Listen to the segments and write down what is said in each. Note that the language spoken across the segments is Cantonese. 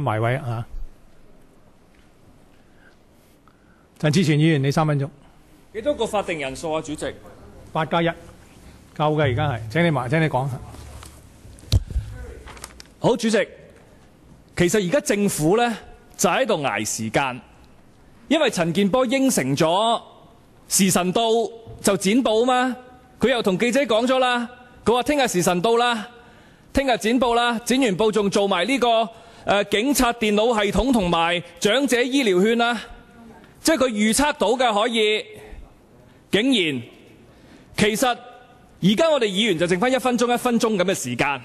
埋位啊！陳志全議員，你3分鐘。幾多個法定人數啊，主席？8+1，夠嘅而家係。請你講。好，主席。其實而家政府呢，就喺度捱時間，因為陳健波應承咗時辰到就剪報啊嘛。佢又同記者講咗啦，佢話聽日時辰到啦，聽日剪報啦，剪完報仲做埋呢個警察電腦系統同埋長者醫療券啦，即係佢預測到嘅可以。竟然其實而家我哋議員就剩翻1分鐘咁嘅時間，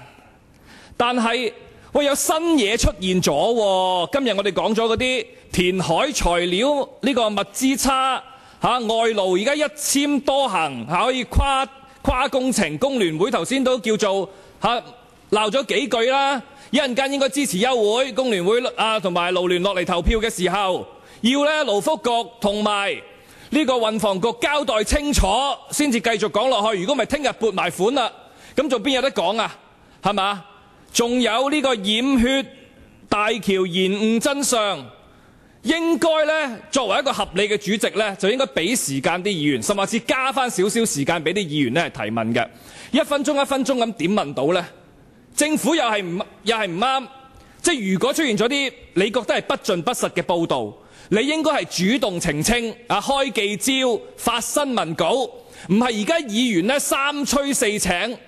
但係喂有新嘢出現咗。今日我哋講咗嗰啲填海材料呢個物資差外勞，而家一簽多行可以跨工程。工聯會頭先都叫做鬧咗幾句啦，一陣間應該支持休會。工聯會同埋勞聯落嚟投票嘅時候，要咧勞福局同埋呢個運房局交代清楚先至繼續講落去。如果唔係聽日撥埋款啦，咁仲邊有得講啊？係嘛？仲有呢個染血大橋延誤真相，應該呢作為一個合理嘅主席呢，就應該俾時間啲議員，甚至加翻少少時間俾啲議員呢提問嘅。1分鐘咁點問到呢？政府又係唔啱。即係如果出現咗啲你覺得係不盡不實嘅報導，你應該係主動澄清，開記招、發新聞稿，唔係而家議員呢3催4請，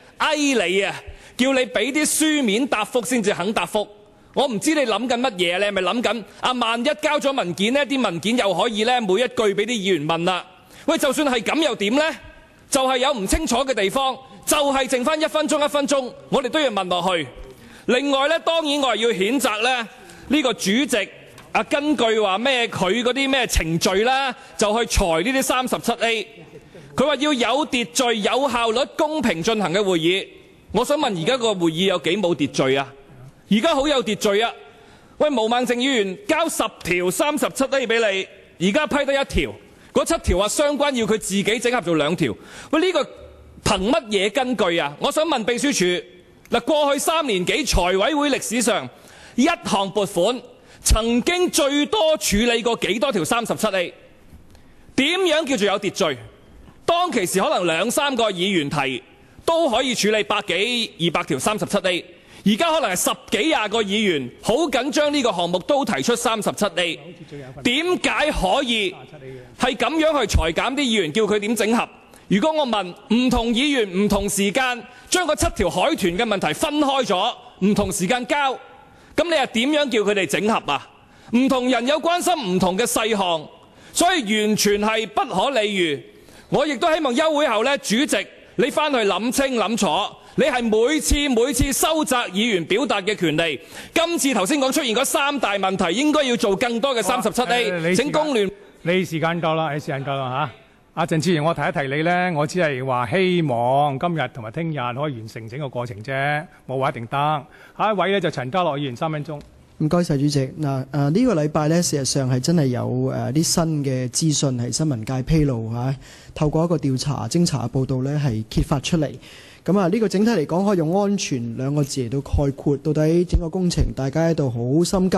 你啊，叫你俾啲書面答覆先至肯答覆。我唔知你諗緊乜嘢，你係咪諗緊萬一交咗文件呢啲文件又可以呢每一句俾啲議員問啦。喂，就算係咁又點呢？就係有唔清楚嘅地方，就係剩翻1分鐘，我哋都要問落去。另外呢，當然我係要譴責呢個主席。根據話咩佢嗰啲咩程序啦，就去裁呢啲37A。佢話要有秩序、有效率、公平進行嘅會議。我想問而家個會議有幾冇秩序啊？而家好有秩序啊！喂，毛孟靜議員交10條37A 俾你，而家批得1條，嗰7條話相關要佢自己整合做2條。喂，呢個憑乜嘢根據啊？我想問秘書處嗱，過去3年幾財委會歷史上一項撥款曾經最多處理過幾多條37A？ 點樣叫做有秩序？當其時可能2、3個議員提都可以處理100幾200條37A， 而家可能係10幾20個議員好緊張呢個項目都提出37A。點解可以係咁樣去裁減啲議員，叫佢點整合？如果我問唔同議員唔同時間將個7條海豚嘅問題分開咗，唔同時間交，咁你又點樣叫佢哋整合啊？唔同人有關心唔同嘅細項，所以完全係不可理喻。我亦都希望休會後呢，主席你翻去諗清諗楚，你係每次收窄議員表達嘅權利。今次頭先講出現嗰3大問題，應該要做更多嘅37A。請工聯，你時間夠啦，嚇。阿陳志全，我提一提你呢，我只係話希望今日同埋聽日可以完成整個過程啫，冇話一定得。下一位呢，就陳家樂議員，3分鐘。唔該晒主席。呢個禮拜呢，事實上係真係有啲新嘅資訊係新聞界披露嚇，透過一個調查偵查報導呢係揭發出嚟。咁呢個整體嚟講，可以用安全2個字嚟到概括。到底整個工程大家喺度好心急，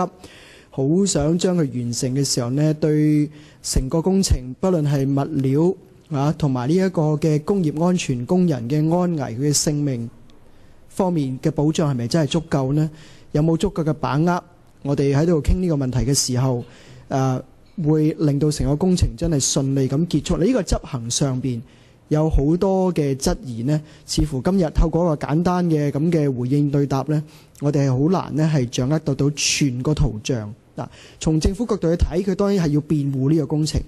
好想將佢完成嘅時候呢，對成個工程，不論係物料同埋呢一個嘅工業安全、工人嘅安危、佢嘅性命方面嘅保障係咪真係足夠呢？有冇足夠嘅把握？我哋喺度傾呢個問題嘅時候，會令到成個工程真係順利咁結束。呢個執行上邊有好多嘅質疑呢，似乎今日透過一個簡單嘅咁嘅回應對答呢，我哋係好難呢係掌握到全個圖像。從政府角度去睇，佢當然係要辯護呢個工程。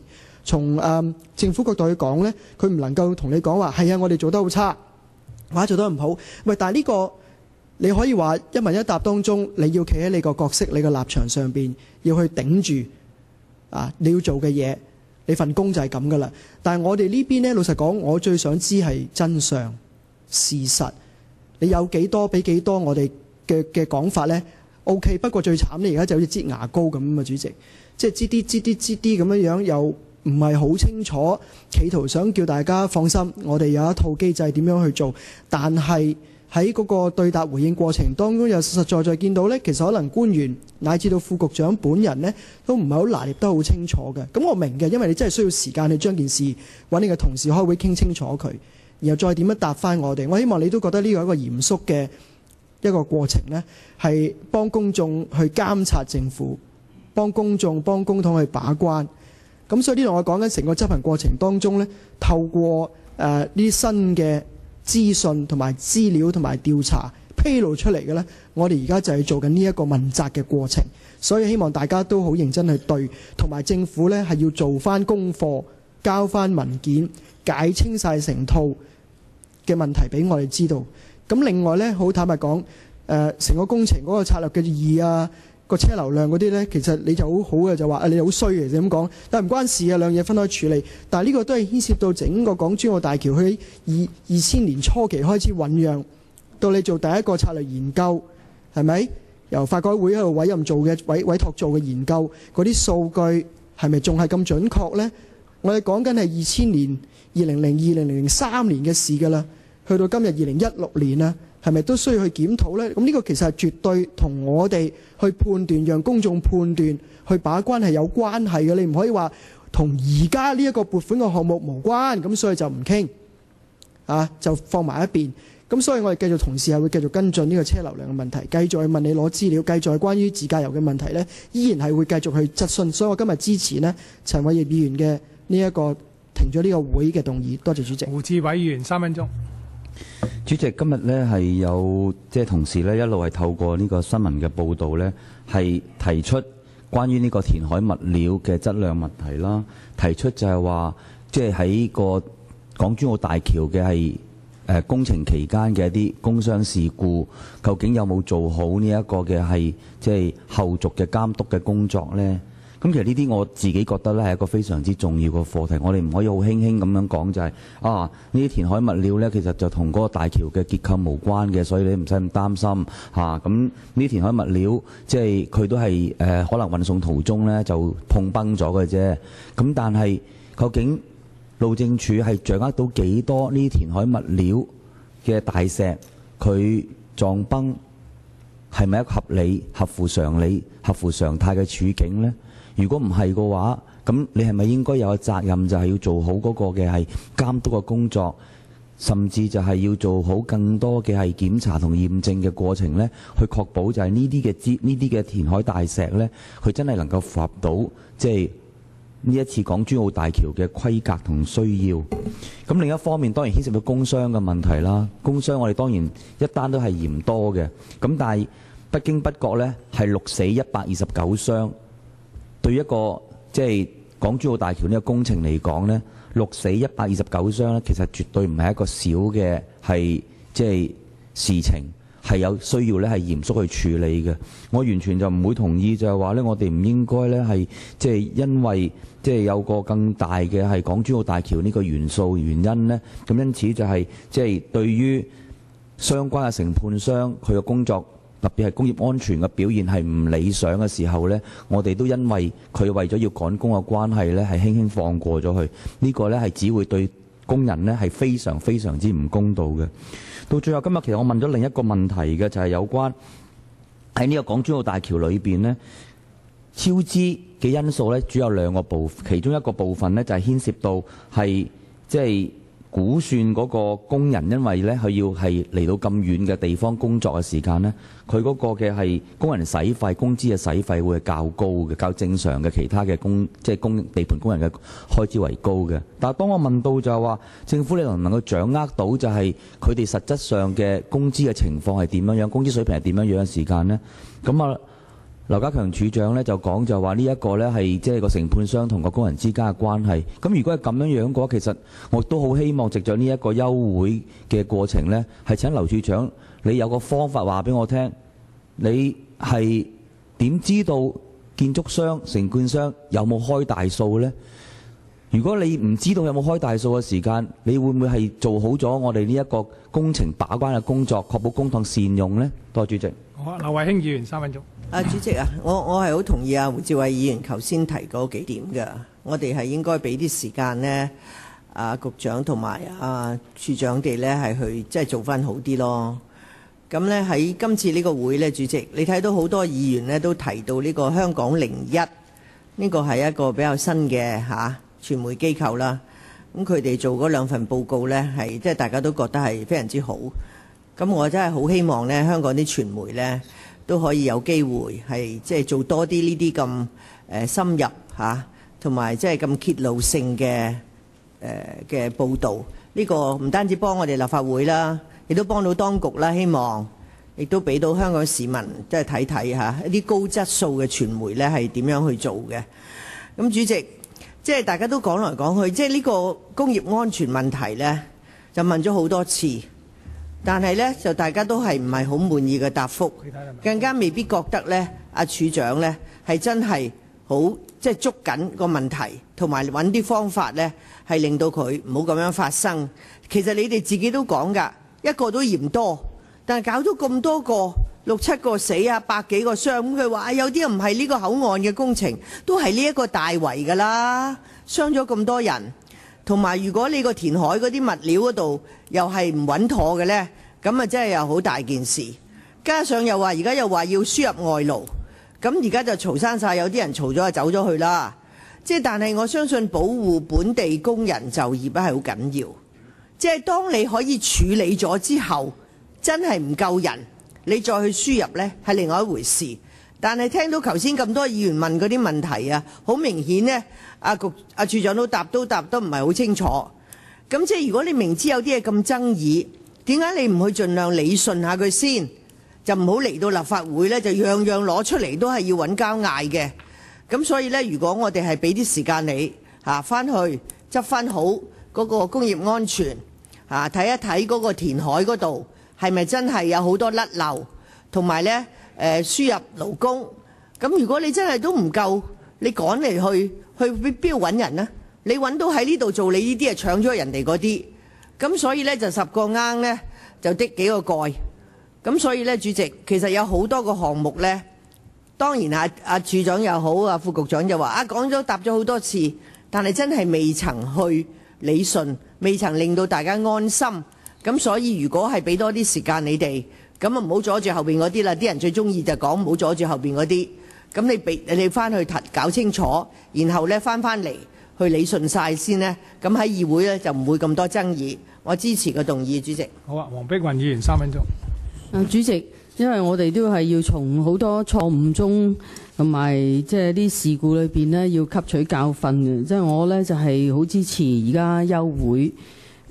從政府角度去講呢，佢唔能夠同你講話係啊，我哋做得好差，或者做得唔好。喂，但係呢個你可以話一問一答當中，你要企喺你個角色、你個立場上邊，要去頂住你要做嘅嘢，你份工就係咁噶啦。但係我哋呢邊呢，老實講，我最想知係真相、事實。你有幾多俾幾多，我哋嘅講法呢？OK， 不過最慘呢，而家就好似擠牙膏咁啊，主席，即係擠啲咁樣，又唔係好清楚，企圖想叫大家放心，我哋有一套機制點樣去做，但係喺嗰個對答回應過程當中，又實實在在見到呢，其實可能官員乃至到副局長本人呢，都唔係好拿捏得好清楚嘅。咁我明嘅，因為你真係需要時間去將件事揾你嘅同事開會傾清楚佢，然後再點樣答翻我哋。我希望你都覺得呢個係一個嚴肅嘅一個過程呢，係幫公眾去監察政府，幫公眾幫公帑去把關。咁所以呢度我講緊成個執行過程當中呢，透過呢啲新嘅資訊同埋資料同埋調查披露出嚟嘅呢，我哋而家就係做緊呢一個問責嘅過程。所以希望大家都好認真去對，同埋政府呢係要做翻功課，交翻文件，解清晒成套嘅問題俾我哋知道。咁另外呢，好坦白講，成個工程嗰個策略嘅意義啊，個車流量嗰啲呢，其實你就好好嘅，就話你好衰嘅咁講，但係唔關事啊，兩嘢分開處理。但係呢個都係牽涉到整個港珠澳大橋去2000年初期開始醖釀，到你做第一個策略研究，係咪由法改會喺度委任做嘅委託做嘅研究，嗰啲數據係咪仲係咁準確呢？我哋講緊係2000年、2002、2003年嘅事㗎啦，去到今日2016年啦。係咪都需要去檢討呢？咁呢個其實係絕對同我哋去判斷，讓公眾判斷，去把關係有關係嘅。你唔可以話同而家呢一個撥款嘅項目無關，咁所以就唔傾，就放埋一邊。咁所以我哋繼續同事係會繼續跟進呢個車流量嘅問題，繼續去問你攞資料，繼續係關於自駕遊嘅問題呢，依然係會繼續去質詢。所以我今日支持呢陳偉業議員嘅呢一個停咗呢個會嘅動議。多謝主席。胡志偉議員3分鐘。主席，今日呢係有同事呢一路係透過呢個新聞嘅報導呢，係提出關於呢個填海物料嘅質量問題啦，提出就係話喺個港珠澳大橋嘅係工程期間嘅一啲工傷事故，究竟有冇做好呢一個嘅係後續嘅監督嘅工作呢？咁其實呢啲我自己覺得呢係一個非常之重要嘅課題，我哋唔可以好輕輕咁樣講就係呢啲填海物料呢，其實就同嗰個大橋嘅結構無關嘅，所以你唔使咁擔心嚇。咁呢啲填海物料佢都係可能運送途中呢就碰崩咗嘅啫。咁但係究竟路政署係掌握到幾多呢啲填海物料嘅大石佢撞崩係咪一個合理、合乎常理、合乎常態嘅處境呢？如果唔係嘅話，咁你係咪應該有個責任，就係要做好嗰個嘅係監督嘅工作，甚至就係要做好更多嘅係檢查同驗證嘅過程呢？去確保就係呢啲嘅填海大石呢，佢真係能夠符合到呢一次港珠澳大橋嘅規格同需要。咁另一方面當然牽涉到工傷嘅問題啦。工傷我哋當然一單都係嫌多嘅，咁但係不經不覺呢，係6死129傷。對於一個港珠澳大橋呢個工程嚟講呢，6死129傷呢，其實絕對唔係一個小嘅事情，係有需要呢係嚴肅去處理嘅。我完全就唔會同意就係話呢，我哋唔應該呢係因為有個更大嘅係港珠澳大橋呢個元素原因呢，咁因此就係對於相關嘅承判商佢嘅工作，特別係工業安全嘅表現係唔理想嘅時候呢，我哋都因為佢為咗要趕工嘅關係呢，係輕輕放過咗佢。呢個呢係只會對工人呢係非常非常之唔公道嘅。到最後今日其實我問咗另一個問題嘅，就係有關喺呢個港珠澳大橋裏邊呢，超支嘅因素呢，主要有兩個部分，其中一個部分呢，就係牽涉到係估算嗰個工人，因為呢，佢要係嚟到咁遠嘅地方工作嘅時間呢，佢嗰個嘅係工人使費、工資嘅使費會係較高嘅，較正常嘅其他嘅地盤工人嘅開支為高嘅。但係當我問到就係話，政府你能唔能夠掌握到就係佢哋實質上嘅工資嘅情況係點樣樣，工資水平係點樣樣嘅時間呢？咁劉家強處長呢就講就話呢一個呢係個承判商同個工人之間嘅關係。咁如果係咁樣樣嘅話，其實我都好希望藉著呢一個休會嘅過程呢，係請劉處長你有個方法話俾我聽，你係點知道建築商、承判商有冇開大數呢？如果你唔知道有冇開大數嘅時間，你會唔會係做好咗我哋呢一個工程把關嘅工作，確保公帑善用呢？多謝主席。好，劉慧卿議員3分鐘。主席啊，我係好同意胡志偉議員頭先提嗰幾點嘅，我哋係應該俾啲時間呢，局長同埋處長哋呢係去做翻好啲咯。咁呢，喺今次呢個會呢，主席，你睇到好多議員呢都提到呢個香港01，呢個係一個比較新嘅傳媒機構啦。咁佢哋做嗰2份報告呢，係即係大家都覺得係非常之好。咁我真係好希望呢，香港啲傳媒呢都可以有機會係即係做多啲呢啲咁深入同埋即係咁揭露性嘅報導。呢個唔單止幫我哋立法會啦，亦都幫到當局啦。希望亦都俾到香港市民即係睇睇一啲高質素嘅傳媒呢係點樣去做嘅。咁主席，即係大家都講來講去，即係呢個工業安全問題呢，就問咗好多次，但係呢，就大家都係唔係好滿意嘅答覆，更加未必覺得呢阿處長呢係真係好即係捉緊個問題，同埋揾啲方法呢係令到佢唔好咁樣發生。其實你哋自己都講㗎，一個都嫌多，但係搞咗咁多個6、7個死啊，100幾個傷，咁佢話有啲唔係呢個口岸嘅工程，都係呢一個大圍㗎啦，傷咗咁多人。同埋如果你個填海嗰啲物料嗰度又係唔穩妥嘅呢，咁啊真係又好大件事。加上又話而家又話要輸入外勞，咁而家就嘈生晒，有啲人嘈咗就走咗去啦。即係但係我相信保護本地工人就業咧係好緊要。即係當你可以處理咗之後，真係唔夠人，你再去輸入呢係另外一回事。但係聽到頭先咁多議員問嗰啲問題啊，好明顯呢，阿處長都答得唔係好清楚。咁即係如果你明知有啲嘢咁爭議，點解你唔去盡量理順下佢先？就唔好嚟到立法會呢，就樣樣攞出嚟都係要揾交嗌嘅。咁所以呢，如果我哋係俾啲時間你翻去執翻好嗰個工業安全睇一睇嗰個填海嗰度係咪真係有好多甩漏，同埋呢輸入勞工。咁如果你真係都唔夠，你趕嚟去邊度揾人呢？你揾到喺呢度做你呢啲，係搶咗人哋嗰啲。咁所以呢，就10個罌呢，就滴幾個蓋。咁所以呢，主席，其實有好多個項目呢，當然阿處長又好，副局長就話講咗答咗好多次，但係真係未曾去理順，未曾令到大家安心。咁所以如果係俾多啲時間你哋，咁啊唔好阻住後邊嗰啲啦。啲人最中意就講唔好阻住後邊嗰啲。咁你翻去搞清楚，然後呢翻嚟去理順晒先呢。咁喺議會呢，就唔會咁多爭議。我支持個動議，主席。好啊，黃碧雲議員3分鐘。主席，因為我哋都係要從好多錯誤中同埋即係啲事故裏邊呢，要吸取教訓嘅。即係我呢，就係好支持而家休會。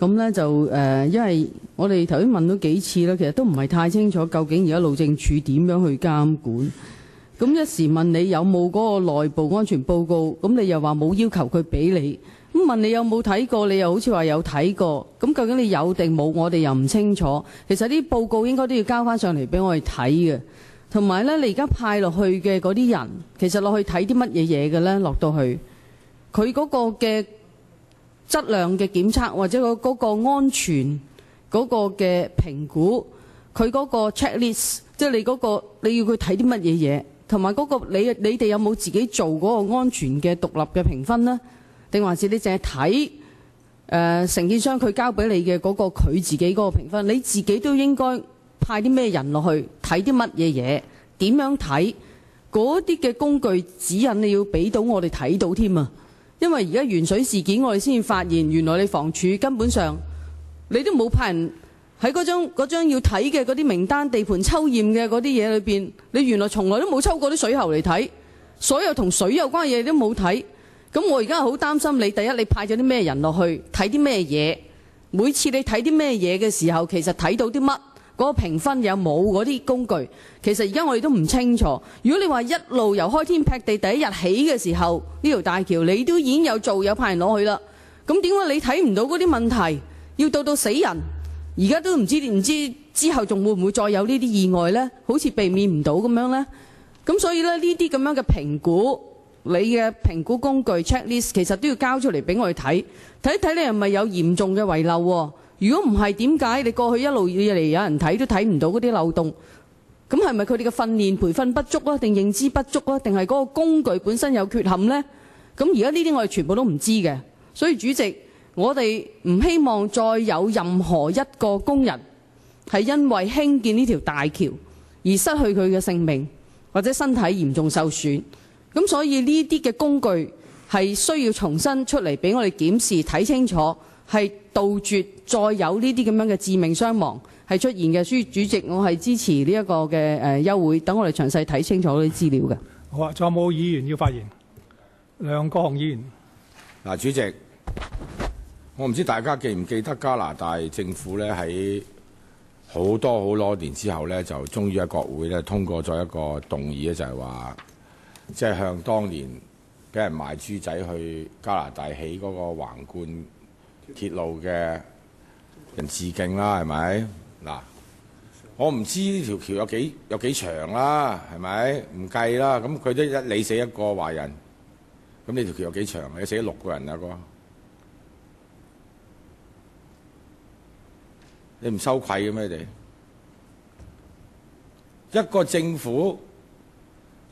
咁呢，就因為我哋頭先問咗幾次啦，其實都唔係太清楚究竟而家路政署點樣去監管。咁一時問你有冇嗰個內部安全報告，咁你又話冇要求佢俾你。咁問你有冇睇過，你又好似話有睇過。咁究竟你有定冇，我哋又唔清楚。其實啲報告應該都要交翻上嚟俾我哋睇嘅。同埋呢，你而家派落去嘅嗰啲人，其實落去睇啲乜嘢嘢嘅呢？落到去佢嗰個嘅質量嘅檢測，或者嗰個安全嗰個嘅評估，佢嗰個 checklist， 即係你嗰個你要佢睇啲乜嘢嘢，同埋嗰個你哋有冇自己做嗰個安全嘅獨立嘅評分呢？定還是你淨係睇承建商佢交俾你嘅嗰個佢自己嗰個評分？你自己都應該派啲咩人落去睇啲乜嘢嘢？點樣睇嗰啲嘅工具指引？你要俾到我哋睇到添啊！因為而家鉛水事件，我哋先至發現原來你房署根本上你都冇派人喺嗰張要睇嘅嗰啲名單、地盤抽驗嘅嗰啲嘢裏邊，你原來從來都冇抽過啲水喉嚟睇，所有同水有關嘅嘢都冇睇。咁我而家好擔心你，第一你派咗啲咩人落去睇啲咩嘢？每次你睇啲咩嘢嘅時候，其實睇到啲乜？嗰個評分有冇嗰啲工具？其實而家我哋都唔清楚。如果你話一路由開天劈地第一日起嘅時候，呢條大橋你都已經有做有派人攞去啦，咁點解你睇唔到嗰啲問題？要到死人，而家都唔知之後仲會唔會再有呢啲意外呢？好似避免唔到咁樣呢。咁所以呢，呢啲咁樣嘅評估，你嘅評估工具 checklist 其實都要交出嚟俾我哋睇睇你係咪有嚴重嘅遺漏喎？如果唔係，點解你過去一路以嚟有人睇都睇唔到嗰啲漏洞？咁係咪佢哋嘅訓練培訓不足啊？定認知不足啊？定係嗰個工具本身有缺陷呢？咁而家呢啲我哋全部都唔知嘅。所以主席，我哋唔希望再有任何一個工人係因為興建呢條大橋而失去佢嘅性命，或者身體嚴重受損。咁所以呢啲嘅工具係需要重新出嚟俾我哋檢視睇清楚，係杜絕再有呢啲咁樣嘅致命傷亡係出現嘅。所以主席，我係支持呢一個嘅休會，等我哋詳細睇清楚啲資料嘅。好啊，仲有冇議員要發言？梁國雄議員。嗱，主席，我唔知大家記唔記得加拿大政府咧喺好多年之後咧，就終於喺國會咧通過咗一個動議咧，就係話即係向當年俾人賣豬仔去加拿大起嗰個橫貫鐵路嘅人致敬啦，係咪？嗱，我唔知呢條橋有幾長啦，係咪？唔計啦，咁佢都一理死一個壞人，咁呢條橋有幾長？你死咗6個人啊哥，你唔羞愧嘅咩？你哋一個政府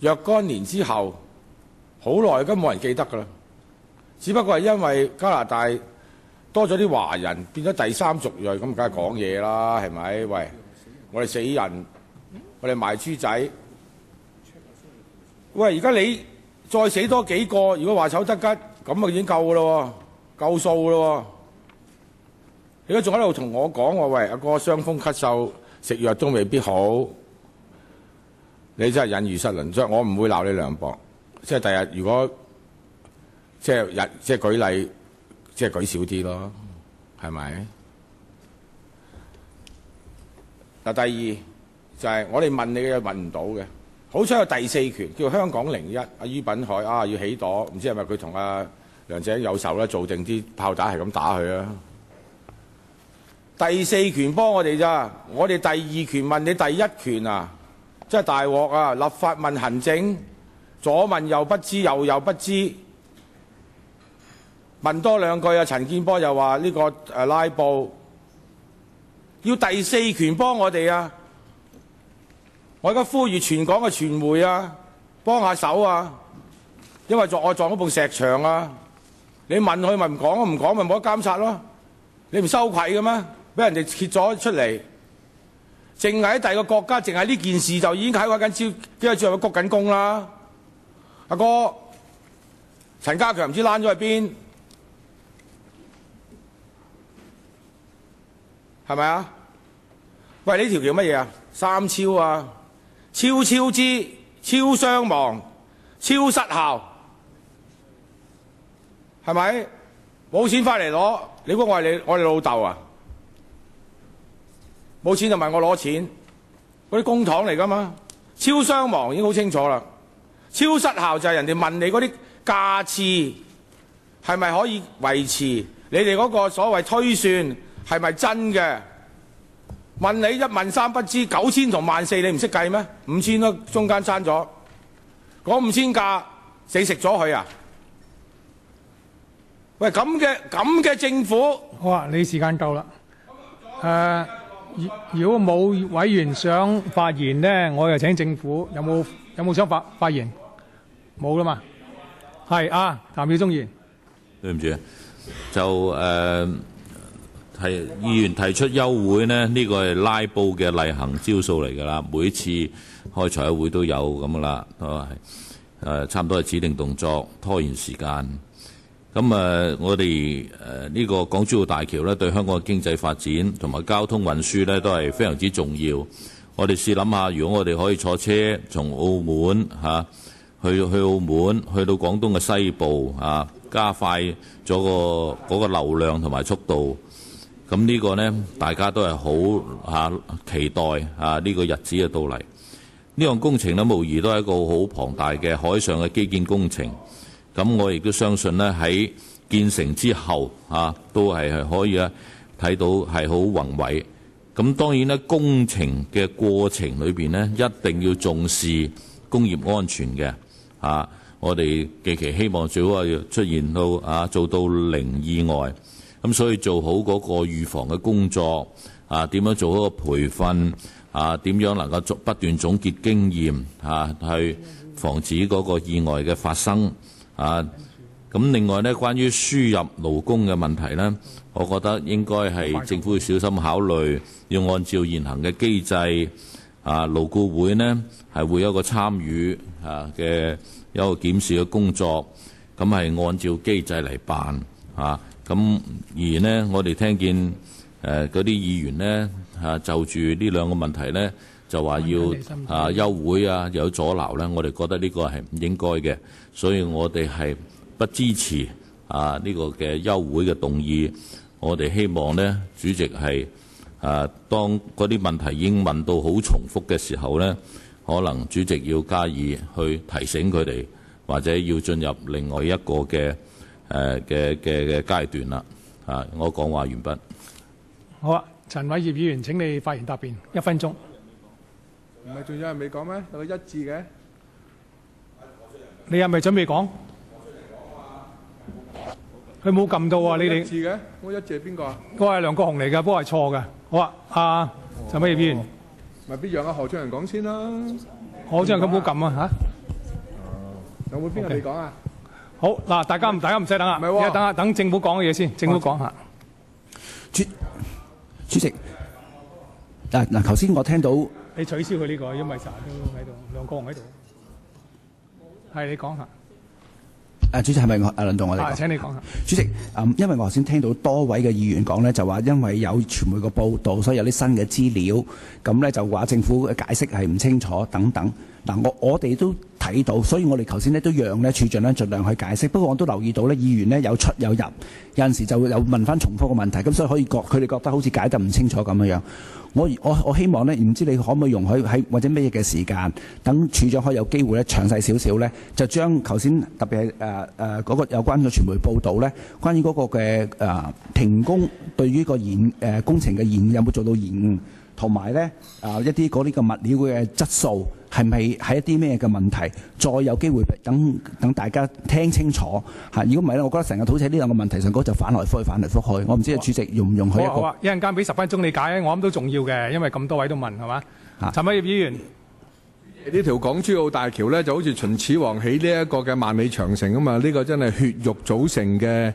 若干年之後，好耐都冇人記得㗎啦。只不過係因為加拿大多咗啲華人，變咗第三族裔，咁梗係講嘢啦，係咪？喂，我哋死人，我哋賣豬仔。喂，而家你再死多幾個，如果話醜得吉，咁啊已經夠㗎咯，夠數㗎咯。你而家仲喺度同我講話，喂，阿哥傷風咳嗽食藥都未必好，你真係忍辱失倫。所以我唔會鬧你涼薄，即係第日如果即係舉例，即係舉少啲咯，係咪？嗱，第二就係我哋問你嘅嘢問唔到嘅，好彩有第4權叫香港01，阿于品海啊要起朵，唔知係咪佢同阿梁振英有仇啦，做定啲炮彈係咁打佢啊！第4權幫我哋咋，我哋第2權問你第1權啊，真係大鑊啊！立法問行政，左問右不知，右又不知，問多2句啊！陳健波又話呢個拉布，要第4權幫我哋啊！我而家呼籲全港嘅傳媒啊，幫下手啊！因為我撞咗埲石牆啊！你問佢咪唔講，唔講咪冇得監察咯！你唔羞愧嘅咩？俾人哋揭咗出嚟，淨係喺第二個國家，淨係呢件事就已經喺緊招，跟住最後鞠緊躬啦。阿哥，陳家強唔知躝咗去邊，係咪啊？喂，呢條叫乜嘢啊？3超啊！超支、超傷亡、超失效，係咪？冇錢翻嚟攞，你估我係我哋老豆啊？冇錢就問我攞錢，嗰啲公帑嚟㗎嘛。超傷亡已經好清楚啦，超失效就係人哋問你嗰啲架次係咪可以維持，你哋嗰個所謂推算係咪真嘅？問你1問3不知，9000同14000你唔識計咩？5000都中間爭咗，嗰5000架你食咗佢啊？喂，咁嘅政府，好啊，你時間夠啦。如果冇委員想發言呢，我就請政府有冇想發言？冇啦嘛。係啊，譚耀宗議員。對唔住，就議員提出休會呢，呢個係拉布嘅例行招數嚟㗎啦。每次開財委會都有咁啦，都係差唔多係指定動作，拖延時間。咁我哋呢個港珠澳大橋呢，對香港嘅經濟發展同埋交通運輸呢，都係非常之重要。我哋試諗下，如果我哋可以坐車從澳門去澳門，去到廣東嘅西部加快咗嗰個流量同埋速度，咁呢個呢，大家都係好期待呢個日子嘅到嚟。呢項工程呢，無疑都係一個好龐大嘅海上嘅基建工程。咁我亦都相信呢，喺建成之後都係可以睇到係好宏偉。咁當然呢，工程嘅過程裏邊呢，一定要重視工業安全嘅我哋極其希望最好係出現到做到零意外。咁所以做好嗰個預防嘅工作點樣做好個培訓點樣能夠不斷總結經驗去防止嗰個意外嘅發生咁咁另外呢，關於輸入勞工嘅問題呢，我覺得應該係政府要小心考慮，要按照現行嘅機制，勞顧會呢係會有一個參與嘅一個檢視嘅工作，咁係按照機制嚟辦咁而呢，我哋聽見嗰啲議員呢就住呢兩個問題呢，就話要休會又有阻撓呢，我哋覺得呢個係唔應該嘅，所以我哋係不支持呢個嘅休會嘅動議。我哋希望呢，主席係當嗰啲問題已經問到好重複嘅時候呢，可能主席要加以去提醒佢哋，或者要進入另外一個嘅階段啦。我講話完畢。好啊，陳偉業議員請你發言答辯，1分鐘。唔係仲有人未講咩？有個一字嘅。你係咪準備講？佢冇撳到啊！你哋一字嘅，我一字係邊個啊？嗰個係梁國雄嚟嘅，不過係錯嘅。好啊，陳偉業議員。咪必讓何俊仁講先啦。何俊仁佢冇撳啊有冇邊個未講啊？好嗱，大家唔使等啊，而家等政府講嘅嘢先，政府講下。主席，嗱，頭先我聽到你取消佢呢個，因為成日都喺度，梁國雄喺度。係你講下。主席係咪輪到我哋講？請你講下。主席，因為我頭先聽到多位嘅議員講咧，就話因為有傳媒嘅報導，所以有啲新嘅資料，咁咧就話政府嘅解釋係唔清楚等等。嗱，我哋都睇到，所以我哋頭先咧都讓咧處長咧盡量去解釋。不過我都留意到咧，議員咧有出有入，有陣時就會有問翻重複嘅問題，咁所以佢哋覺得好似解得唔清楚咁樣。我希望咧，唔知你可唔可以容許喺或者咩嘅時間，等處長可以有機會咧詳細少少咧，就將頭先特別係嗰個有關嘅傳媒報導咧，關於嗰個嘅停工對於個工程嘅延誤有冇做到延誤，同埋咧一啲嗰啲嘅物料嘅質素係咪係一啲咩嘅問題，再有機會等大家聽清楚嚇。如果唔係咧，我覺得成日好似喺呢兩個問題上嗰就反來覆去。我唔知主席容唔容許一個？好啊，一陣間俾10分鐘你解，我諗都重要嘅，因為咁多位都問係嘛。陳偉業議員，呢條港珠澳大橋咧就好似秦始皇起呢一個嘅萬里長城啊嘛，呢個真係血肉組成嘅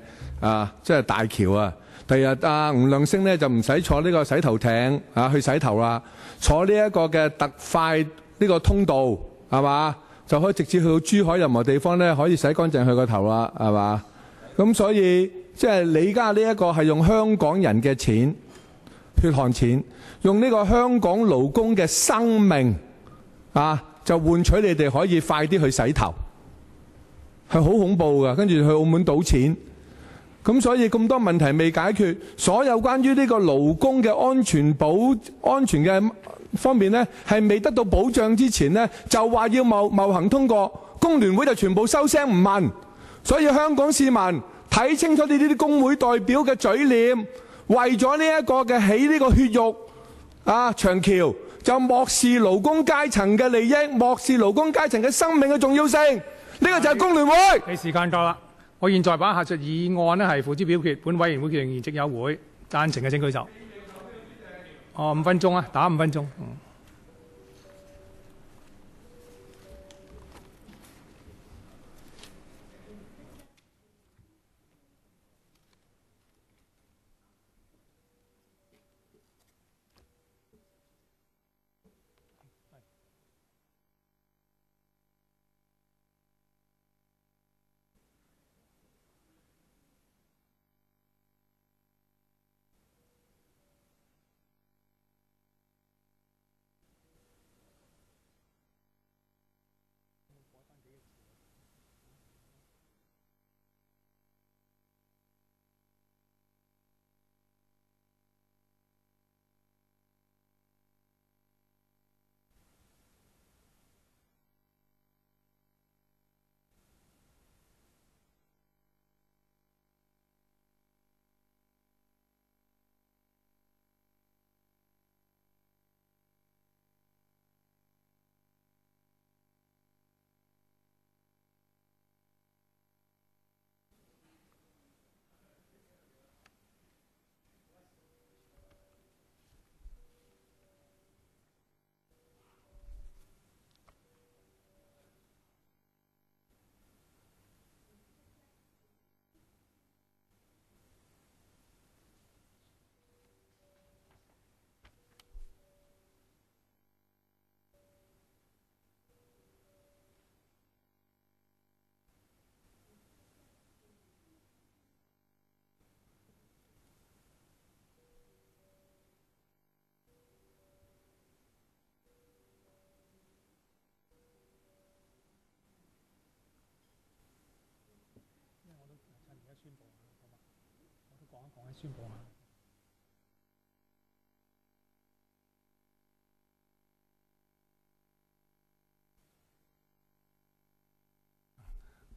即係大橋啊！第日吳亮星咧就唔使坐呢個洗頭艇去洗頭啦，坐呢一個嘅特快呢個通道係嘛，就可以直接去到珠海任何地方咧，可以洗乾淨佢個頭啦，係嘛？咁所以即係你而家呢一個係用香港人嘅錢、血汗錢，用呢個香港勞工嘅生命就換取你哋可以快啲去洗頭，係好恐怖㗎。跟住去澳門賭錢。咁所以咁多問題未解決，所有關於呢個勞工嘅安全嘅方面呢，係未得到保障之前呢，就話要貿行通過，工聯會就全部收聲唔問。所以香港市民睇清楚呢啲工會代表嘅嘴臉，為咗呢一個嘅起呢個血肉長橋，就漠視勞工階層嘅利益，漠視勞工階層嘅生命嘅重要性。呢個就係工聯會。你時間夠啦。我現在把下述議案呢係付諸表決，本委員會決定現即休會。贊成嘅請舉手。5分鐘啊，打5分鐘。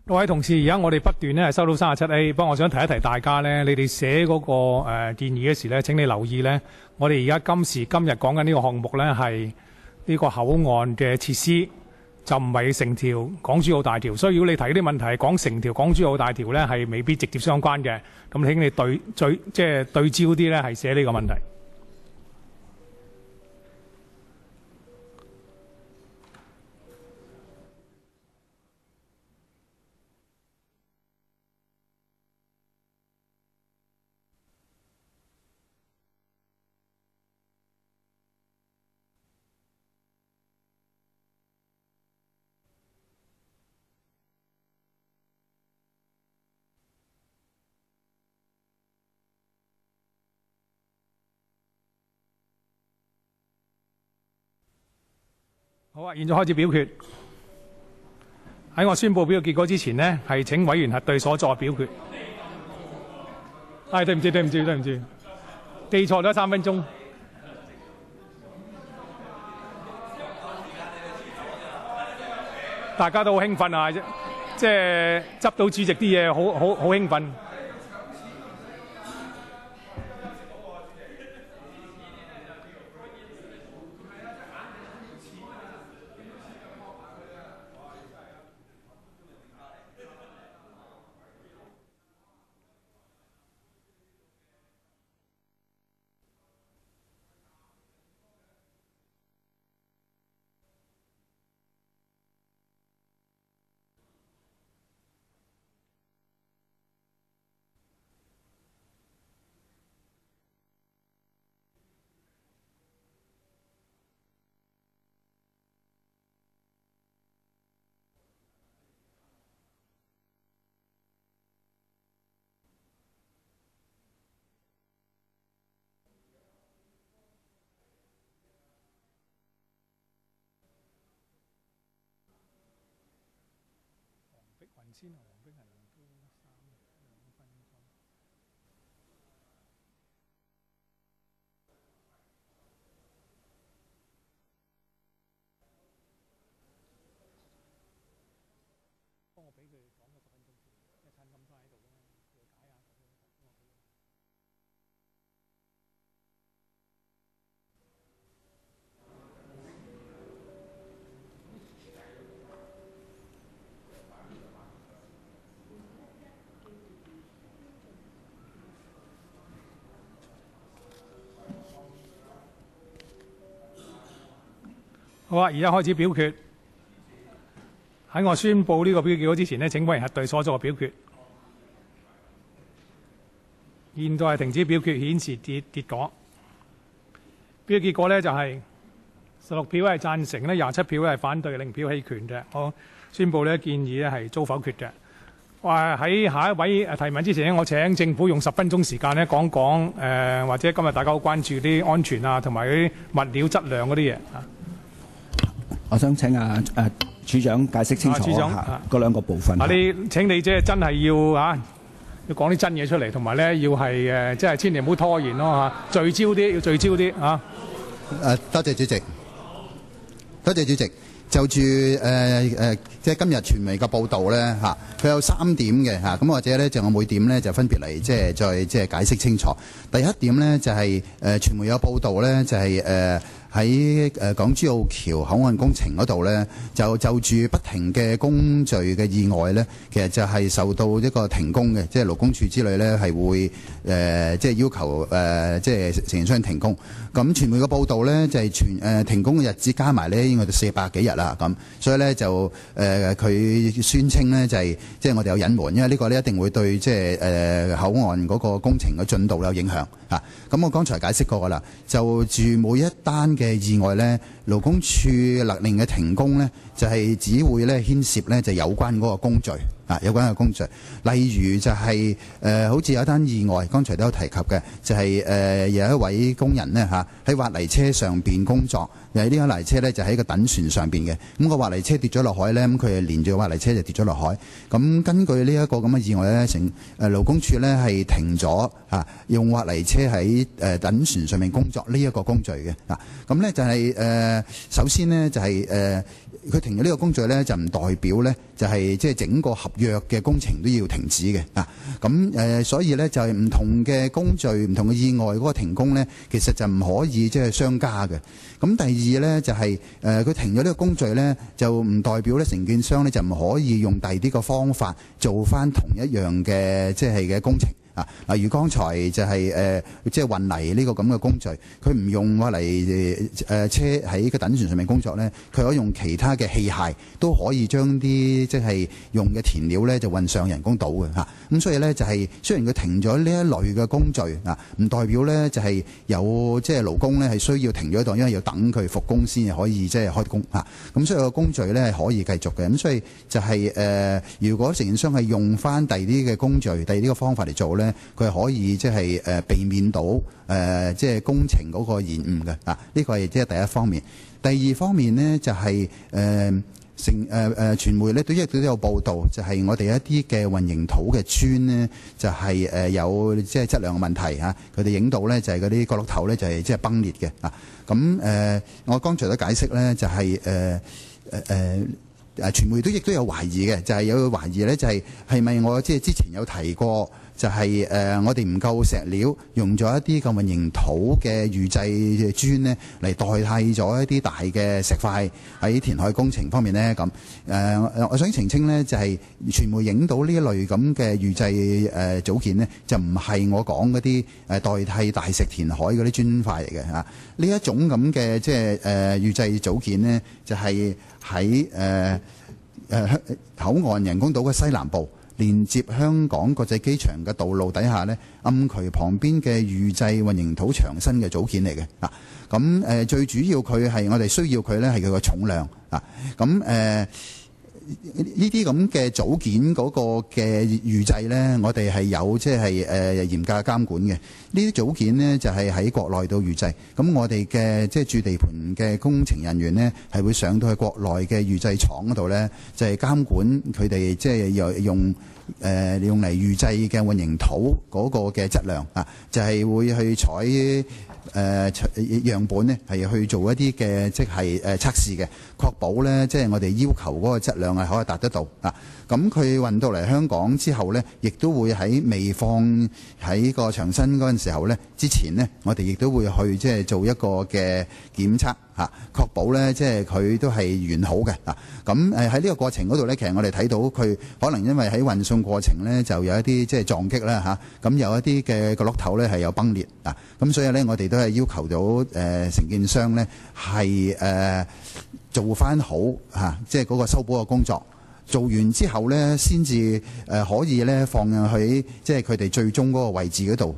各位同事，而家我哋不斷咧係收到37A，不過我想提一提大家咧，你哋寫嗰個建議嘅時咧，請你留意咧，我哋而家今時今日講緊呢個項目咧係呢個口岸嘅設施，就唔係成條港珠澳大橋。所以如果你提啲問題係講成條港珠澳大橋咧，係未必直接相關嘅。咁請你對焦啲咧，係寫呢個問題。好啊，現在開始表決。喺我宣佈表決結果之前呢，係請委員核對所作嘅表決。對唔住，記錯咗3分鐘。大家都好興奮啊！即係執到主席啲嘢，好興奮。先黃碧雲都2分鐘。幫我俾佢講個10分鐘先，因為趁咁多喺度咧，要解下佢。好啊！而家開始表決。喺我宣佈呢個表決結果之前呢，請委員核對所作嘅表決。現在係停止表決，顯示結果。表決結果呢就係16票係贊成咧，27票係反對，0票棄權嘅。我宣佈呢建議咧係遭否決嘅。喺下一位提問之前呢，我請政府用10分鐘時間咧講講或者今日大家好關注啲安全啊，同埋嗰啲物料質量嗰啲嘢啊。我想請處長解釋清楚嗰兩個部分。請你即係真係要講啲真嘢出嚟，同埋咧要係即係千祈唔好拖延咯嚇，聚焦啲，要聚焦啲嚇。多謝主席，多謝主席。就住即係今日傳媒嘅報導咧嚇，佢有3點嘅嚇，咁或者咧就我每點咧就分別嚟再解釋清楚。第一點咧就係傳媒有報導咧就係喺港珠澳橋口岸工程嗰度咧，就住不停嘅工序嘅意外咧，其實就係受到一個停工嘅，即係勞工處之類咧係會即係要求即係承建商停工。咁傳媒嘅報導咧就係停工嘅日子加埋咧應該就400幾日啦咁，所以咧就佢宣稱咧就係即係我哋有隱瞞，因為呢個咧一定會對即係口岸嗰個工程嘅進度有影響嚇。咁我剛才解釋過噶啦，就住每一單嘅意外咧，勞工處勒令嘅停工咧，就係只會咧牽涉咧就有關嗰個工序有關嘅工序。例如就係好似有一單意外，剛才都有提及嘅，就係有一位工人呢喺挖泥車上邊工作，呢個泥車呢就喺個躉船上邊嘅，咁個挖泥車跌咗落海呢，咁佢係連住個挖泥車就跌咗落海。咁根據呢一個咁嘅意外呢，勞工處呢係停咗用挖泥車喺躉船上面工作呢一個工序嘅。咁呢就係首先呢就係佢停咗呢個工序呢，就唔代表呢就係即係整個合約嘅工程都要停止嘅。咁所以呢，就係唔同嘅工序、唔同嘅意外嗰個停工呢，其實就唔可以即係相加嘅。咁第二呢，就係佢停咗呢個工序呢，就唔代表呢承建商呢就唔可以用第二啲個方法做翻同一樣嘅即係嘅工程。例如剛才就係即係運泥呢個咁嘅工序，佢唔用挖泥車喺個躉船上面工作呢，佢可以用其他嘅器械都可以將啲即係用嘅填料呢就運上人工島嘅。咁所以呢，就係雖然佢停咗呢一類嘅工序唔代表呢就係有即係勞工呢係需要停咗一度，因為要等佢復工先至可以即係開工。咁所以個工序呢係可以繼續嘅。咁所以就係如果承建商係用翻第二啲嘅工序、第二啲嘅方法嚟做呢，佢係可以即係避免到即係工程嗰個延誤嘅。呢個係即係第一方面。第二方面呢，就係傳媒呢都亦都有報導，就係我哋一啲嘅混凝土嘅磚呢，就係有即係質量嘅問題嚇。佢哋影到呢，就係嗰啲角落頭呢，就係即係崩裂嘅。咁我剛才都解釋呢，就係傳媒都亦都有懷疑嘅，就係有懷疑呢，就係咪我即係之前有提過，就係我哋唔夠石料，用咗一啲咁混凝土嘅預製磚呢嚟代替咗一啲大嘅石塊喺填海工程方面呢。咁我想澄清呢，就係傳媒影到呢一類咁嘅預製組件呢，就唔係我講嗰啲代替大石填海嗰啲磚塊嚟嘅嚇。呢一種咁嘅即係預製組件呢，就係喺口岸人工島嘅西南部，連接香港國際機場嘅道路底下呢，暗渠旁邊嘅預製混凝土牆身嘅組件嚟嘅。咁最主要佢係我哋需要佢呢係佢個重量。咁呢啲咁嘅組件嗰個嘅預製呢，我哋係有即係嚴格監管嘅。呢啲組件呢，就係喺國內度預製，咁我哋嘅即係駐地盤嘅工程人員呢，係會上到去國內嘅預製廠嗰度呢，就係監管佢哋即係用嚟預製嘅混凝土嗰個嘅質量就係會去採樣本呢，係去做一啲嘅即係測試嘅，確保呢，即係我哋要求嗰個質量係可以達得到。咁佢運到嚟香港之後呢，亦都會喺未放喺個牆身嗰陣時候呢，之前呢，我哋亦都會去即係做一個嘅檢測確保呢，即係佢都係完好嘅。咁喺呢個過程嗰度呢，其實我哋睇到佢可能因為喺運送過程呢，就有一啲即係撞擊啦咁有一啲嘅角落頭呢係有崩裂咁所以呢，我哋都係要求到承建商呢係做翻好即係嗰個修補嘅工作。做完之後呢，先至可以呢放喺即係佢哋最終嗰個位置嗰度。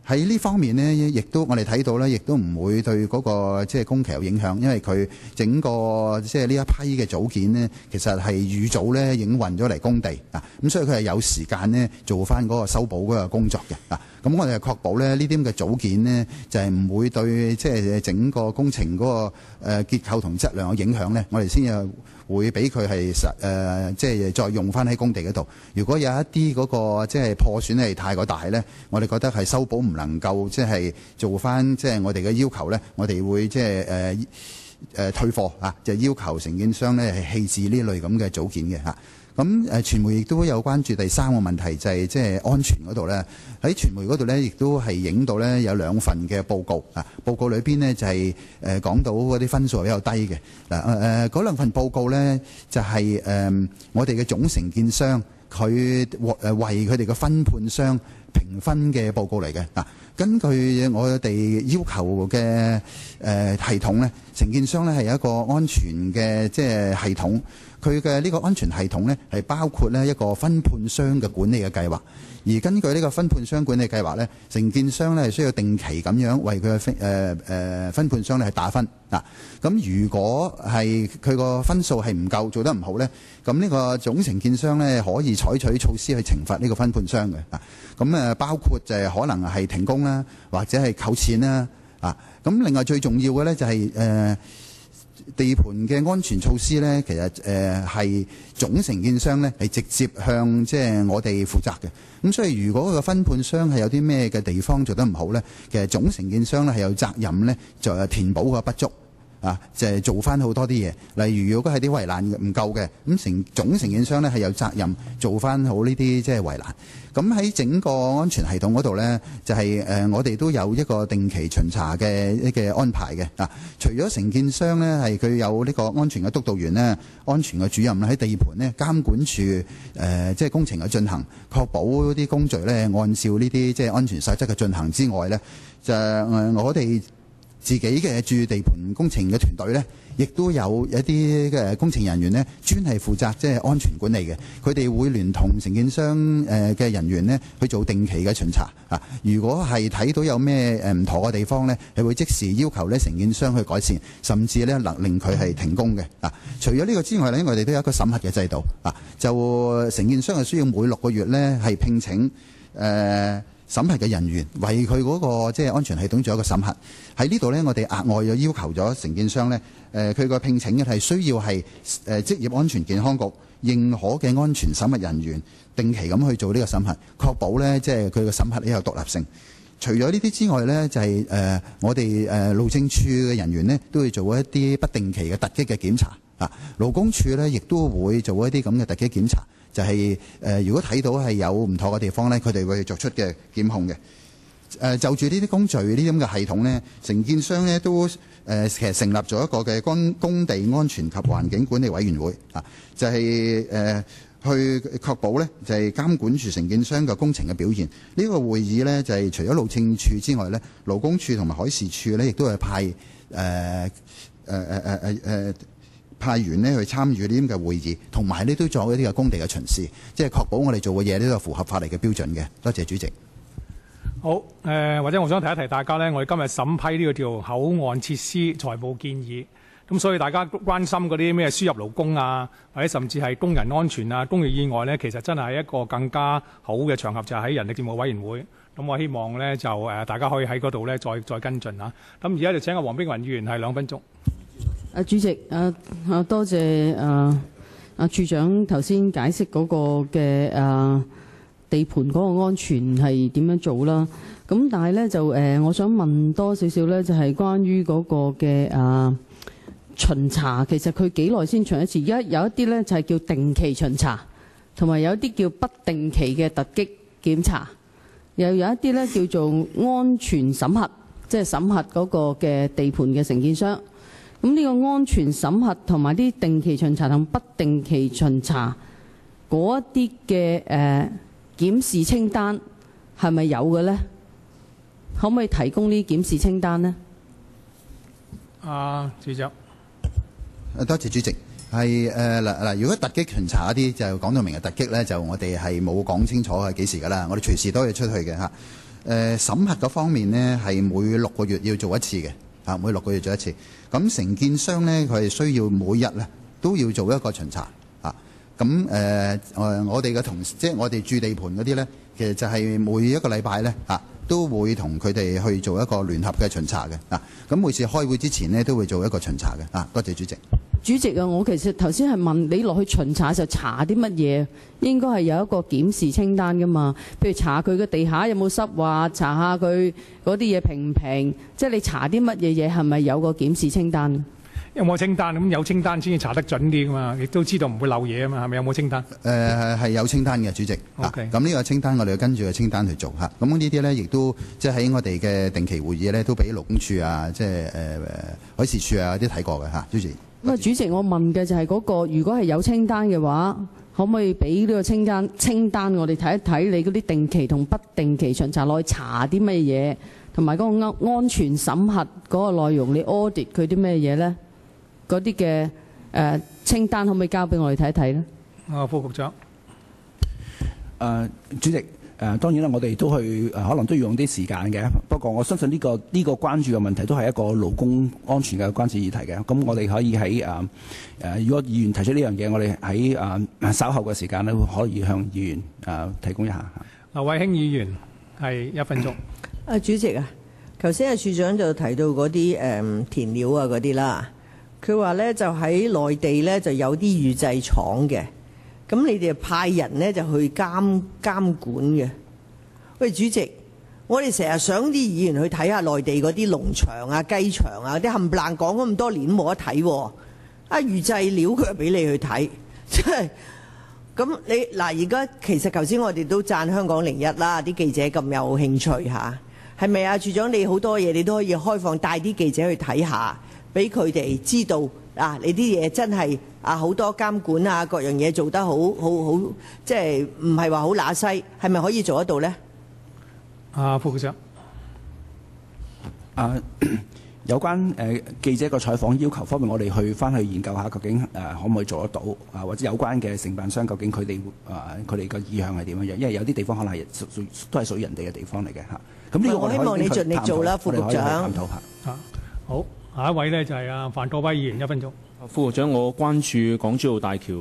喺呢方面呢，亦都我哋睇到呢，亦都唔會對嗰個即係工期有影響，因為佢整個即係呢一批嘅組件呢，其實係預早呢已經運咗嚟工地咁所以佢係有時間呢做翻嗰個修補嗰個工作嘅咁我哋係確保呢啲咁嘅組件呢，就係唔會對即係整個工程嗰個結構同質量有影響呢，我哋先至會俾佢係即係再用翻喺工地嗰度。如果有一啲嗰個即係破損係太過大呢，我哋覺得係修補唔能夠即係做翻即係我哋嘅要求呢，我哋會即係退貨就要求承建商呢係棄置呢類咁嘅組件嘅咁傳媒亦都有關注第三個問題，就係即係安全嗰度呢。喺傳媒嗰度呢，亦都係影到呢有兩份嘅報告報告裏邊呢，就係講到嗰啲分數係比較低嘅嗰兩份報告呢，就係我哋嘅總承建商佢為佢哋嘅分判商評分嘅報告嚟嘅根據我哋要求嘅系統呢，承建商呢係有一個安全嘅即係系統。佢嘅呢個安全系統呢，係包括呢一個分判商嘅管理嘅計劃。而根據呢個分判商管理計劃呢，承建商呢係需要定期咁樣為佢嘅分判商呢係打分嗱。咁如果係佢個分數係唔夠，做得唔好呢，咁呢個總承建商呢可以採取措施去懲罰呢個分判商嘅啊。咁包括就係可能係停工啦，或者係扣錢啦啊。咁另外最重要嘅呢就係地盤嘅安全措施呢，其實係總承建商呢係直接向即係我哋負責嘅。咁所以如果個分判商係有啲咩嘅地方做得唔好呢，其實總承建商呢係有責任呢就係填補個不足啊，就係做翻好多啲嘢。例如如果係啲圍欄唔夠嘅，咁總承建商呢係有責任做翻好呢啲即係圍欄。咁喺整個安全系統嗰度呢，就係我哋都有一個定期巡查嘅安排嘅啊。除咗承建商呢，係佢有呢個安全嘅督導員呢，安全嘅主任喺地盤呢監管住即係工程嘅進行，確保啲工序呢按照呢啲即係安全守則嘅進行之外呢，就我哋自己嘅駐地盤工程嘅團隊呢，亦都有一啲嘅工程人員呢，專係負責即係安全管理嘅。佢哋會聯同承建商嘅人員呢去做定期嘅巡查啊。如果係睇到有咩唔妥嘅地方呢，係會即時要求呢承建商去改善，甚至呢令佢係停工嘅啊。除咗呢個之外呢，我哋都有一個審核嘅制度啊。就承建商係需要每6個月呢係聘請審核嘅人員為佢嗰個即係安全系統做一個審核。喺呢度呢，我哋額外又要求咗承建商呢，佢個聘請嘅係需要係職業安全健康局認可嘅安全審核人員，定期咁去做呢個審核，確保呢即係佢個審核呢有獨立性。除咗呢啲之外呢，就係我哋路政處嘅人員呢，都會做一啲不定期嘅突擊嘅檢查啊。勞工處呢，亦都會做一啲咁嘅突擊檢查，就係如果睇到係有唔妥嘅地方呢，佢哋會作出嘅檢控嘅。就住呢啲工序呢啲咁嘅系統呢，承建商呢都其實成立咗一個嘅工地安全及環境管理委員會啊，就係去確保呢，就係監管住承建商嘅工程嘅表現。呢個會議呢，就係除咗路政處之外呢，勞工處同埋海事處呢，亦都係派員呢去參與呢啲嘅會議，同埋呢都做一啲嘅工地嘅巡視，即係確保我哋做嘅嘢呢都符合法例嘅標準嘅。多謝主席。好，或者我想提一提大家呢，我哋今日審批呢個叫口岸設施財務建議，咁所以大家關心嗰啲咩輸入勞工啊，或者甚至係工人安全啊、工業意外呢，其實真係一個更加好嘅場合，就係喺人力事務委員會。咁我希望呢，就大家可以喺嗰度呢再跟進啊。咁而家就請阿黃碧雲議員係2分鐘。主席，多謝處長頭先解釋嗰個嘅地盤嗰個安全係點樣做啦。咁但係呢，就我想問多少少呢，就係關於嗰個嘅巡查，其實佢幾耐先巡一次？而家有一啲呢，就係叫定期巡查，同埋有一啲叫不定期嘅突擊檢查，又有一啲呢叫做安全審核，即係審核嗰個嘅地盤嘅承建商。咁呢個安全審核同埋啲定期巡查同不定期巡查嗰一啲嘅檢視清單係咪有嘅呢？可唔可以提供呢啲檢視清單呢？處長，多謝主席。係嗱，如果突擊巡查一啲就講到明嘅突擊呢，就我哋係冇講清楚係幾時㗎啦。我哋隨時都可以出去嘅嚇。審核嗰方面呢，係每6個月要做一次嘅。每6個月做一次。咁承建商呢，佢係需要每日呢都要做一個巡查啊。咁我哋嘅同事，即係我哋駐地盤嗰啲呢，其實就係每一個禮拜呢都會同佢哋去做一個聯合嘅巡查嘅啊。咁每次開會之前呢，都會做一個巡查嘅啊。多謝主席。主席啊，我其實頭先係問你落去巡查就查啲乜嘢？應該係有一個檢視清單㗎嘛。譬如查佢嘅地下有冇濕滑，查下佢嗰啲嘢平唔平，即係你查啲乜嘢嘢係咪有個檢視清單？有冇清單？咁有清單先至查得準啲㗎嘛，亦都知道唔會漏嘢啊嘛，係咪有冇清單？係有清單嘅，主席。OK。咁呢個清單我哋要跟住個清單去做嚇。咁呢啲呢，亦都即係喺我哋嘅定期會議呢，都俾勞工處啊，即係海事處啊啲睇過嘅嚇，主席。咁啊，主席，我問嘅就係嗰個，如果係有清單嘅話，可唔可以俾呢個清單我哋睇一睇你嗰啲定期同不定期巡查落去查啲乜嘢，同埋嗰個安全審核嗰個內容，你 audit 佢啲咩嘢呢？嗰啲嘅清單可唔可以交俾我哋睇一睇呢？副局長。主席，當然啦，我哋都去可能都要用啲時間嘅。不過我相信呢個關注嘅問題都係一個勞工安全嘅關注議題嘅。咁我哋可以喺如果議員提出呢樣嘢，我哋喺稍後嘅時間咧，可以向議員提供一下。劉慧卿議員係1分鐘。主席啊，頭先處長就提到嗰啲填料啊嗰啲啦，佢話咧就喺內地咧就有啲預製廠嘅。咁你哋派人咧就去監管嘅。喂，主席，我哋成日想啲議員去睇下內地嗰啲農場啊、雞場啊，啲冚唪唥講咗咁多年冇得睇喎。預製料佢又俾你去睇，即係咁你嗱。而家其實頭先我哋都讚香港01啦，啲記者咁有興趣嚇，係咪啊？處長，你好多嘢你都可以開放帶啲記者去睇下，俾佢哋知道你啲嘢真係好多監管啊，各樣嘢做得好，即係唔係話好乸西，係咪可以做得到呢？副局長。有關記者個採訪要求方面，我哋翻去研究下究竟可唔可以做得到或者有關嘅承辦商究竟佢哋個意向係點樣樣？因為有啲地方可能係都係屬於人哋嘅地方嚟嘅嚇。咁呢個我希望你盡力做啦，副局長。探討下。好，下一位呢就係范國威議員，1分鐘。副局長，我關注港珠澳大橋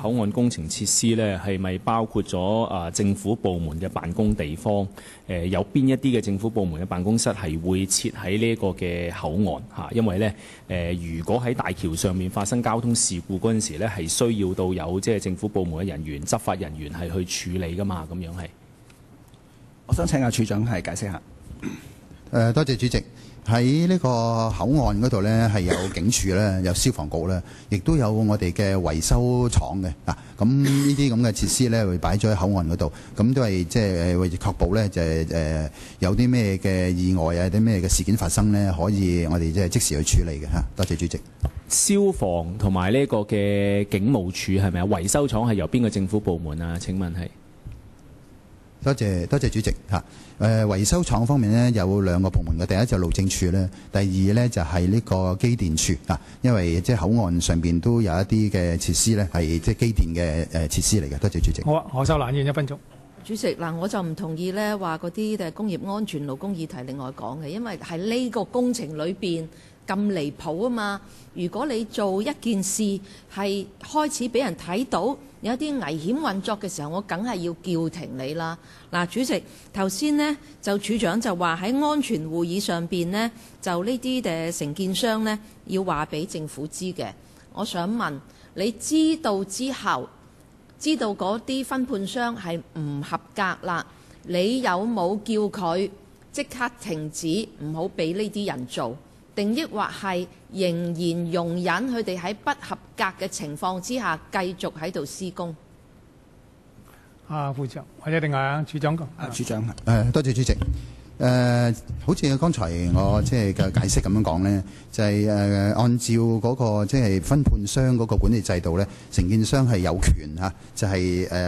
口岸工程設施呢，係咪包括咗政府部門嘅辦公地方？有邊一啲嘅政府部門嘅辦公室係會設喺呢個嘅口岸嚇？因為呢，如果喺大橋上面發生交通事故嗰陣時呢，係需要到有即係政府部門嘅人員、執法人員係去處理㗎嘛？咁樣係。我想請阿處長係解釋下。多謝主席。喺呢個口岸嗰度呢，係有警署咧，有消防局咧，亦都有我哋嘅維修廠嘅咁呢啲咁嘅設施呢，會擺咗喺口岸嗰度，咁都係即係為確保呢，就係有啲咩嘅意外啊，啲咩嘅事件發生呢，可以我哋即時去處理嘅嚇。多謝主席。消防同埋呢個嘅警務處係咪啊？維修廠係由邊個政府部門啊？請問係？多謝主席嚇。維修廠方面呢，有2個部門嘅，第一就路政署咧，第二呢就係呢個機電署啊。因為即係口岸上邊都有一啲嘅設施呢，係即係機電嘅設施嚟嘅。多謝主席。好啊，何秀蘭議員1分鐘。主席嗱，我就唔同意呢話嗰啲工業安全勞工議題另外講嘅，因為係呢個工程裏邊咁離譜啊嘛。如果你做一件事係開始俾人睇到有啲危險運作嘅時候，我梗係要叫停你啦。嗱，主席頭先呢就處長就話喺安全會議上邊呢，就呢啲承建商呢要話俾政府知嘅。我想問你知道之後，知道嗰啲分判商係唔合格啦，你有冇叫佢即刻停止，唔好俾呢啲人做？定抑或係仍然容忍佢哋喺不合格嘅情況之下繼續喺度施工？副長或者定係處長講。處長多謝主席。好似剛才我即係嘅解釋咁樣講呢，就係按照嗰個即係分判商嗰個管理制度呢，承建商係有權嚇，就係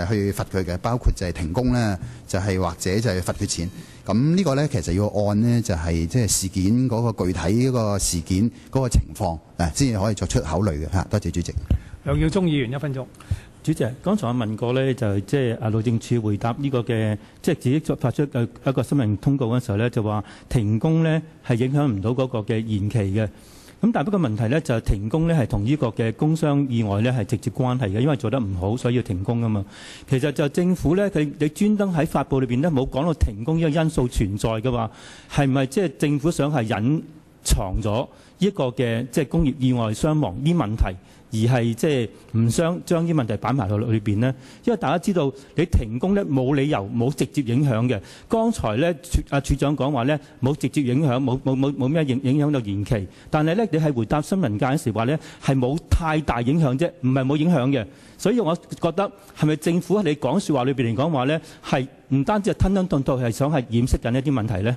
去罰佢嘅，包括就係停工啦，就係或者就係罰佢錢。咁呢個呢，其實要按呢，就係即係事件嗰個具體嗰個事件嗰個情況先至可以作出考慮嘅嚇。多謝主席。梁耀忠議員1分鐘。主席，剛才我問過呢，就即係路政署回答呢個嘅，即係自己發出嘅一個新聞通告嘅時候呢，就話停工呢係影響唔到嗰個嘅延期嘅。咁但係不過問題呢，就係停工呢係同呢個嘅工傷意外呢係直接關係嘅，因為做得唔好，所以要停工啊嘛。其實就政府呢，你專登喺發布裏邊呢冇講到停工呢個因素存在嘅話，係咪即係政府想係隱藏咗呢個嘅即係工業意外傷亡呢問題？而係即係唔想將啲問題擺埋落裏邊呢？因為大家知道你停工呢冇理由冇直接影響嘅。剛才呢處長講話呢冇直接影響，冇咩影響到延期。但係呢，你係回答新聞界嗰時話呢係冇太大影響啫，唔係冇影響嘅。所以我覺得係咪政府喺你講説話裏邊嚟講話呢係唔單止係吞吞吐吐，係想係掩飾緊一啲問題呢？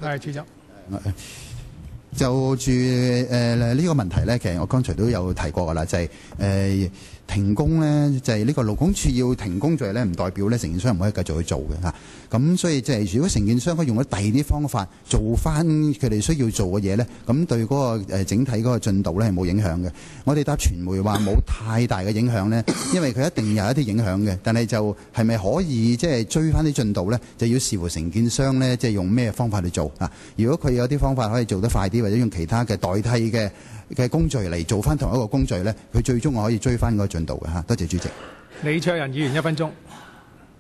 係處長。就住呢個問題呢，其實我剛才都有提過㗎啦，就係、停停工咧，就係呢個勞工處要停工罪咧，唔代表咧承建商唔可以繼續去做嘅嚇。咁所以即係如果承建商可以用咗第二啲方法做翻佢哋需要做嘅嘢咧，咁對嗰個整體嗰個進度咧係冇影響嘅。我哋答傳媒話冇太大嘅影響咧，因為佢一定有一啲影響嘅，但係就係咪可以即係追翻啲進度咧，就要視乎承建商咧即係用咩方法去做啊。如果佢有啲方法可以做得快啲，或者用其他嘅代替嘅工序嚟做翻同一個工序咧，佢最終我可以追翻嗰個進度嘅嚇。多謝主席。李卓人議員1分鐘。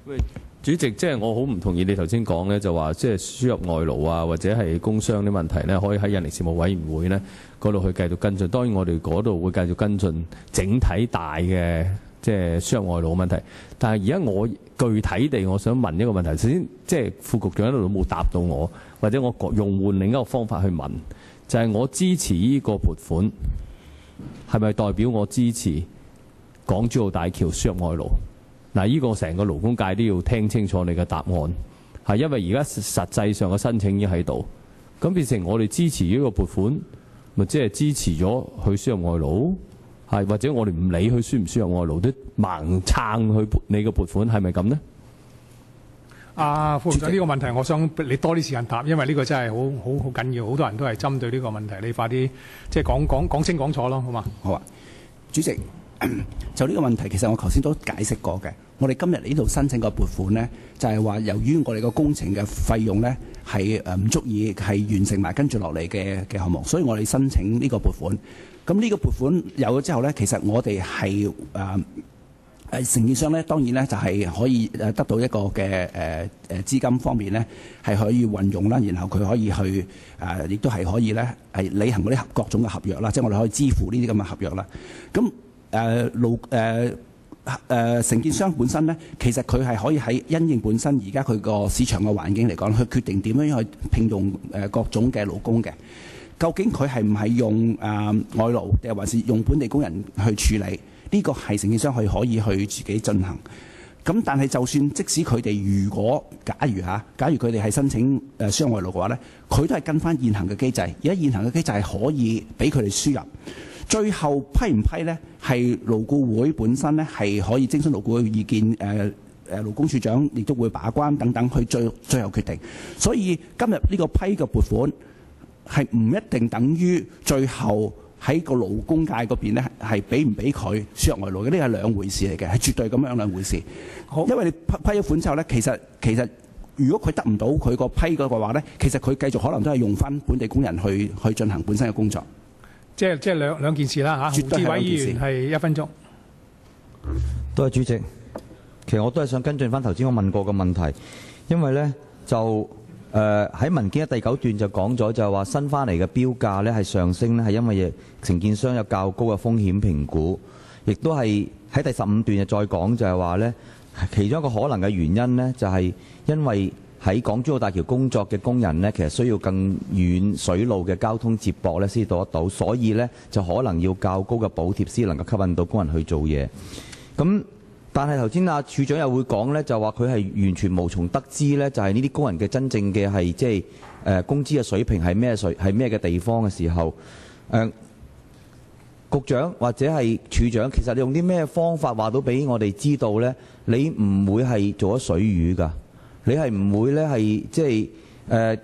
喂，主席，即係我好唔同意你頭先講咧，就話即係輸入外勞啊，或者係工傷啲問題咧，可以喺人力事務委員會咧嗰度去繼續跟進。當然我哋嗰度會繼續跟進整體大嘅即係輸入外勞嘅問題。但係而家我具體地我想問一個問題，首先即係副局長喺度都冇答到我，或者我用換另一個方法去問，就係我支持呢個撥款係咪代表我支持港珠澳大橋輸入外勞？嗱，呢個成個勞工界都要聽清楚你嘅答案，係因為而家實際上嘅申請已經喺度，咁變成我哋支持呢個撥款，咪即係支持咗去輸入外勞，係或者我哋唔理佢輸唔輸入外勞都盲撐去你嘅撥款，係咪咁呢？副局長呢個問題，我想你多啲時間答，因為呢個真係好緊要，好多人都係針對呢個問題，你快啲即係講清講楚咯，好嘛？好啊，主席，就呢個問題，其實我頭先都解釋過嘅。我哋今日嚟呢度申請個撥款呢，就係話由於我哋個工程嘅費用呢係唔足以係完成埋跟住落嚟嘅項目，所以我哋申請呢個撥款。咁呢個撥款有咗之後呢，其實我哋係承建商呢，當然呢就係可以得到一個嘅資金方面呢係可以運用啦，然後佢可以去亦都係可以呢係履行嗰啲各種嘅合約啦，即係我哋可以支付呢啲咁嘅合約啦。咁承建商本身呢，其實佢係可以喺因應本身而家佢個市場嘅環境嚟講，去決定點樣去聘用各種嘅勞工嘅。究竟佢係唔係用外勞，定係還是用本地工人去處理？呢個係承建商可以去自己進行。咁但係就算即使佢哋如果假如佢哋係申請輸入外勞嘅話呢，佢都係跟翻現行嘅機制。而家現行嘅機制係可以俾佢哋輸入。最後批唔批呢？係勞顧會本身呢係可以徵詢勞顧會意見，勞工處長亦都會把關等等去最後決定。所以今日呢個批嘅撥款係唔一定等於最後喺個勞工界嗰邊呢係俾唔俾佢輸入外勞嘅，呢係兩回事嚟嘅，係絕對咁樣兩回事。因為你批咗款之後呢，其實如果佢得唔到佢個批嘅話呢，其實佢繼續可能都係用翻本地工人去進行本身嘅工作。即係兩件事啦嚇。胡志偉議員係1分鐘。多謝主席。其實我都係想跟進翻頭先我問過嘅問題，因為呢就喺文件嘅第9段就講咗，就係話新翻嚟嘅標價呢係上升呢係因為承建商有較高嘅風險評估，亦都係喺第15段就再講就係話呢其中一個可能嘅原因呢，就係因為喺港珠澳大橋工作嘅工人呢，其實需要更遠水路嘅交通接駁呢先到得到，所以呢就可能要較高嘅補貼先能夠吸引到工人去做嘢。咁但係頭先阿處長又會講呢，就話佢係完全無從得知呢，就係呢啲工人嘅真正嘅係即係工資嘅水平係咩嘅地方嘅時候，局長或者係處長，其實你用啲咩方法話到俾我哋知道呢？你唔會係做咗水魚㗎？你係唔會呢？係即係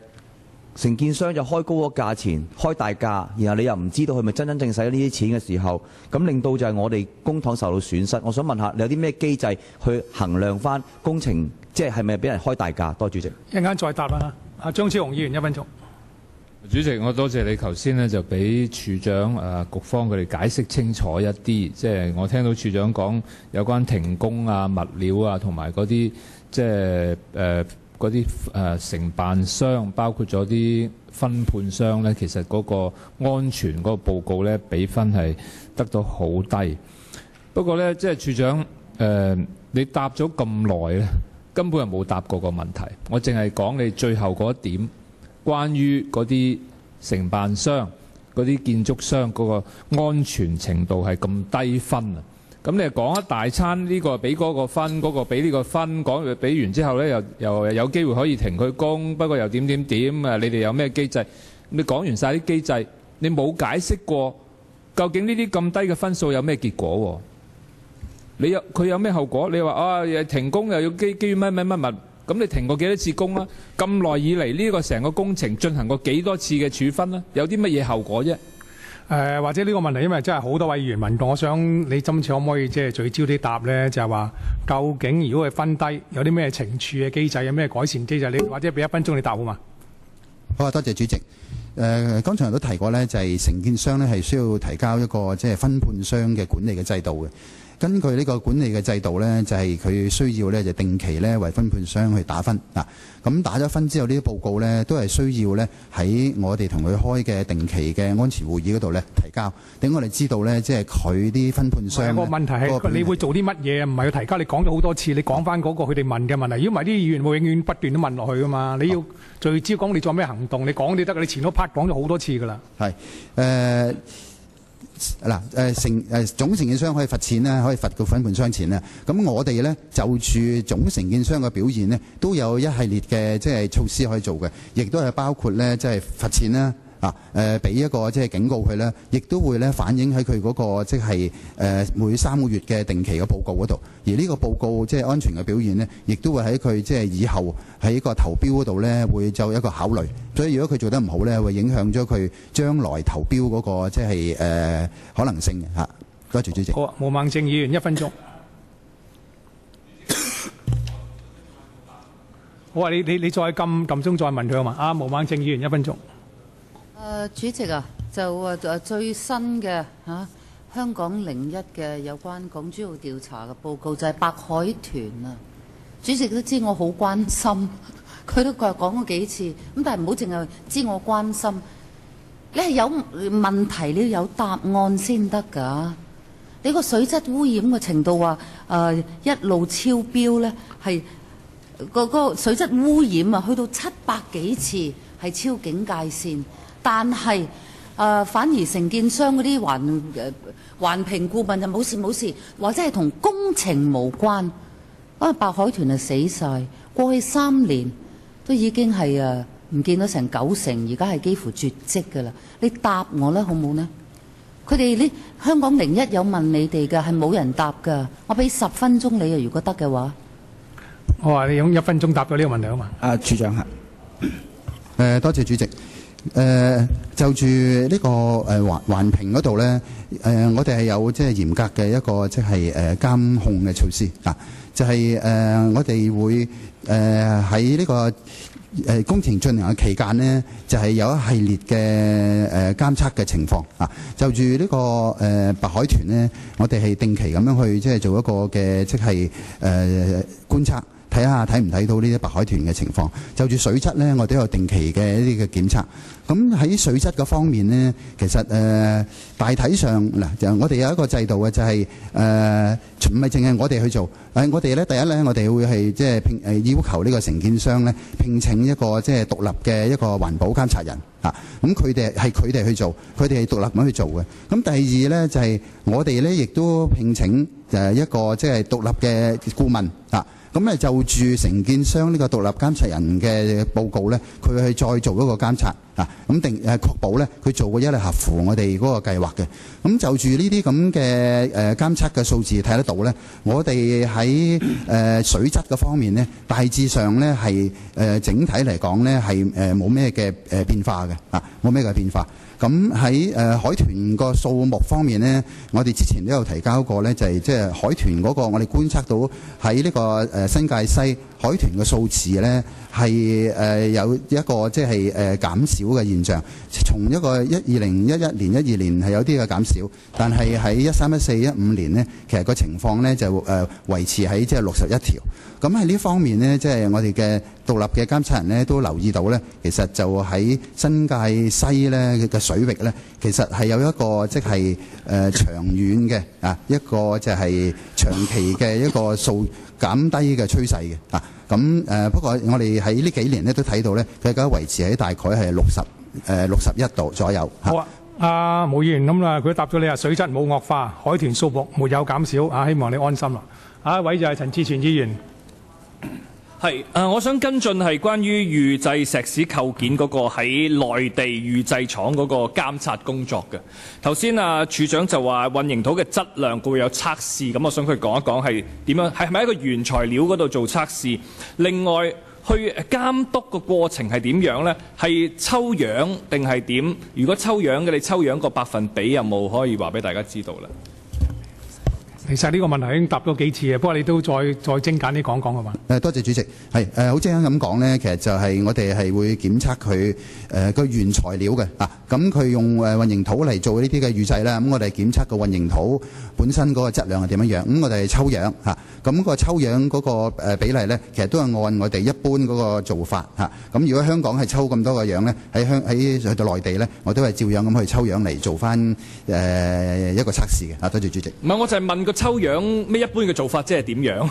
承建商就開高個價錢，開大價，然後你又唔知道佢咪真正使咗呢啲錢嘅時候，咁令到就係我哋公帑受到損失。我想問下，你有啲咩機制去衡量翻工程，即係咪俾人開大價？多謝主席。一陣間再答啦。阿張超雄議員1分鐘。主席，我多謝你頭先呢就俾處長局方佢哋解釋清楚一啲，即係我聽到處長講有關停工啊、物料啊同埋嗰啲即係嗰啲承辦商，包括咗啲分判商呢，其實嗰個安全嗰個報告呢，比分係得到好低。不過呢，即係處長你答咗咁耐呢，根本就冇答過個問題。我淨係講你最後嗰一點。關於嗰啲承辦商、嗰啲建築商嗰個安全程度係咁低分啊！咁你講一大餐，呢個俾嗰個分，嗰個俾呢個分，講俾完之後呢，又有機會可以停佢工，不過又點點點啊！你哋有咩機制？你講完晒啲機制，你冇解釋過究竟呢啲咁低嘅分數有咩結果喎？佢有咩後果？你話停工又要基於乜物？咁你停過幾多次工啊？咁耐以嚟呢個成個工程進行過幾多次嘅處分呢？有啲乜嘢後果啫？或者呢個問題，因為真係好多位議員問過，我想你今次可唔可以即係聚焦啲答呢？就係話，究竟如果係分低，有啲咩懲處嘅機制，有咩改善機制？你或者俾1分鐘你答好嘛？好啊，多謝主席。剛才都提過呢，就係承建商呢係需要提交一個即係分判商嘅管理嘅制度嘅。根據呢個管理嘅制度呢，就係佢需要呢就定期呢為分判商去打分嗱。咁打咗分之後，呢啲報告呢都係需要呢喺我哋同佢開嘅定期嘅安全會議嗰度呢提交，等我哋知道呢，即係佢啲分判商。個問題係你會做啲乜嘢？唔係要提交，你講咗好多次，你講翻嗰個佢哋問嘅問題。如果唔係，啲議員會永遠不斷都問落去噶嘛。你要聚焦講你做咩行動，你講你得㗎。你前嗰 part 講咗好多次㗎啦。係總承建商可以罰錢啦，可以罰個分判商錢啦。咁我哋呢，就住總承建商嘅表現呢，都有一系列嘅即係措施可以做嘅，亦都係包括呢，即係罰錢啦。俾一個即係警告佢咧，亦都會咧反映喺佢嗰個即係每3個月嘅定期嘅報告嗰度。而呢個報告即係安全嘅表現呢，亦都會喺佢即係以後喺個投標嗰度咧會做一個考慮。所以如果佢做得唔好咧，會影響咗佢將來投標嗰個即係可能性嘅嚇。多謝主席。好啊，毛孟靜議員1分鐘。我話你再撳鐘再問佢啊嘛。毛孟靜議員1分鐘。主席啊，就最新嘅香港01嘅有關港珠澳調查嘅報告就係白海豚啊！主席都知我好關心，佢都講過幾次，咁但係唔好淨係知我關心，你係有問題你要有答案先得㗎。你個水質污染嘅程度話一路超標呢，係個水質污染啊，去到700幾次係超警戒線。但係反而承建商嗰啲環評顧問就冇事，或者係同工程無關。白海豚係死晒，過去3年都已經係唔見到成90%，而家係幾乎絕跡㗎啦。你答我啦，好冇呢？佢哋呢香港01有問你哋㗎，係冇人答㗎。我俾10分鐘你啊，如果得嘅話。我話你用1分鐘答咗呢個問題啊嘛。處長係。多謝主席。就住呢個環評嗰度呢，我哋係有即係嚴格嘅一個即係監控嘅措施啊，就係我哋會喺呢個工程進行嘅期間呢，就係有一系列嘅監測嘅情況啊。就住呢個白海豚呢，我哋係定期咁樣去即係做一個嘅即係觀察。睇下睇唔睇到呢啲白海豚嘅情況。就住水質呢，我哋有定期嘅一啲嘅檢測。咁喺水質嘅方面呢，其實大體上嗱，就我哋有一個制度嘅，就係唔係淨係我哋去做。我哋呢第一呢，我哋會係即係要求呢個承建商呢聘請一個即係獨立嘅一個環保監察人啊。咁佢哋去做，佢哋係獨立咁去做嘅。咁第二呢，就係我哋呢亦都聘請一個即係獨立嘅顧問啊。咁咧就住承建商呢個獨立監察人嘅報告咧，佢去再做一個監察啊，咁確保咧佢做嘅一係合乎我哋嗰個計劃嘅。咁就住呢啲咁嘅監測嘅數字睇得到咧，我哋喺水質嘅方面咧，大致上咧係整體嚟講咧係冇咩嘅變化嘅啊，冇咩嘅變化。咁喺海豚個數目方面呢，我哋之前都有提交過呢，就係即係海豚嗰個我哋觀察到喺呢個新界西海豚嘅數字呢，係有一個即係減少嘅現象。從一個2011年、12年係有啲嘅減少，但係喺13、14、15年呢，其實個情況呢就維持喺即係61條。咁喺呢方面呢，即係我哋嘅獨立嘅監察人呢都留意到呢，其實就喺新界西呢嘅水域呢，其實係有一個即係長遠嘅一個就係長期嘅一個減低嘅趨勢嘅啊。咁不過我哋喺呢幾年呢都睇到呢，佢而家維持喺大概係61度左右。好啊，毛議員咁啦，佢答咗你啊，水質冇惡化，海豚數目沒有減少啊，希望你安心啦。下一位就係陳志全議員。係我想跟進係關於預製石屎構件嗰個喺內地預製廠嗰個監察工作嘅。頭先處長就話混凝土嘅質量會有測試，咁我想佢講一講係點樣，係咪喺個原材料嗰度做測試？另外去監督個過程係點樣呢？係抽樣定係點？如果抽樣嘅，你抽樣個百分比有冇可以話俾大家知道呢？其實呢個問題已經答咗幾次嘅，不過你都再精簡啲講講係嘛？多謝主席，係好精簡咁講咧，其實就係我哋係會檢測佢個原材料嘅咁佢用混凝土嚟做呢啲嘅預製啦，咁我哋檢測個混凝土本身嗰個質量係點樣樣，咁我哋係抽樣咁個抽樣嗰個比例咧，其實都係按我哋一般嗰個做法咁如果香港係抽咁多個樣咧，喺去到內地咧，我都係照樣咁去抽樣嚟做翻一個測試嘅。多謝主席。唔係，我就係問個抽樣咩一般嘅做法即係點樣？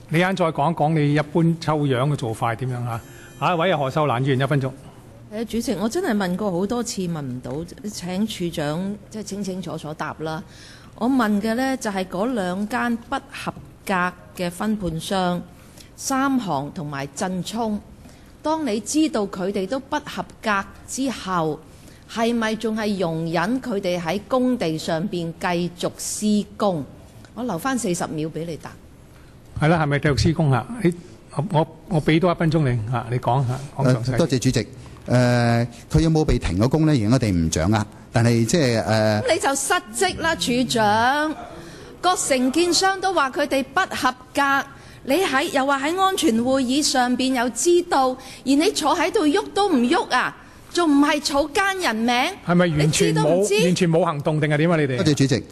你啱再講一講你一般抽樣嘅做法係點樣嚇？下一位係何秀蘭議員，1分鐘。主席，我真係問過好多次問唔到，請處長即係清清楚楚答啦。我問嘅呢就係嗰兩間不合格嘅分判商三行同埋振聰，當你知道佢哋都不合格之後，係咪仲係容忍佢哋喺工地上邊繼續施工？我留翻40秒俾你答。係啦，係咪繼續施工啊？我俾多1分鐘你你講下講詳細。多謝主席。佢有冇被停咗工呢？而家我哋唔掌握，但係即係咁你就失職啦，處長。個承建商都話佢哋不合格，你又話喺安全會議上邊又知道，而你坐喺度喐都唔喐啊？仲唔係草菅人命？係咪完全你知都唔知？完全冇行動定係點啊？你哋多謝主席。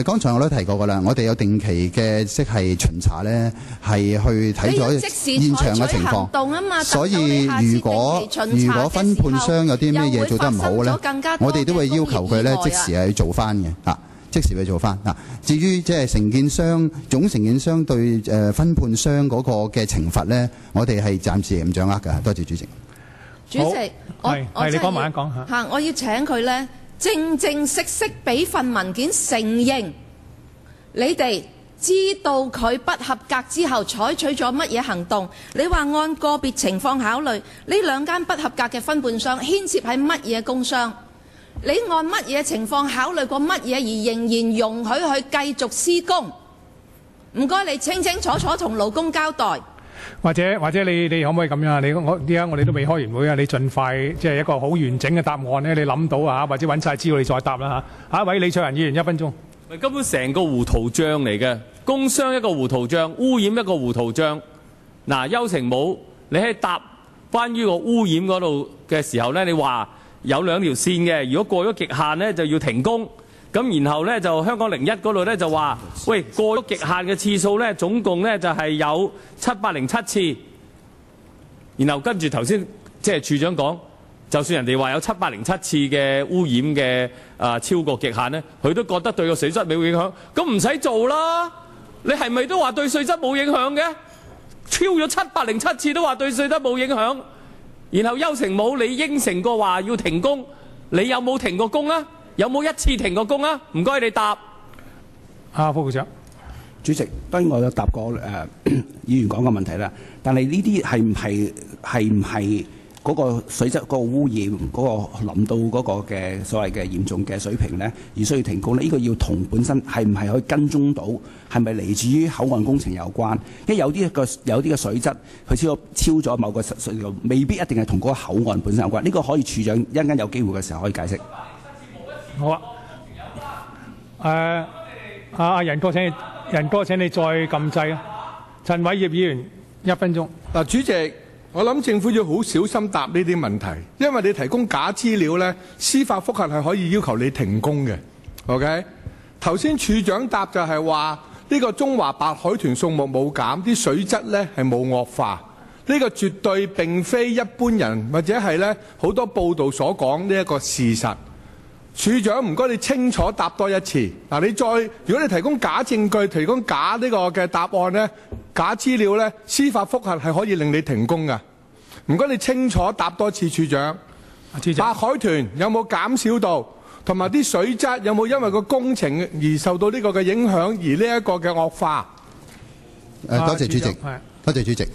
剛才我都提過㗎啦，我哋有定期嘅即係巡查呢，係去睇咗現場嘅情況。所以如果分判商有啲咩嘢做得唔好呢，我哋都會要求佢呢即時係做翻嘅即時去做翻至於即係承建商總承建商對分判商嗰個嘅懲罰呢，我哋係暫時唔掌握㗎。多謝主席。主席，我你講埋一講嚇。我要請佢呢正正式式俾份文件承認，你哋知道佢不合格之後採取咗乜嘢行動？你話按個別情況考慮，呢兩間不合格嘅分判商牽涉喺乜嘢工傷？你按乜嘢情況考慮過乜嘢而仍然容許佢繼續施工？唔該，你清清楚楚同勞工交代。或者你可唔可以咁樣啊？而家我哋都未開完會啊！你盡快即係一個好完整嘅答案咧，你諗到啊，或者揾晒資料你再答啦嚇。下一位李卓人議員1分鐘。根本成個糊塗帳嚟嘅，工商一個糊塗帳，污染一個糊塗帳。嗱，邱成武，你喺答關於個污染嗰度嘅時候咧，你話有2條線嘅，如果過咗極限咧就要停工。咁然後咧就香港01嗰度咧就話，喂，過咗極限嘅次數咧總共咧就係有707次。然後跟住頭先即係處長講，就算人哋話有707次嘅污染嘅超過極限咧，佢都覺得對個水質冇影響，咁唔使做啦。你係咪都話對水質冇影響嘅？超咗707次都話對水質冇影響。然後邱成武，你應承過話要停工，你有冇停過工啊？有冇一次停過工啊？唔該你答。副局長。主席，當然我有答過議員講嘅問題啦。但係呢啲係唔係嗰個水質嗰個污染嗰個淋到嗰個嘅所謂嘅嚴重嘅水平呢？而需要停工呢？呢個要同本身係唔係可以跟蹤到係咪嚟自於口岸工程有關？因為有啲嘅水質佢超咗某個水度，未必一定係同嗰個口岸本身有關。呢個可以處長一陣間有機會嘅時候可以解釋。好啊，阿仁哥請你再撳掣啊！陳偉業議員1分鐘。嗱，主席，我諗政府要好小心答呢啲問題，因為你提供假資料呢，司法覆核係可以要求你停工嘅。OK， 頭先處長答就係話呢個中華白海豚數目冇減，啲水質呢係冇惡化。呢個絕對並非一般人或者係呢好多報道所講呢一個事實。處長唔該你清楚答多一次。如果你提供假證據、提供假呢個嘅答案呢，假資料呢，司法覆核係可以令你停工㗎。唔該你清楚答多次，處長。白海豚有冇減少到？同埋啲水質有冇因為個工程而受到呢個嘅影響而呢一個嘅惡化？多謝主席。多謝主席。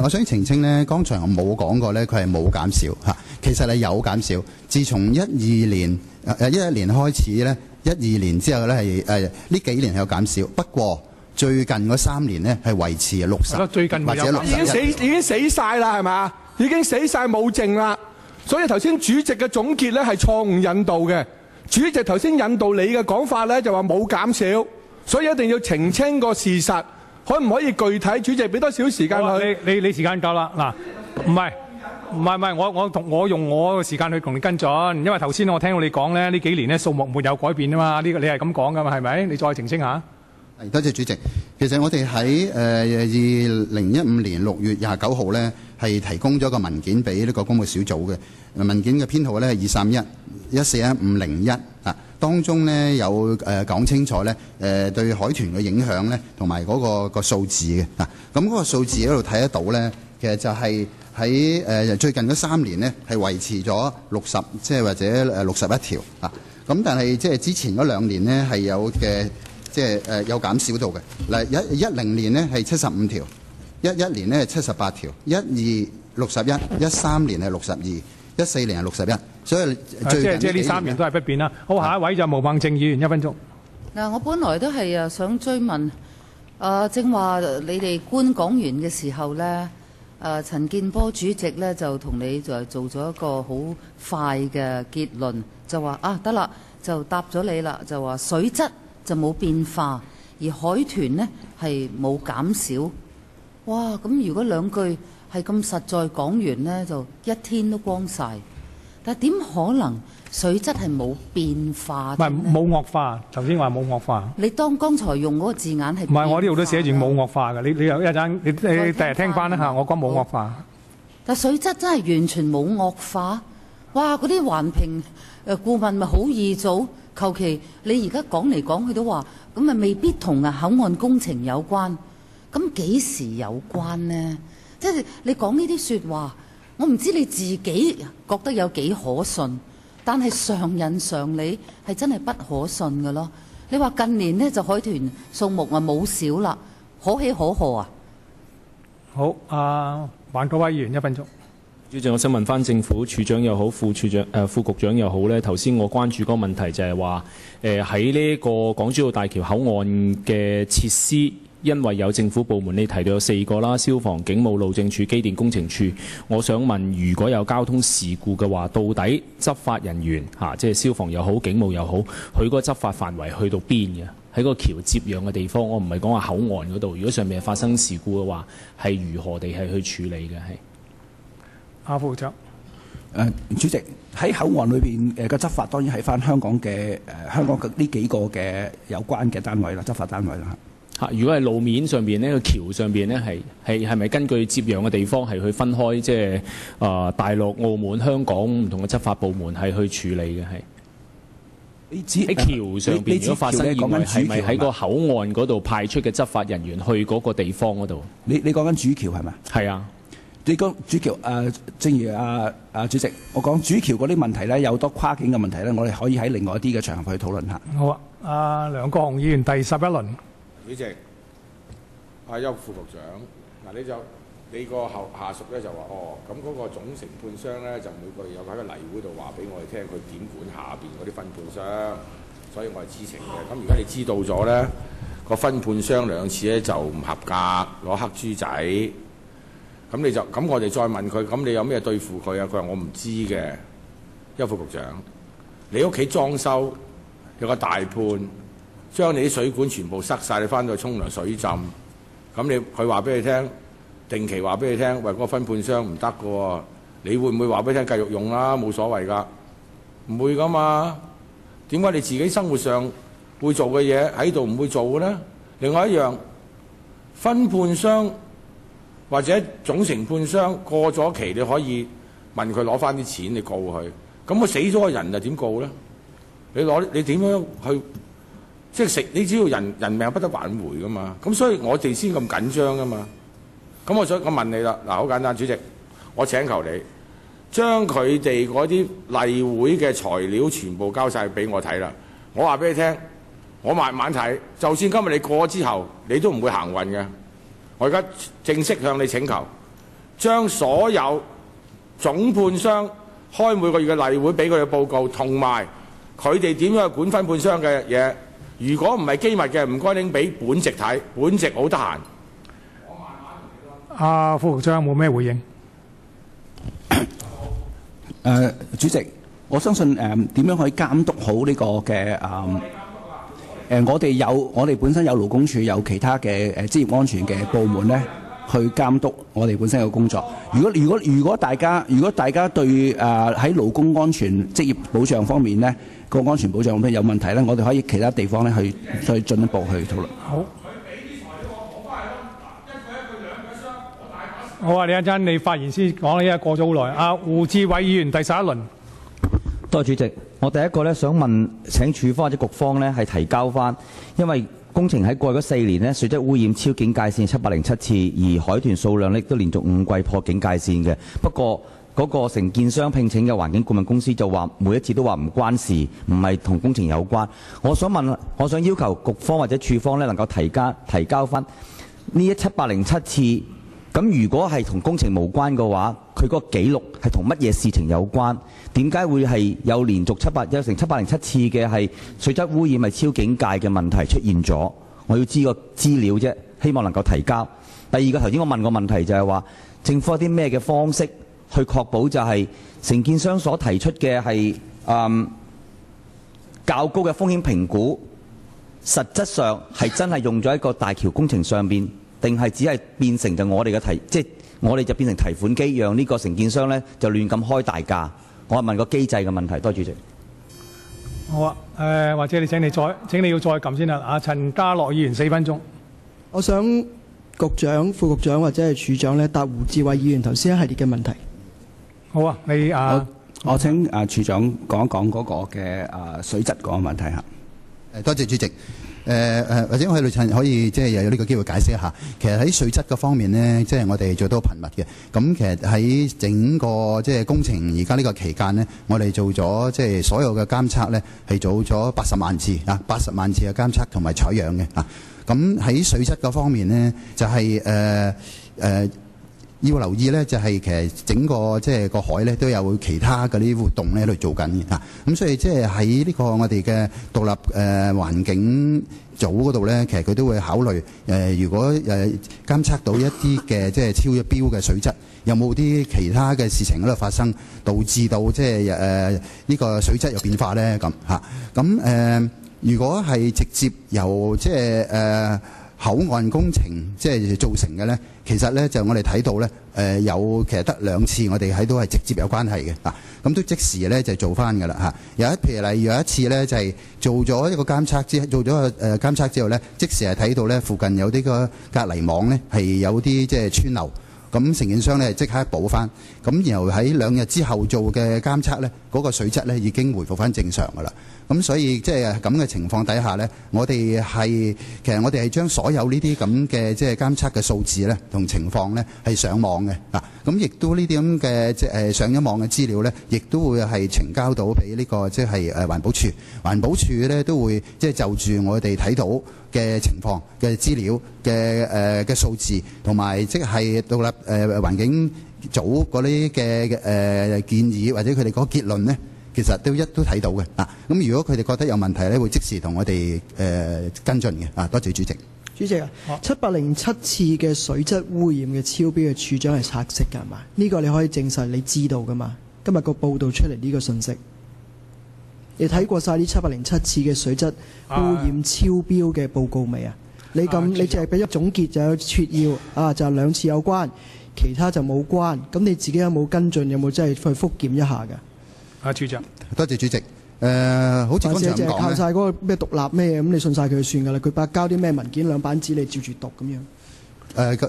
我想澄清呢，剛才我冇講過呢，佢係冇減少嚇，其實係有減少。自從11年開始呢，12年之後呢係呢幾年係有減少，不過最近嗰3年呢係維持60，最近或者61。已經死晒啦，係嘛？已經死晒冇剩啦。所以頭先主席嘅總結呢係錯誤引導嘅。主席頭先引導你嘅講法呢，就話冇減少，所以一定要澄清個事實。可唔可以具體？主席俾多少時間佢？你時間夠啦，嗱，唔係，我用我嘅時間去同你跟進，因為頭先我聽到你講咧，呢幾年咧數目沒有改變啊嘛，呢個你係咁講噶嘛，係咪？你再澄清下。係，多謝主席。其實我哋喺2015年6月29號咧，係提供咗個文件俾呢個公務小組嘅文件嘅編號咧係231141501啊。當中咧有講清楚咧對海豚嘅影響咧，同埋嗰個數字嘅啊。咁嗰個數字喺度睇得到咧，其實就係喺最近嗰3年咧係維持咗60，即係或者61條啊。咁但係即係之前嗰2年咧係有嘅，即係有減少到嘅。嗱10年咧係75條，11年咧係78條，12 61 13年係62。14年係61，所以即係呢3年都係不變啦。好，下一位就毛孟靜議員1分鐘。嗱，我本來都係想追問，正話你哋官講完嘅時候咧，陳健波主席咧就同你就做咗一個好快嘅結論，就話得啦，就答咗你啦，就話水質就冇變化，而海豚呢係冇減少。哇！咁如果兩句係咁實在講完呢，就一天都光晒。但係點可能水質係冇變化？唔係冇惡化，頭先話冇惡化。你剛才用嗰個字眼係唔係？我呢度都寫住冇惡化嘅。你有一陣你第日聽翻啦嚇，我講冇惡化。但水質真係完全冇惡化。哇！嗰啲環評顧問咪好易做，求其你而家講嚟講去都話，咁咪未必同口岸工程有關。咁幾時有關呢？即係你講呢啲説話，我唔知你自己覺得有幾可信，但係常人常理係真係不可信嘅咯。你話近年呢就海豚數目冇少啦，可喜可賀啊！好，環保委員1分鐘。主席，我想問翻政府處長又好，副局長又好咧。頭先我關注嗰個問題就係話，喺呢個港珠澳大橋口岸嘅設施，因為有政府部門，你提到有4個啦，消防、警務、路政署、機電工程署。我想問，如果有交通事故嘅話，到底執法人員即係消防又好、警務又好，佢嗰個執法範圍去到邊嘅？喺個橋接壤嘅地方，我唔係講話口岸嗰度。如果上面發生事故嘅話，係如何地係去處理嘅？係副長。主席喺口岸裏邊嘅執法，當然係翻香港嘅香港呢幾個嘅有關嘅單位啦，執法單位啦。如果係路面上邊呢個橋上邊呢，係咪根據接壤嘅地方係去分開，即係大陸、澳門、香港唔同嘅執法部門係去處理嘅？係喺橋上邊，如果發生意外，係咪喺個口岸嗰度派出嘅執法人員去嗰個地方嗰度？你講緊主橋係咪？係啊。你講主橋正如主席，我講主橋嗰啲問題咧，有好多跨境嘅問題咧，我哋可以喺另外一啲嘅場合去討論下。好啊，梁國雄議員第11輪。主席，邱副局長，嗱你個下屬咧就話咁嗰個總承判商咧就每個月有喺個例會度話俾我哋聽，佢點管下邊嗰啲分判商，所以我係知情嘅。咁而家你知道咗咧，個分判商2次咧就唔合格，攞黑豬仔。咁我哋再問佢，咁你有咩對付佢啊？佢話我唔知嘅。邱副局長，你屋企裝修有個大判，將你啲水管全部塞晒，你翻到去沖涼水浸。咁佢話俾你聽，定期話俾你聽，喂，嗰個分判商唔得嘅喎，你會唔會話俾你聽繼續用啦？冇所謂㗎，唔會㗎嘛。點解你自己生活上會做嘅嘢喺度唔會做嘅呢？另外一樣，分判商或者總承判商過咗期，你可以問佢攞翻啲錢，你告佢。咁佢死咗個人就點告呢？你點樣去？即係食，你只要人命不得挽回噶嘛。咁所以我哋先咁緊張噶嘛。咁我問你啦，嗱，好簡單，主席，我請求你將佢哋嗰啲例會嘅材料全部交晒俾我睇啦。我話俾你聽，我慢慢睇，就算今日你過咗之後，你都唔會行運嘅。我而家正式向你請求，將所有總判商開每個月嘅例會俾佢哋報告，同埋佢哋點樣去管分判商嘅嘢。如果唔係機密嘅，唔該拎俾本席睇，本席好得閒。副局長有冇咩回應？主席，我相信點樣可以監督好呢個嘅我哋本身有勞工處有其他嘅職業安全嘅部門咧，去監督我哋本身嘅工作。如果大家對喺勞工安全職業保障方面咧個安全保障有問題咧，我哋可以其他地方咧去進一步去討論。好啊，你一陣你發言先講，因為過咗好耐。胡志偉議員第11輪。多謝主席，我第一個咧想問請處方或者局方咧係提交翻，因為工程喺過去嗰4年呢，水質污染超警戒線707次，而海豚數量亦都連續5季破警戒線嘅。不過嗰個承建商聘請嘅環境顧問公司就話每一次都話唔關事，唔係同工程有關。我想要求局方或者處方咧能夠提交翻呢707次。咁如果係同工程無關嘅話，佢個記錄係同乜嘢事情有關？點解會係有連續有成707次嘅係水質污染係超警戒嘅問題出現咗？我要知個資料啫，希望能夠提交。第二個頭先我問個問題就係話，政府有啲咩嘅方式去確保就係承建商所提出嘅係較高嘅風險評估，實質上係真係用咗一個大橋工程上邊？定係只係變成就我哋嘅我哋就變成提款機，讓呢個承建商咧就亂咁開大價。我係問個機制嘅問題，多謝主席。好啊，或者請你要再撳先啦。陳家樂議員4分鐘。我想局長、副局長或者係處長咧答胡志偉議員頭先一系列嘅問題。好啊，我請處長講一講嗰個嘅水質嗰個問題嚇。多謝主席。或者我喺度可以即係又有呢個機會解釋一下，其實喺水質嗰方面呢，即係我哋做得好頻密嘅。咁其實喺整個即係工程而家呢個期間呢，我哋做咗即係所有嘅監測呢，係做咗80萬次80萬次嘅監測同埋採樣嘅啊。咁喺水質嗰方面呢，就係要留意呢，就係其實整個即係個海呢都有其他嗰啲活動呢喺度做緊嘅嚇。咁所以即係喺呢個我哋嘅獨立環境組嗰度呢，其實佢都會考慮如果監測到一啲嘅即係超咗標嘅水質，有冇啲其他嘅事情喺度發生，導致到即係呢個水質有變化呢？咁嚇。咁如果係直接由即係口岸工程即係造成嘅呢，其實呢就我哋睇到呢，其實得2次我哋喺度係直接有關係嘅啊，咁都即時呢就做翻㗎啦嚇。譬如例如有一次呢，就係做咗一個監測做咗個監測之後呢，即時係睇到呢附近有啲個隔離網呢係有啲即係穿漏，咁承建商呢即刻補翻，咁然後喺2日之後做嘅監測呢，嗰個水質呢已經回復翻正常㗎啦。咁所以即係咁嘅情況底下呢，其實我哋係將所有呢啲咁嘅即係監測嘅數字呢同情況呢係上網嘅啊。咁亦都呢啲咁嘅即係上咗網嘅資料呢，亦都會係呈交到俾呢個即係環保署。環保署呢都會即係就住我哋睇到嘅情況嘅資料嘅數字，同埋即係獨立環境組嗰啲嘅建議或者佢哋嗰個結論呢，其實都睇到嘅啊。咁如果佢哋覺得有問題咧，會即時同我哋跟進嘅啊。多謝主席。主席啊，707次嘅水質污染嘅超標嘅處長係察悉㗎嘛？呢個你可以證實你知道㗎嘛？今日個報道出嚟呢個信息，你睇過晒呢707次嘅水質污染超標嘅報告未啊？你淨係俾咗總結就有撮要啊，就係2次有關，其他就冇關。咁你自己有冇跟進？有冇真係去覆檢一下㗎？處長，多謝主席。好似剛才咁講咧，靠晒嗰個咩獨立咩咁，你信晒佢就算㗎啦。佢交啲咩文件2版紙，你照住讀咁樣。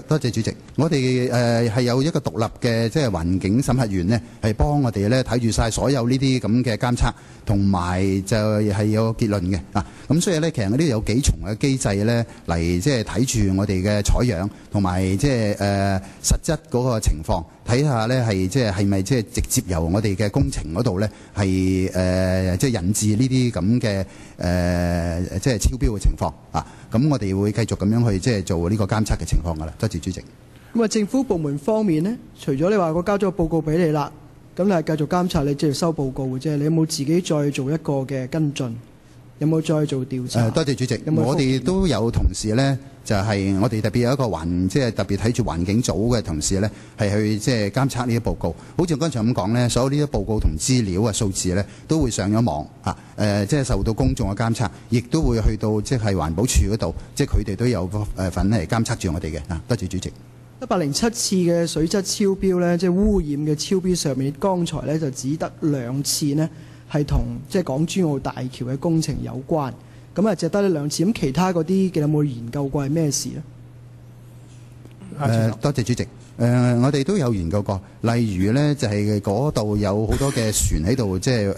多謝主席，我哋係有一個獨立嘅即係環境審核員呢，係幫我哋咧睇住晒所有呢啲咁嘅監測，同埋就係有結論嘅啊。咁所以咧，其實呢度有幾重嘅機制咧嚟即係睇住我哋嘅採樣，同埋即係實質嗰個情況。睇下咧係即係咪即係直接由我哋嘅工程嗰度咧係即係引致呢啲咁嘅即係超標嘅情況啊。咁我哋會繼續咁樣去即係做呢個監測嘅情況㗎啦。多謝主席。咁啊，政府部門方面呢，除咗你話我交咗個報告俾你啦，咁你係繼續監察，你即係收報告嘅啫。你有冇自己再做一個嘅跟進？有冇再做調查？多謝主席。我哋都有同事呢，就係我哋特別有一個即係特別睇住環境組嘅同事呢，係去即係監測呢啲報告。好似剛才咁講呢，所有呢啲報告同資料啊、數字呢，都會上咗網啊。即係受到公眾嘅監測，亦都會去到即係環保署嗰度，即係佢哋都有份嚟監測住我哋嘅啊。多謝主席。107次嘅水質超標呢，即係污染嘅超標上面，剛才呢就只得2次呢係同即係港珠澳大橋嘅工程有關，咁啊只得呢2次，咁其他嗰啲嘅有冇研究過係咩事呢？多謝主席。我哋都有研究過，例如呢，就係嗰度有好多嘅船喺度，即係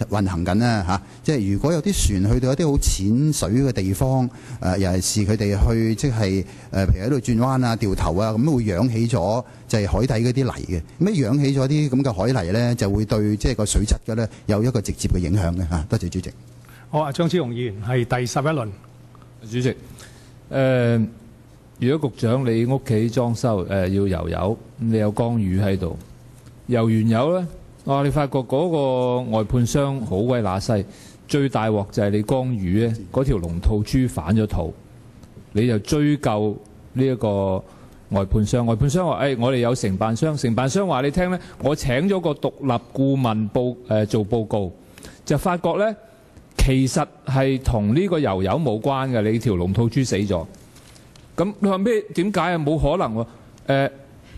運行緊啦嚇。即係如果有啲船去到一啲好淺水嘅地方，尤其是佢哋去即係譬如喺度轉彎啊、掉頭啊，咁會揚起咗就係海底嗰啲泥嘅。咁一揚起咗啲咁嘅海泥呢，就會對即係個水質嘅呢有一個直接嘅影響嘅嚇。多謝主席。好啊，張超雄議員係第11輪。主席，如果局長你屋企裝修要油油，咁你有江魚喺度，油完油呢，你發覺嗰個外判商好鬼乸西，最大鑊就係你江魚呢嗰條龍吐珠反咗肚，你就追究呢一個外判商。外判商話：我哋有承辦商，承辦商話你聽呢，我請咗個獨立顧問做報告，就發覺呢，其實係同呢個油冇關嘅，你條龍吐珠死咗。咁你話咩？點解啊？冇可能喎！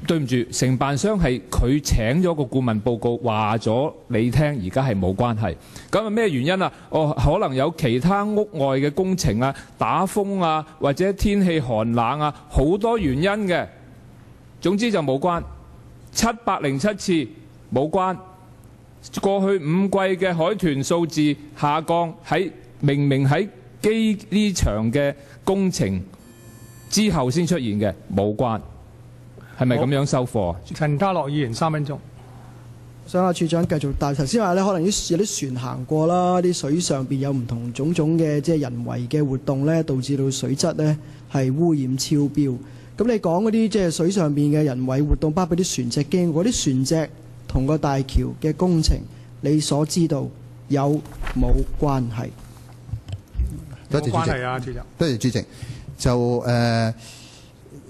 對唔住，承辦商係佢請咗個顧問報告，話咗你聽，而家係冇關係。咁啊咩原因啊？可能有其他屋外嘅工程啊、打風啊，或者天氣寒冷啊，好多原因嘅。總之就冇關。707次冇關。過去5季嘅海豚數字下降，明明喺呢場嘅工程之後先出現嘅，冇關，係咪咁樣收貨？陳家樂議員3分鐘。想阿處長繼續，但係頭先話咧，可能有啲船行過啦，啲水上邊有唔同種種嘅即係人為嘅活動咧，導致到水質咧係污染超標。咁你講嗰啲即係水上邊嘅人為活動，包括啲船隻經過，啲船隻同個大橋嘅工程，你所知道有冇關係？多謝主席。冇關係啊，主席。多謝主席。就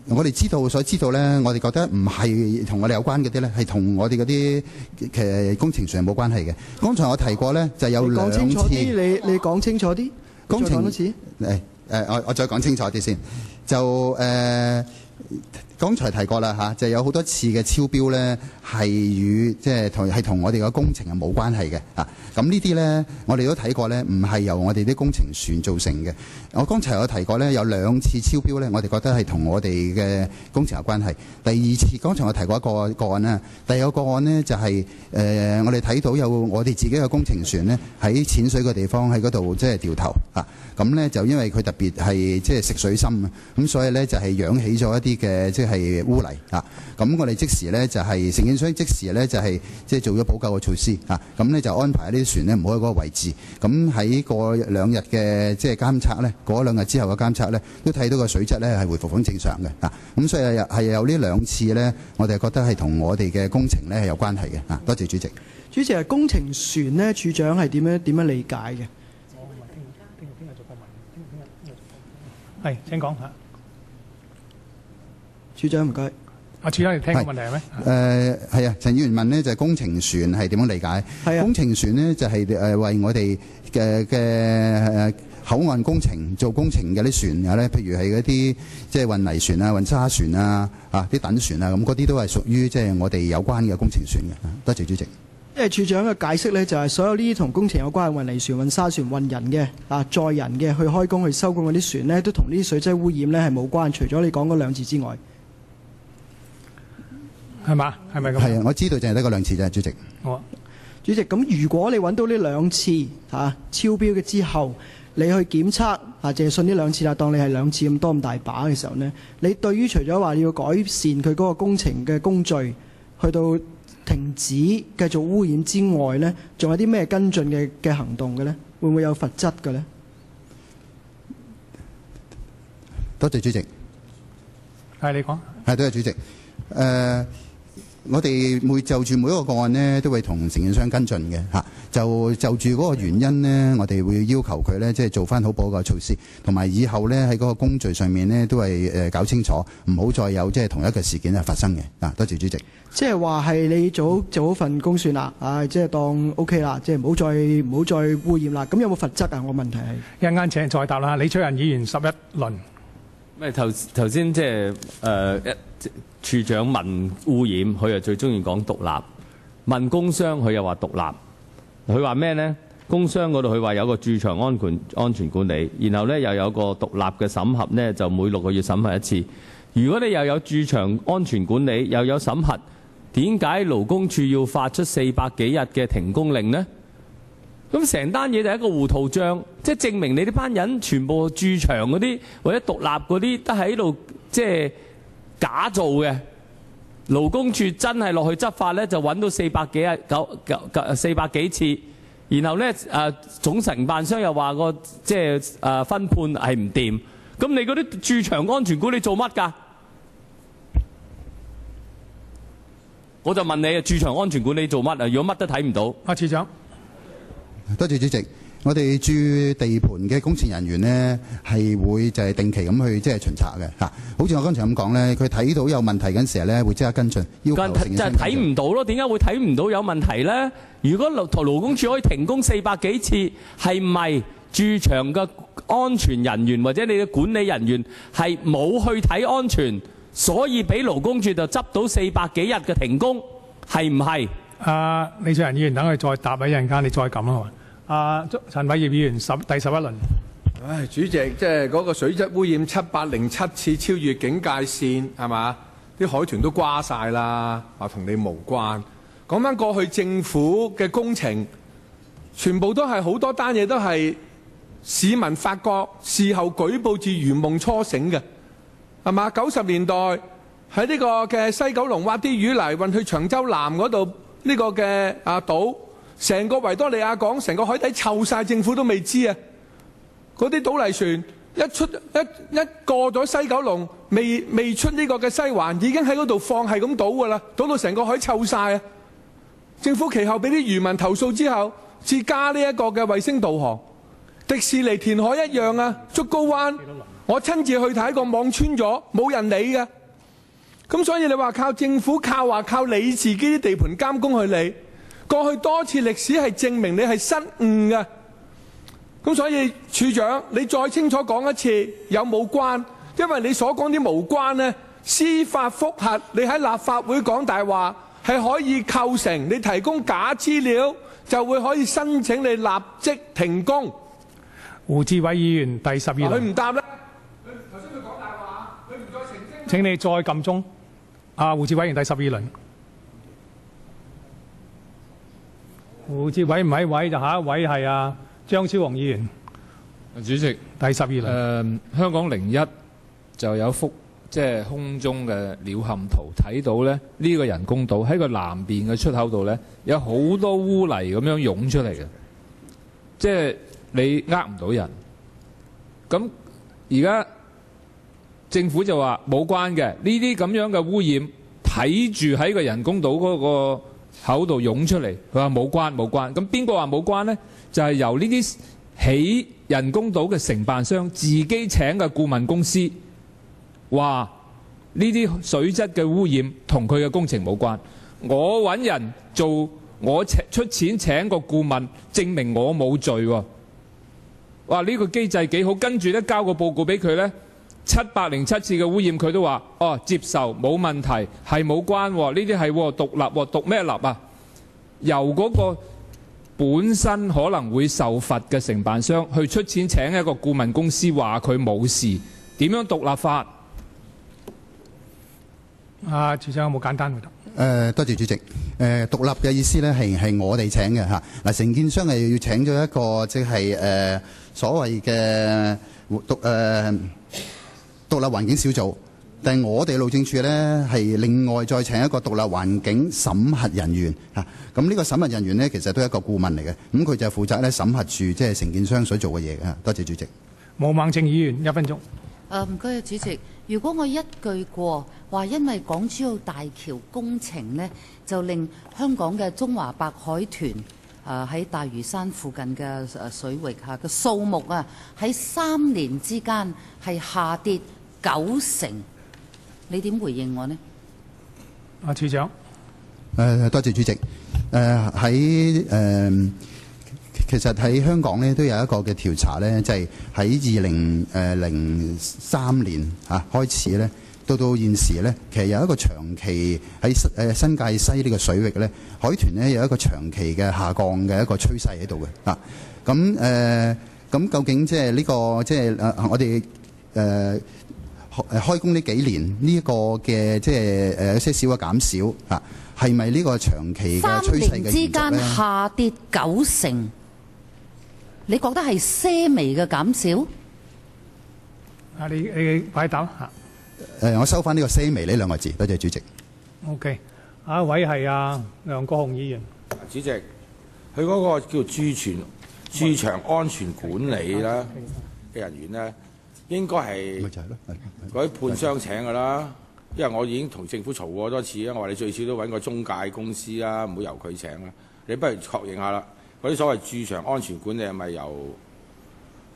我哋所知道呢，我哋覺得唔係同我哋有關嗰啲呢，係同我哋嗰啲其實工程上冇關係嘅。剛才我提過呢，就有2次。你講清楚啲，你講清楚啲。工程再講多次。我再講清楚啲先。就剛才提過啦嚇，就有好多次嘅超標呢，係與即係同我哋嘅工程係冇關係嘅啊。咁呢啲呢，我哋都睇過呢，唔係由我哋啲工程船造成嘅。我剛才有提過呢，有2次超標呢，我哋覺得係同我哋嘅工程有關係。第2次，剛才我提過一個個案啦。第二個個案呢，就係我哋睇到有我哋自己嘅工程船呢，喺淺水嘅地方喺嗰度即係掉頭啊。咁呢，就因為佢特別係即係食水深啊，咁所以呢，就係揚起咗一啲嘅即係污泥啊。咁我哋即時呢，就係承建商即時呢，就係即係做咗補救嘅措施啊。咁呢，就安排呢啲船呢唔好喺嗰個位置。咁喺過2日嘅即係監測呢，過2日之後嘅監測呢，都睇到個水質呢係回復翻正常嘅啊。咁所以係有呢2次呢，我哋覺得係同我哋嘅工程呢係有關係嘅啊。多謝主席。主席，工程船呢，處長係點樣理解嘅？係，請講嚇。處長唔該。處長，你聽個問題係咩？係啊，陳議員問呢就係工程船係點樣理解？係啊，工程船呢就係為我哋嘅口岸工程做工程嘅啲船啊咧，譬如係嗰啲即係運泥船啊、運沙船啊、啲躉船啊，咁嗰啲都係屬於即係我哋有關嘅工程船嘅。多謝主席。因為處長嘅解釋呢，就係所有呢啲同工程有關嘅運泥船、運沙船、運人嘅載人嘅去開工去收工嗰啲船呢，都同呢啲水質污染呢係冇關，除咗你講嗰2次之外，係嘛？係咪咁？係啊，我知道淨係得嗰2次啫，主席。好啊，主席，咁如果你揾到呢2次超標嘅之後，你去檢測淨係信呢2次啦，當你係2次咁多咁大把嘅時候呢，你對於除咗話你要改善佢嗰個工程嘅工序，去到停止繼續污染之外呢，仲有啲咩跟進嘅行動嘅呢？會唔會有罰則嘅呢？多謝主席。係你講。係，多謝主席。我哋就住每一個個案呢，都會同承建商跟進嘅嚇。就住嗰個原因呢，我哋會要求佢呢，即係做翻好補救措施，同埋以後呢，喺嗰個工序上面呢，都係搞清楚，唔好再有即係同一個事件發生嘅。多謝主席。即係話係你做好份工算啦，即係當 OK 啦，即係唔好再污染啦。咁有冇罰則啊？我問題係一陣間請再答啦。李卓人議員11輪。咪頭先即係處長問污染，佢又最中意講獨立；問工商，佢又話獨立。佢話咩呢？工商嗰度佢話有個駐場安全管理，然後呢又有個獨立嘅審核呢，就每6個月審核一次。如果你又有駐場安全管理，又有審核，點解勞工處要發出400幾日嘅停工令呢？咁成單嘢就係一個糊塗帳，即係證明你呢班人全部駐場嗰啲或者獨立嗰啲都喺度即係假做嘅。勞工處真係落去執法呢，就揾到400幾次，然後呢總承辦商又話個即係分判係唔掂。咁你嗰啲駐場安全管理做乜㗎？我就問你啊，駐場安全管理做乜啊？如果乜都睇唔到，阿處長。多謝主席。我哋駐地盤嘅工程人員呢，係會就係定期咁去即係巡查嘅嚇。好似我剛才咁講呢，佢睇到有問題嗰陣時呢，會即刻跟進，要求承建商跟進。就係睇唔到咯。點解會睇唔到有問題呢？如果勞工處可以停工400幾次，係咪駐場嘅安全人員或者你嘅管理人員係冇去睇安全，所以俾勞工處就執到400幾日嘅停工，係唔係？李卓人議員等佢再答一陣間，你再撳啦。陳偉業議員第11輪。唉，主席，即係嗰個水質污染707次超越警戒線，係嘛？啲海豚都瓜晒啦，話同你無關。講翻過去政府嘅工程，全部都係好多單嘢都係市民發覺事後舉報至如夢初醒嘅，係嘛？90年代喺呢個嘅西九龍挖啲淤泥運去長洲南嗰度呢個嘅島。成個維多利亞港，成個海底臭晒，政府都未知啊！嗰啲倒泥船一過咗西九龍，未出呢個嘅西環，已經喺嗰度放係咁倒㗎啦，倒到成個海臭晒啊！政府其後俾啲漁民投訴之後，至加呢一個嘅衛星導航。迪士尼填海一樣啊，竹篙灣，我親自去睇過，網穿咗，冇人理嘅。咁所以你話靠政府靠你自己啲地盤監工去理。過去多次歷史係證明你係失誤嘅，咁所以處長你再清楚講一次有冇關？因為你所講啲無關呢，司法覆核你喺立法會講大話係可以構成你提供假資料，就會可以申請你立即停工。胡志偉議員第12輪。佢唔答啦，頭先佢講大話，佢唔再澄清。請你再撳鐘。胡志偉議員第12輪。胡志偉唔喺位，就下一位係張超雄議員。主席，第12輪。香港01就有幅即係空中嘅鳥瞰圖，睇到咧呢個人工島喺個南邊嘅出口度咧，有好多污泥咁樣湧出嚟嘅，即係你呃唔到人。咁而家政府就話冇關嘅，呢啲咁樣嘅污染睇住喺個人工島嗰個口度湧出嚟，佢話冇關冇關。咁邊個話冇關呢？就係由呢啲起人工島嘅承辦商自己請嘅顧問公司話呢啲水質嘅污染同佢嘅工程冇關。我揾人做，我出錢請個顧問，證明我冇罪喎。哇！呢個機制幾好，跟住咧交個報告俾佢呢，707次嘅污染佢都話哦接受冇問題，係冇關喎，呢啲係獨立喎，獨咩立啊？由嗰個本身可能會受罰嘅承辦商去出錢請一個顧問公司話佢冇事，點樣獨立法？處長有冇簡單回答？多謝主席。獨立嘅意思咧係我哋請嘅嚇。嗱，承建商係要請咗一個即係所謂嘅獨立環境小組，但係我哋路政署咧係另外再請一個獨立環境審核人員嚇。咁呢個審核人員咧其實都係一個顧問嚟嘅，咁佢就負責咧審核住即係承建商所做嘅嘢嘅。多謝主席。毛孟靜議員1分鐘。唔該，主席。如果我一句過話，因為港珠澳大橋工程呢，就令香港嘅中華白海豚喺大嶼山附近嘅水域嘅數目啊，喺3年之間係下跌90%，你點回應我呢？處長。多謝主席。其實喺香港咧都有一個嘅調查咧，就係喺2003年開始咧，到現時咧，其實有一個長期喺新界西呢個水域咧，海豚咧有一個長期嘅下降嘅一個趨勢喺度嘅啊。咁究竟即係呢個即係我哋開工呢幾年呢個嘅即係有些少嘅減少啊，係咪呢個長期嘅趨勢嘅延續咧？3年之間下跌90%。你覺得係些微嘅減少？你快答嚇。我收翻呢個些微呢兩個字，多謝主席。OK， 下一位係梁國雄議員。主席，佢嗰個叫駐場安全管理啦嘅人員咧，應該係嗰啲判商請㗎啦。因為我已經同政府嘈過多次啦，我話你最少都揾個中介公司啦，唔好由佢請啦。你不如確認下啦。嗰啲所謂駐場安全管理係咪由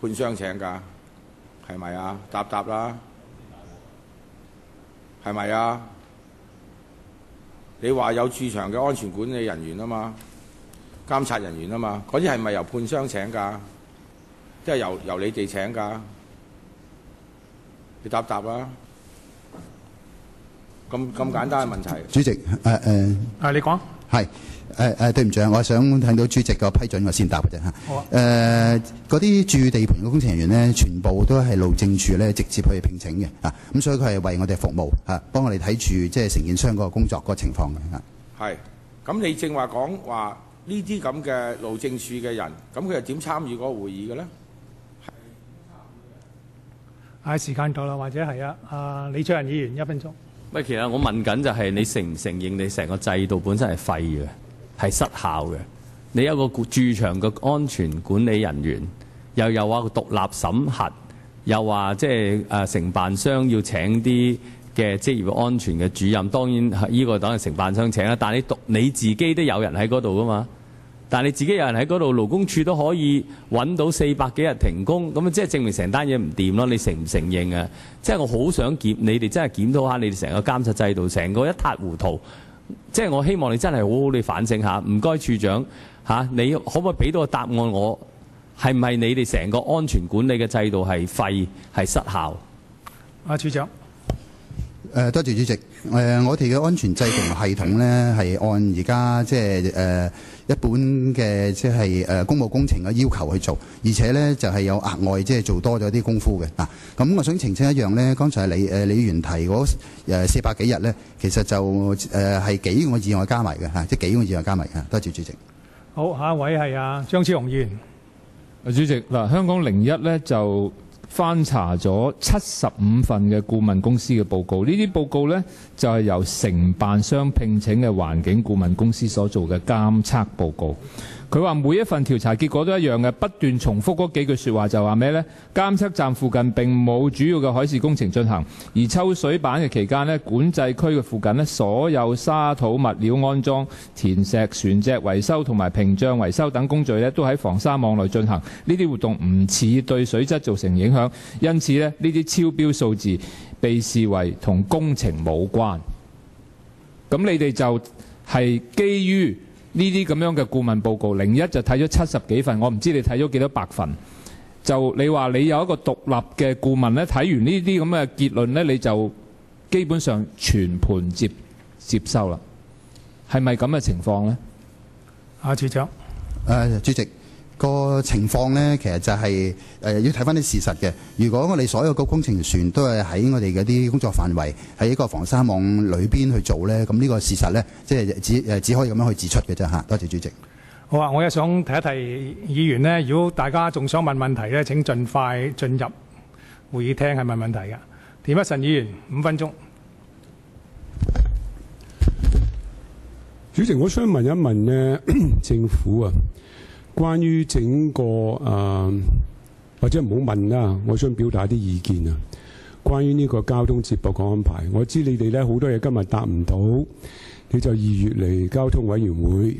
判商請㗎？係咪啊？答啦，係咪啊？你話有駐場嘅安全管理人員啊嘛，監察人員啊嘛，嗰啲係咪由判商請㗎？即係由你哋請㗎？你答啦。咁簡單嘅問題。主席，你講。係。對唔住啊，我想聽到主席個批准，我先答嘅啫嚇。好啊。嗰啲駐地盤嘅工程人員咧，全部都係路政署咧直接去聘請嘅啊。咁所以佢係為我哋服務啊，幫我哋睇住即係承建商嗰個工作嗰個情況嘅啊。係。咁你正話講話呢啲咁嘅路政署嘅人，咁佢又點參與嗰個會議嘅咧？時間到啦，或者係李卓人議員1分鐘。喂，其實我問緊就係你承唔承認你成個制度本身係廢嘅，係失效嘅？你有個駐場嘅安全管理人員，又有話獨立審核，又話即係承辦商要請啲嘅職業安全嘅主任。當然呢個當然承辦商請啦，但係你自己都有人喺嗰度噶嘛？但係你自己有人喺嗰度，勞工處都可以揾到400幾日停工，咁即係證明成單嘢唔掂咯。你承唔承認啊？即係我好想你哋真係檢討下你哋成個監察制度，成個一塌糊塗。即係我希望你真係好好地反省下。唔該，處長你可唔可以俾到個答案我？係唔係你哋成個安全管理嘅制度係廢係失效？處長。多謝主席。我哋嘅安全制度系統咧係按而家即係一般嘅即係公務工程嘅要求去做，而且咧就係有額外即係做多咗啲功夫嘅啊。咁我想澄清一樣咧，剛才李議員提嗰400幾日咧，其實就係幾個意外加埋嘅嚇，即係幾個意外加埋嘅。多謝主席。好，下一位係張超雄議員。主席嗱，香港01咧就翻查咗75份嘅顧問公司嘅報告，呢啲報告呢，就係由承辦商聘請嘅環境顧問公司所做嘅監測報告。佢話每一份調查結果都一樣嘅，不斷重複嗰幾句説話就話咩呢？監測站附近並冇主要嘅海事工程進行，而抽水板嘅期間呢，管制區嘅附近呢，所有沙土物料安裝、填石、船隻維修同埋屏障維修等工序呢，都喺防沙網內進行。呢啲活動唔似對水質造成影響，因此呢，呢啲超標數字被視為同工程冇關。咁你哋就係基於呢啲咁樣嘅顧問報告，01就睇咗70幾份，我唔知你睇咗幾多百份。就你話你有一個獨立嘅顧問咧，睇完呢啲咁嘅結論咧，你就基本上全盤接收啦。係咪咁嘅情況咧？處長。主席。個情況呢，其實就係要睇翻啲事實嘅。如果我哋所有個工程船都係喺我哋嗰啲工作範圍喺一個防沙網裏邊去做呢，咁呢個事實呢，即係只可以咁樣去指出嘅啫嚇。多謝主席。好啊，我又想提一提議員呢，如果大家仲想問問題呢，請盡快進入會議廳係問問題嘅。田北辰議員5分鐘。主席，我想問一問呢政府啊，關於整個或者唔好問啦，我想表達啲意見啊。關於呢個交通接駁嘅安排，我知你哋咧好多嘢今日答唔到，你就2月嚟交通委員會。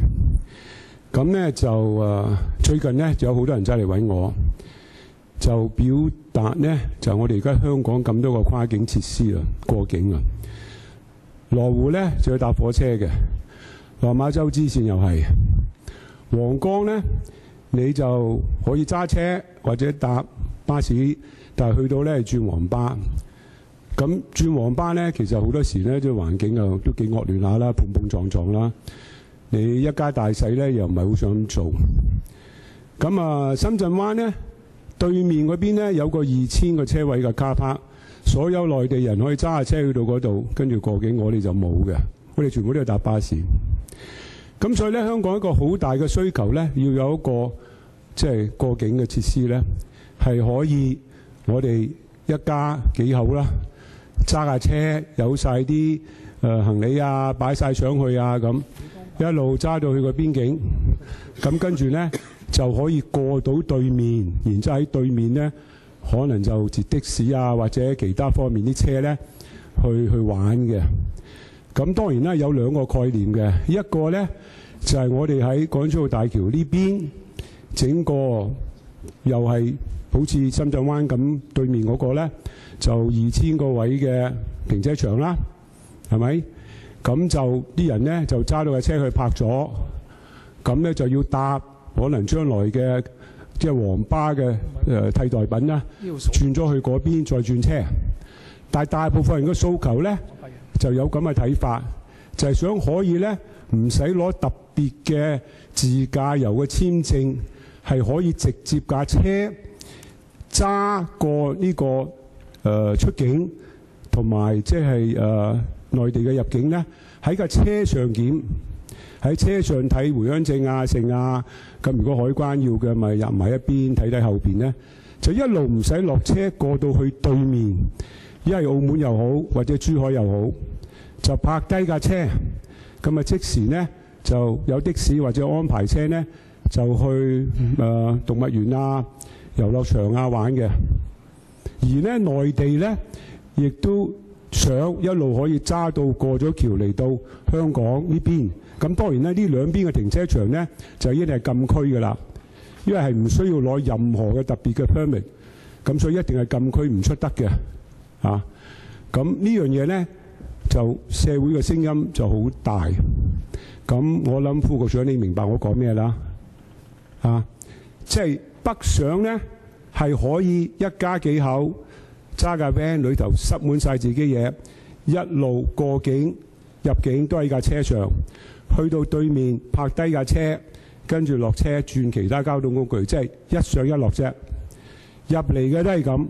咁呢就最近呢就有好多人走嚟揾我，就表達呢就我哋而家香港咁多個跨境設施啊，過境啊，羅湖呢就要搭火車嘅。落馬洲支線又係，皇崗呢，你就可以揸車或者搭巴士，但係去到呢轉黃巴。咁轉黃巴呢，其實好多時呢，即係環境又都幾惡劣下啦，碰碰撞撞啦。你一家大細呢，又唔係好想做。咁啊，深圳灣呢，對面嗰邊呢，有個2000個車位嘅卡帕，所有內地人可以揸下車去到嗰度，跟住過境，我哋就冇嘅，我哋全部都係搭巴士。咁所以咧，香港一個好大嘅需求咧，要有一個即係過境嘅設施咧，係可以我哋一家幾口啦，揸下車有晒啲行李啊，擺晒上去啊，咁一路揸到去個邊境，咁跟住咧就可以過到對面，然之後喺對面咧可能就截的士啊或者其他方面啲車咧去玩嘅。咁當然啦，有2個概念嘅，一個呢，就係我哋喺港珠澳大橋呢邊整個又係好似深圳灣咁對面嗰個呢，就2000個位嘅停車場啦，係咪？咁就啲人呢，就揸到架車去泊咗，咁呢，就要搭可能將來嘅即係黃巴嘅替代品啦，轉咗去嗰邊再轉車。但係大部分人嘅訴求呢，就有咁嘅睇法，就係想可以咧唔使攞特別嘅自駕遊嘅簽證，係可以直接架車揸過呢個出境同埋即係內地嘅入境咧，喺架車上檢，喺車上睇回鄉證啊、剩啊。咁如果海關要嘅，咪入埋一邊睇睇後邊咧，就一路唔使落車過到去對面。一係澳門又好，或者珠海又好，就泊低架車，咁啊即時呢就有的士或者安排車呢，就去動物園啊、遊樂場啊玩嘅。而呢內地呢，亦都想一路可以揸到過咗橋嚟到香港呢邊。咁當然呢，呢兩邊嘅停車場呢，就已經係禁區㗎啦，因為係唔需要攞任何嘅特別嘅 permit， 咁所以一定係禁區唔出得嘅。咁呢樣嘢呢，就社會嘅聲音就好大。咁我諗副局長你明白我講咩啦？即係北上呢，係可以一家幾口揸架 van 裏頭塞滿晒自己嘢，一路過境入境都喺架車上，去到對面泊低架車，跟住落車轉其他交通工具，即係一上一落啫。入嚟嘅都係咁。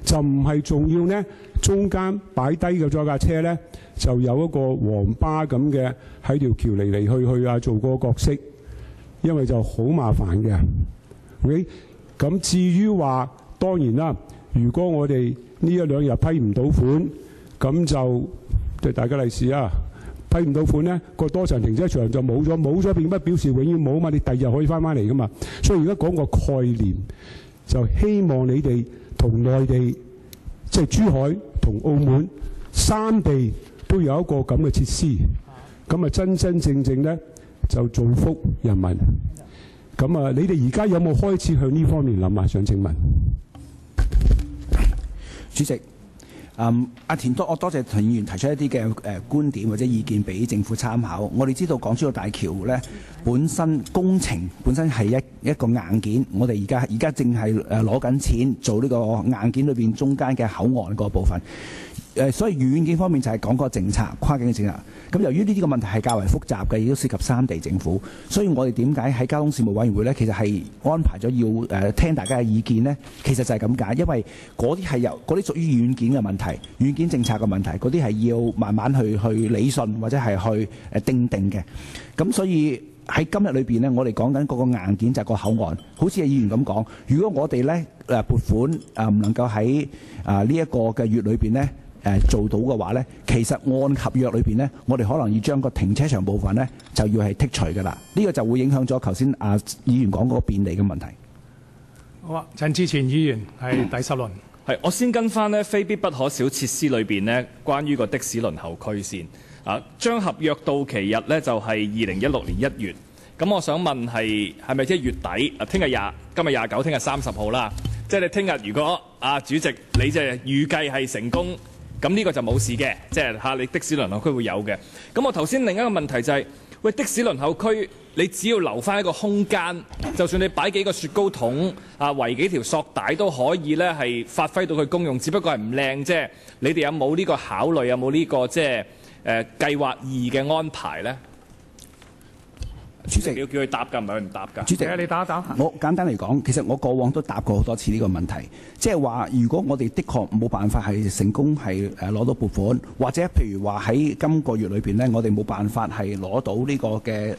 就唔係仲要呢，中間擺低嘅咗架車呢，就有一個黃巴咁嘅喺條橋嚟去啊，做個角色，因為就好麻煩嘅。OK， 咁至於話當然啦，如果我哋呢1-2日批唔到款，咁就對大家利是啊！批唔到款呢，個多層停車場就冇咗並不表示永遠冇嘛，你第二日可以翻嚟噶嘛。所以而家講個概念，就希望你哋同內地即係珠海同澳門3地都有一個咁嘅設施，咁啊真真正正咧就造福人民。咁啊，你哋而家有冇開始向呢方面諗啊？想請問主席。田多，我多謝陳議員提出一啲嘅觀點或者意見俾政府參考。我哋知道港珠澳大橋咧本身工程本身係一個硬件，我哋而家正係攞緊錢做呢個硬件裏邊中間嘅口岸嗰部分。所以軟件方面就係講個政策，跨境嘅政策。咁由於呢啲個問題係較為複雜嘅，亦都涉及三地政府，所以我哋點解喺交通事務委員會呢？其實係安排咗要聽大家嘅意見呢。其實就係咁解，因為嗰啲係由嗰啲屬於軟件嘅問題、軟件政策嘅問題，嗰啲係要慢慢去理順或者係去定嘅。咁所以喺今日裏邊呢，我哋講緊嗰個硬件就係個口岸，好似議員咁講。如果我哋呢撥款唔能夠喺呢一個嘅月裏邊呢做到嘅話呢，其實按合約裏邊呢，我哋可能要將個停車場部分呢就要係剔除㗎啦。呢個就會影響咗頭先議員講嗰個便利嘅問題。好啊，陳志全議員係第10輪。係，我先跟翻呢非必不可少設施裏邊呢，關於個的士輪候區先。將合約到期日呢就係2016年1月。咁我想問係咪即係月底？今日29，聽日30號啦。即係你聽日如果主席你即係預計係成功，咁呢個就冇事嘅，即係你的士輪候區會有嘅。咁我頭先另一個問題就係，喂，的士輪候區你只要留翻一個空間，就算你擺幾個雪糕筒圍幾條索帶都可以呢係發揮到佢功用，只不過係唔靚啫。你哋有冇呢個考慮？有冇呢個即係計劃2嘅安排呢？主席要叫佢答㗎，唔係佢唔答㗎。主席，你打一打。我簡單嚟講，其實我過往都答過好多次呢個問題，即係話如果我哋的確冇辦法係成功係攞到撥款，或者譬如話喺今個月裏邊呢，我哋冇辦法係攞到呢個嘅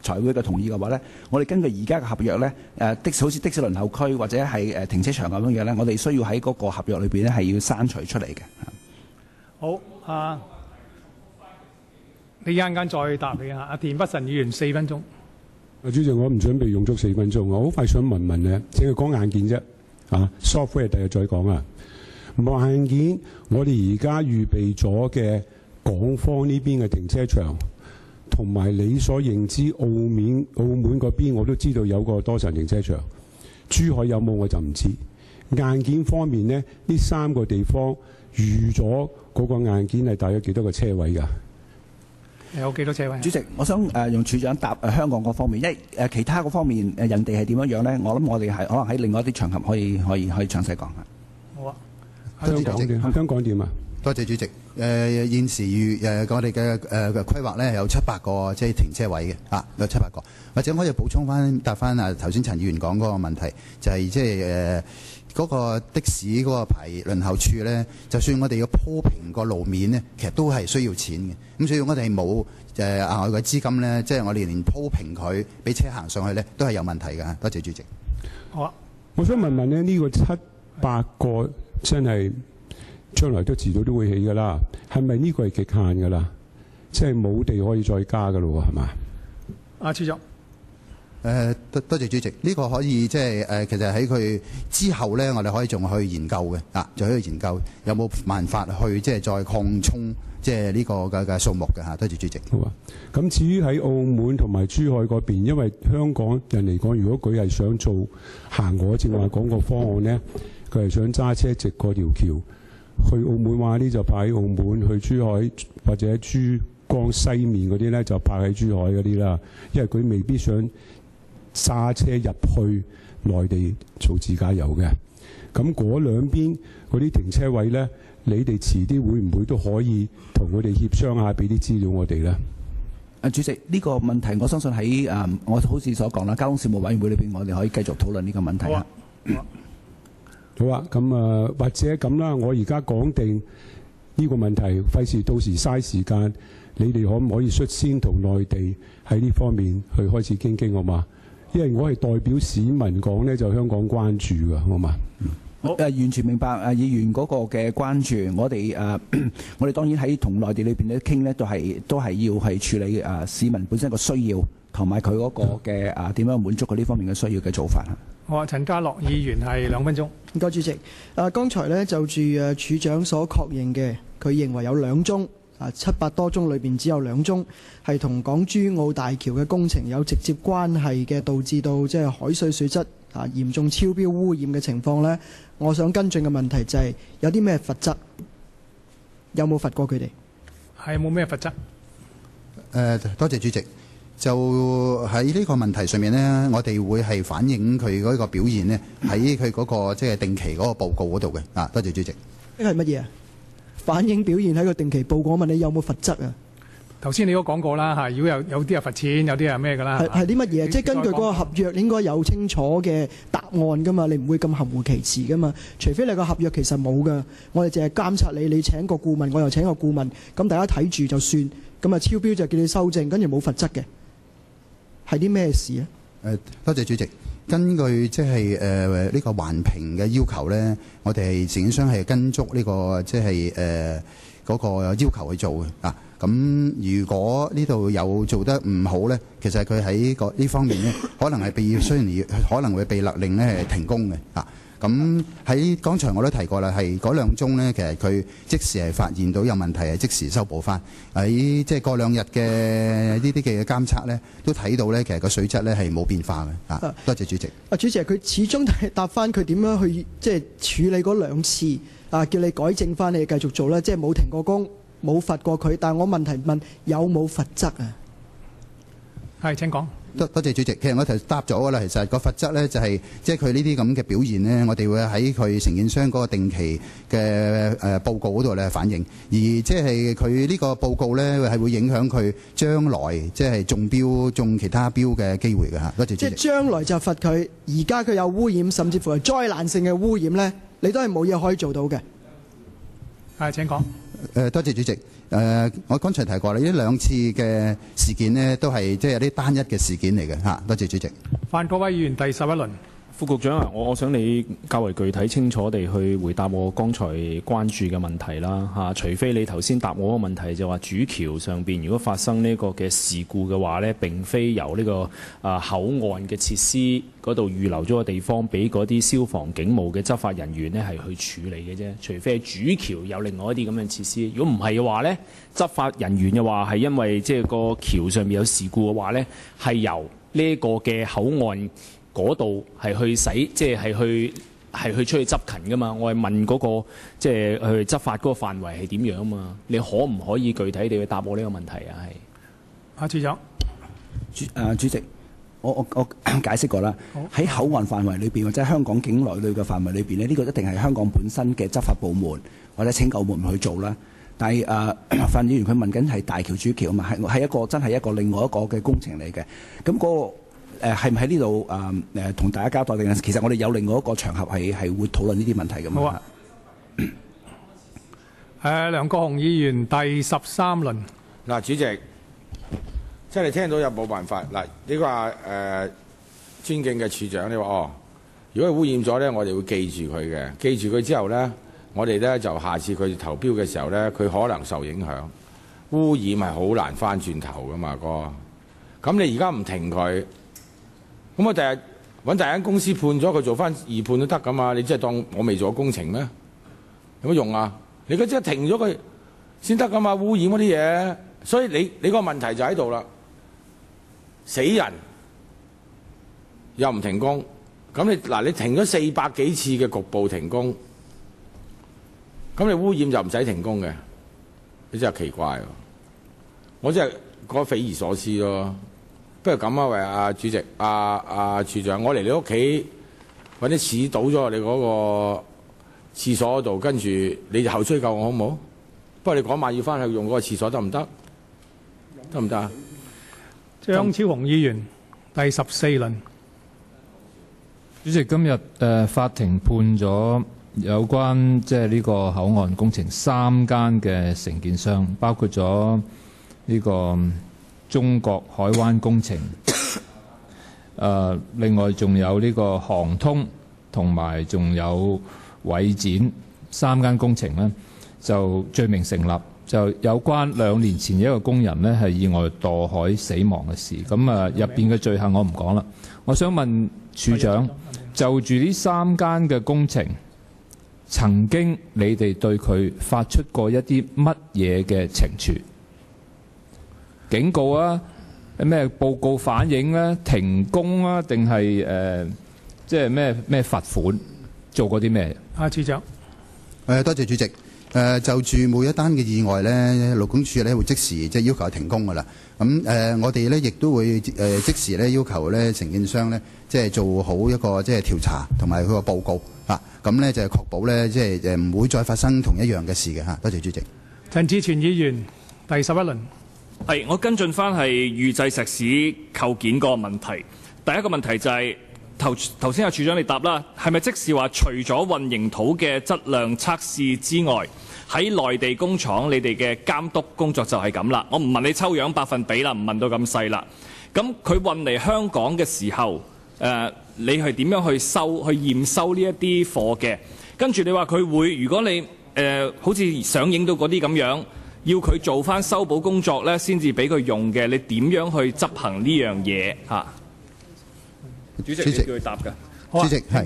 財會嘅同意嘅話呢，我哋根據而家嘅合約呢，好似的士輪候區或者係停車場咁樣嘢呢，我哋需要喺嗰個合約裏邊呢係要刪除出嚟嘅。好你一陣間再答你啊！田北辰議員4分鐘。主席，我唔準備用足4分鐘，我好快想問問咧，淨係講硬件啫，software 第日再講啊。硬件我哋而家預備咗嘅港方呢邊嘅停車場，同埋你所認知澳門嗰邊，我都知道有個多層停車場。珠海有冇我就唔知。硬件方面呢，呢3個地方預咗嗰個硬件係大約幾多個車位㗎？有幾多車位？主席，我想用處長答香港嗰方面，因為其他嗰方面人哋係點樣樣咧？我諗我哋係可能喺另外一啲場合可以詳細講下。好啊，香港點啊？多謝主席。現時我哋嘅規劃咧有700個即係停車位嘅有700個，或者可以補充翻答翻頭先陳議員講嗰個問題，就係即係嗰個的士嗰個排輪候處咧，就算我哋要鋪平個路面咧，其實都係需要錢嘅。咁所以我哋冇額外嘅資金咧，即係我哋連鋪平佢俾車行上去咧，都係有問題嘅。多謝主席。好啊，我想問問咧，呢個700個真係將來都遲早都會起㗎啦，係咪呢個係極限㗎啦？即係冇地可以再加㗎咯喎，係嘛？處長。多謝主席，呢個可以即係其實喺佢之後咧，我哋可以仲去研究嘅仲可以研究有冇辦法去即係再擴充即係呢個嘅數目嘅多謝主席。好啊。咁至於喺澳門同埋珠海嗰邊，因為香港人嚟講，如果佢係想做行我正話講個方案呢，佢係想揸車直過條橋去澳門話呢就泊喺澳門，去珠海或者珠江西面嗰啲呢就泊喺珠海嗰啲啦，因為佢未必想揸車入去內地做自駕遊嘅。咁嗰兩邊嗰啲停車位呢，你哋遲啲會唔會都可以同佢哋協商下，俾啲資料我哋呢？主席，呢個問題我相信喺我好似所講啦，交通事務委員會裏邊，我哋可以繼續討論呢個問題啦。好啊，咁或者咁啦，我而家講定呢個問題，費事到時嘥時間，你哋可唔可以率先同內地喺呢方面去開始傾好嘛？因為我係代表市民講呢，就香港關注㗎，好嘛？完全明白議員嗰個嘅關注，我哋我哋當然喺同內地裏邊咧傾呢，都係要係處理市民本身個需要，同埋佢嗰個嘅點樣滿足佢呢方面嘅需要嘅做法。好啊，陳家樂議員係2分鐘。唔該主席。剛才呢，就住處長所確認嘅，佢認為有2宗700多宗裏邊只有2宗係同港珠澳大橋嘅工程有直接關係嘅，導致到即係海水水質嚴重超標污染嘅情況呢。我想跟進嘅問題就係有啲咩罰則，有冇罰過佢哋？係冇咩罰則？多謝主席。就喺呢個問題上面呢，我哋會係反映佢嗰個表現呢，喺佢嗰個即係定期嗰個報告嗰度嘅。多謝主席。呢個係乜嘢啊？反映表現喺個定期報告，我問你有冇罰則啊？頭先你都講過啦嚇，如果有啲係罰錢，有啲係咩㗎啦？係啲乜嘢？即係根據嗰個合約，你應該有清楚嘅答案㗎嘛，你唔會咁含糊其辭㗎嘛。除非你個合約其實冇㗎，我哋淨係監察你，你請個顧問，我又請個顧問，咁大家睇住就算，咁啊超標就叫你修正，跟住冇罰則嘅，係啲咩事啊？多謝主席。根據即係呢個環評嘅要求咧，我哋承建商係跟足呢個即係嗰個要求去做嘅啊。咁如果呢度有做得唔好咧，其實佢喺呢方面咧，可能係雖然可能會被勒令咧係停工嘅啊。咁喺剛才我都提過啦，係嗰2宗咧，其實佢即時係發現到有問題，係即時修補翻。喺即係過2日嘅呢啲嘅監測咧，都睇到咧，其實個水質咧係冇變化嘅啊。多謝主席。主席，佢始終係答翻佢點樣去即係處理嗰2次啊，叫你改正翻，你繼續做啦，即係冇停過工，冇罰過佢。但係我問題問有冇罰則啊？係請講。多謝主席。其實我頭答咗㗎啦。其實個罰則咧就係即係佢呢啲咁嘅表現咧，我哋會喺佢承建商嗰個定期嘅報告嗰度咧反映，而即係佢呢個報告咧係會影響佢將來即係中其他標嘅機會嘅嚇。多謝主席。即係將來就罰佢，而家佢有污染，甚至乎係災難性嘅污染咧，你都係冇嘢可以做到嘅。係請講。多謝主席。我剛才提過啦，呢2次嘅事件呢，都係即係有啲單一嘅事件嚟嘅嚇。多謝主席。范國威議員第11輪。副局長啊，我想你較為具體清楚地去回答我剛才關注嘅問題啦嚇。除非你頭先答我個問題就話主橋上邊如果發生呢個嘅事故嘅話呢，並非由呢個口岸嘅設施嗰度預留咗個地方俾嗰啲消防警務嘅執法人員呢係去處理嘅啫。除非係主橋有另外一啲咁嘅設施，如果唔係嘅話呢，執法人員嘅話係因為即係個橋上面有事故嘅話呢，係由呢個嘅口岸嗰度係去即係去出去執勤噶嘛？我係問嗰個即係去執法嗰個範圍係點樣啊嘛？你可唔可以具體地去答我呢個問題啊？係。阿處長。主席，我解釋過啦。喺口岸範圍裏邊或者香港境內嘅範圍裏邊咧，呢個一定係香港本身嘅執法部門或者拯救部門去做啦。但係范議員佢問緊係大橋主橋啊嘛，係一個真係一個另外一個嘅工程嚟嘅。咁嗰個係唔喺呢度同大家交代定？其實我哋有另外一個場合係會討論呢啲問題嘅嘛。好啊。梁國雄議員第13輪。嗱，主席，即係你聽到有冇辦法？嗱，你話尊敬嘅處長，你話如果係污染咗咧，我哋會記住佢嘅，記住佢之後咧，我哋咧就下次佢投標嘅時候咧，佢可能受影響。污染係好難翻轉頭噶嘛，哥。咁你而家唔停佢？咁我第日揾第間公司判咗佢做翻2判都得噶嘛？你即係當我未做過工程咩？有乜用啊？你而家即係停咗佢先得噶嘛？污染嗰啲嘢，所以你個問題就喺度啦。死人又唔停工，咁你停咗400幾次嘅局部停工，咁你污染就唔使停工嘅，你真係奇怪喎！我真係覺得匪夷所思咯。不如咁啊，喂，阿主席、阿處長，我嚟你屋企揾啲屎倒咗落你嗰個廁所度，跟住你就後追究我好唔好？不過你嗰晚要翻去用嗰個廁所得唔得？得唔得啊？張超雄議員第14輪。主席，今日法庭判咗有關即係呢個口岸工程3間嘅承建商，包括咗呢個中國海灣工程，另外仲有呢個航通同埋仲有偉展3間工程呢，就罪名成立，就有關2年前一個工人呢係意外墮海死亡嘅事。咁入邊嘅罪行我唔講啦。我想問處長，就住呢3間嘅工程，曾經你哋對佢發出過一啲乜嘢嘅懲處？警告啊，咩報告反映啊，停工啊，定係即係咩罰款？做過啲咩？處長。多謝主席。就住每一單嘅意外咧，勞工處咧會即時即係要求停工㗎啦。咁我哋咧亦都會即時咧要求咧承建商咧即係做好一個即係調查同埋佢個報告啊。咁咧就係確保咧即係唔會再發生同一樣嘅事嘅嚇。多謝主席。陳志全議員，第11輪。係，我跟進翻係預製石屎構件嗰個問題。第一個問題就係頭先阿處長你答啦，係咪即是話除咗混凝土嘅質量測試之外，喺內地工廠你哋嘅監督工作就係咁啦？我唔問你抽樣百分比啦，唔問到咁細啦。咁佢運嚟香港嘅時候，你係點樣去驗收呢一啲貨嘅？跟住你話佢會，如果你好似上映到嗰啲咁樣，要佢做翻修補工作咧，先至俾佢用嘅，你點樣去執行呢樣嘢嚇？主席，你叫佢答㗎。主席係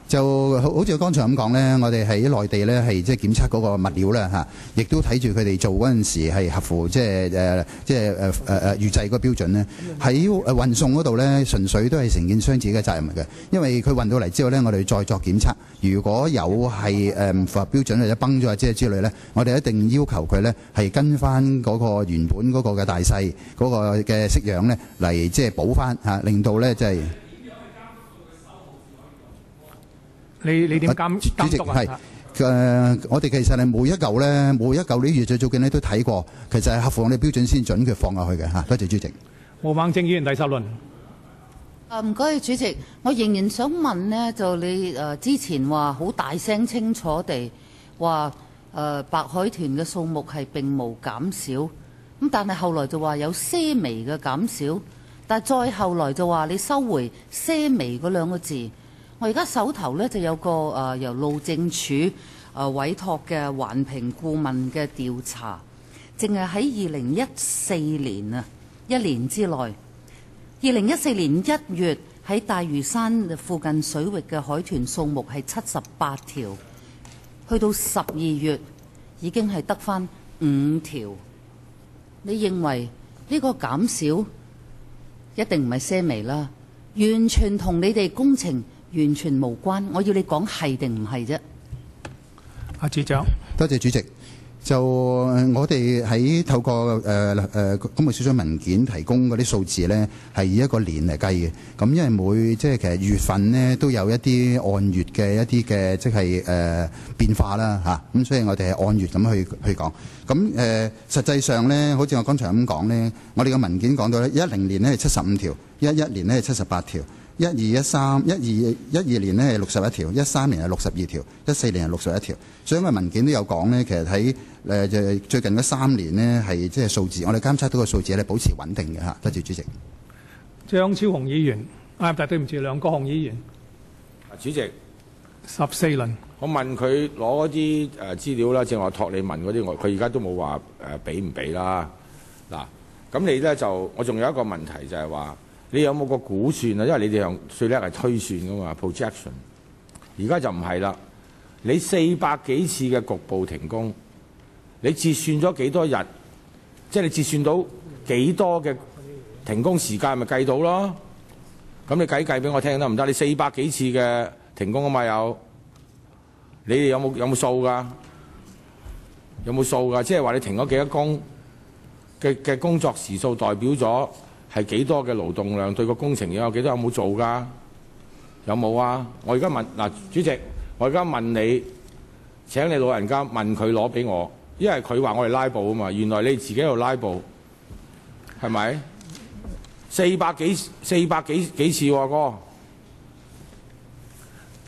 就好似剛才咁講咧，我哋喺內地咧係即係檢測嗰個物料咧嚇，亦都睇住佢哋做嗰陣時係合乎即係預製嗰個標準咧。喺運送嗰度咧，純粹都係承建商自己嘅責任嚟嘅，因為佢運到嚟之後咧，我哋再作檢測，如果有係唔符合標準或者崩咗或者之類咧，我哋一定要求佢咧係跟翻嗰個原本嗰個嘅大細嗰個嘅式樣咧嚟即係補翻嚇，令到咧即係。你點監督啊？我哋其實係每一嚿呢預製組件咧都睇過，其實係合乎我哋標準先準佢放落去嘅嚇。多謝主席。毛孟靜議員第10輪。唔該，主席，我仍然想問呢，就你之前話好大聲清楚地話白海豚嘅數目係並無減少，咁但係後來就話有些微嘅減少，但係再後來就話你收回些微嗰兩個字。我而家手頭咧就有個由路政署委託嘅環評顧問嘅調查，淨係喺2014年啊1年之內，2014年1月喺大嶼山附近水域嘅海豚數目係78條，去到12月已經係得返5條。你認為呢個減少一定唔係些微啦，完全同你哋工程完全無關，我要你講係定唔係啫？阿處長，多謝主席。就我哋喺透過公務小組文件提供嗰啲數字咧，係以一個年嚟計嘅。咁因為即係其實月份咧都有一啲按月嘅一啲嘅即係變化啦嚇。咁所以我哋係按月咁去講。咁實際上咧，好似我剛才咁講咧，我哋嘅文件講到咧，10年咧係75條，11年咧係78條。12年呢係61條，13年係62條，14年係61條。所以個文件都有講呢，其實喺最近嗰3年呢係即係數字，我哋監測到個數字係保持穩定嘅嚇。多謝主席。張超雄議員，對唔住，梁國雄議員。主席，14輪。我問佢攞嗰啲資料啦，正話託你問嗰啲，佢而家都冇話俾唔俾啦。嗱，咁你咧就我仲有一個問題就係話。你有冇個估算啊？因為你哋用最叻係推算噶嘛 ，projection。而家就唔係啦。你400幾次嘅局部停工，你折算咗幾多日？即係你折算到幾多嘅停工時間，咪計到咯？咁你計俾我聽得唔得？你400幾次嘅停工啊嘛有，你哋有冇數㗎？有冇數㗎？即係話你停咗幾多工嘅工作時數，代表咗係幾多嘅勞動量，對個工程有幾多，有冇做㗎？有冇啊？我而家問嗱，主席，我而家問你，請你老人家問佢攞俾我，因為佢話我哋拉布啊嘛。原來你自己喺度拉布，係咪？400幾次喎，哥。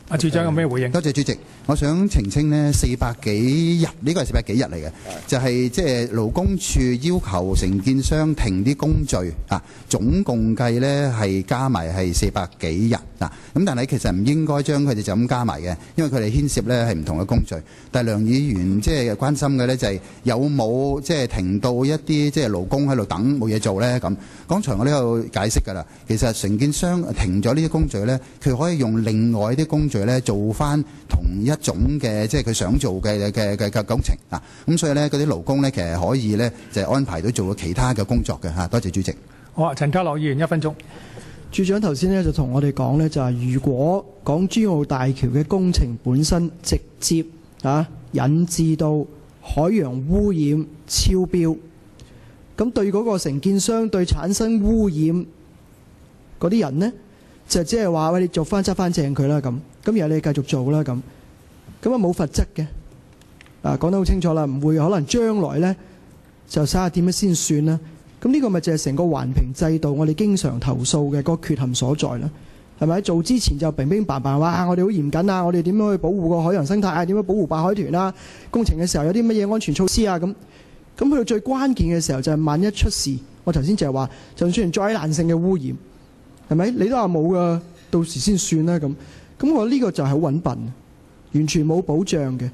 阿處長有咩回應？多謝主席。我想澄清呢400幾日，呢個係400幾日嚟嘅，就係即係勞工處要求承建商停啲工序啊，總共計呢係加埋係400幾日啊。咁但係其實唔應該將佢哋就咁加埋嘅，因為佢哋牽涉呢係唔同嘅工序。但係梁議員即係關心嘅呢就係有冇即係停到一啲即係勞工喺度等冇嘢做呢咁。剛才我都有解釋㗎啦，其實承建商停咗呢啲工序呢，佢可以用另外啲工序呢做翻同一種嘅即係佢想做嘅工程啊。咁所以呢，嗰啲勞工呢，其實可以呢就係安排到做其他嘅工作嘅嚇。多謝主席。好啊，陳家樂議員1分鐘。處長頭先呢就同我哋講呢，就係如果港珠澳大橋嘅工程本身直接引致到海洋污染超標，咁對嗰個承建商對產生污染嗰啲人呢，就即係話喂，你做翻執翻正佢啦咁，然後你繼續做啦咁啊冇罰則嘅，講得好清楚啦，唔會可能將來呢就睇下點樣先算啦。咁呢個咪就係成個環評制度我哋經常投訴嘅個缺陷所在啦。係咪做之前就乒乒乓乓話我哋好嚴謹啊，我哋點樣去保護個海洋生態啊，點樣保護白海豚啊，工程嘅時候有啲乜嘢安全措施啊咁去到最關鍵嘅時候就係萬一出事，我頭先就係話就算災難性嘅污染係咪你都話冇噶，到時先算啦咁我呢個就係好揾笨，完全冇保障嘅。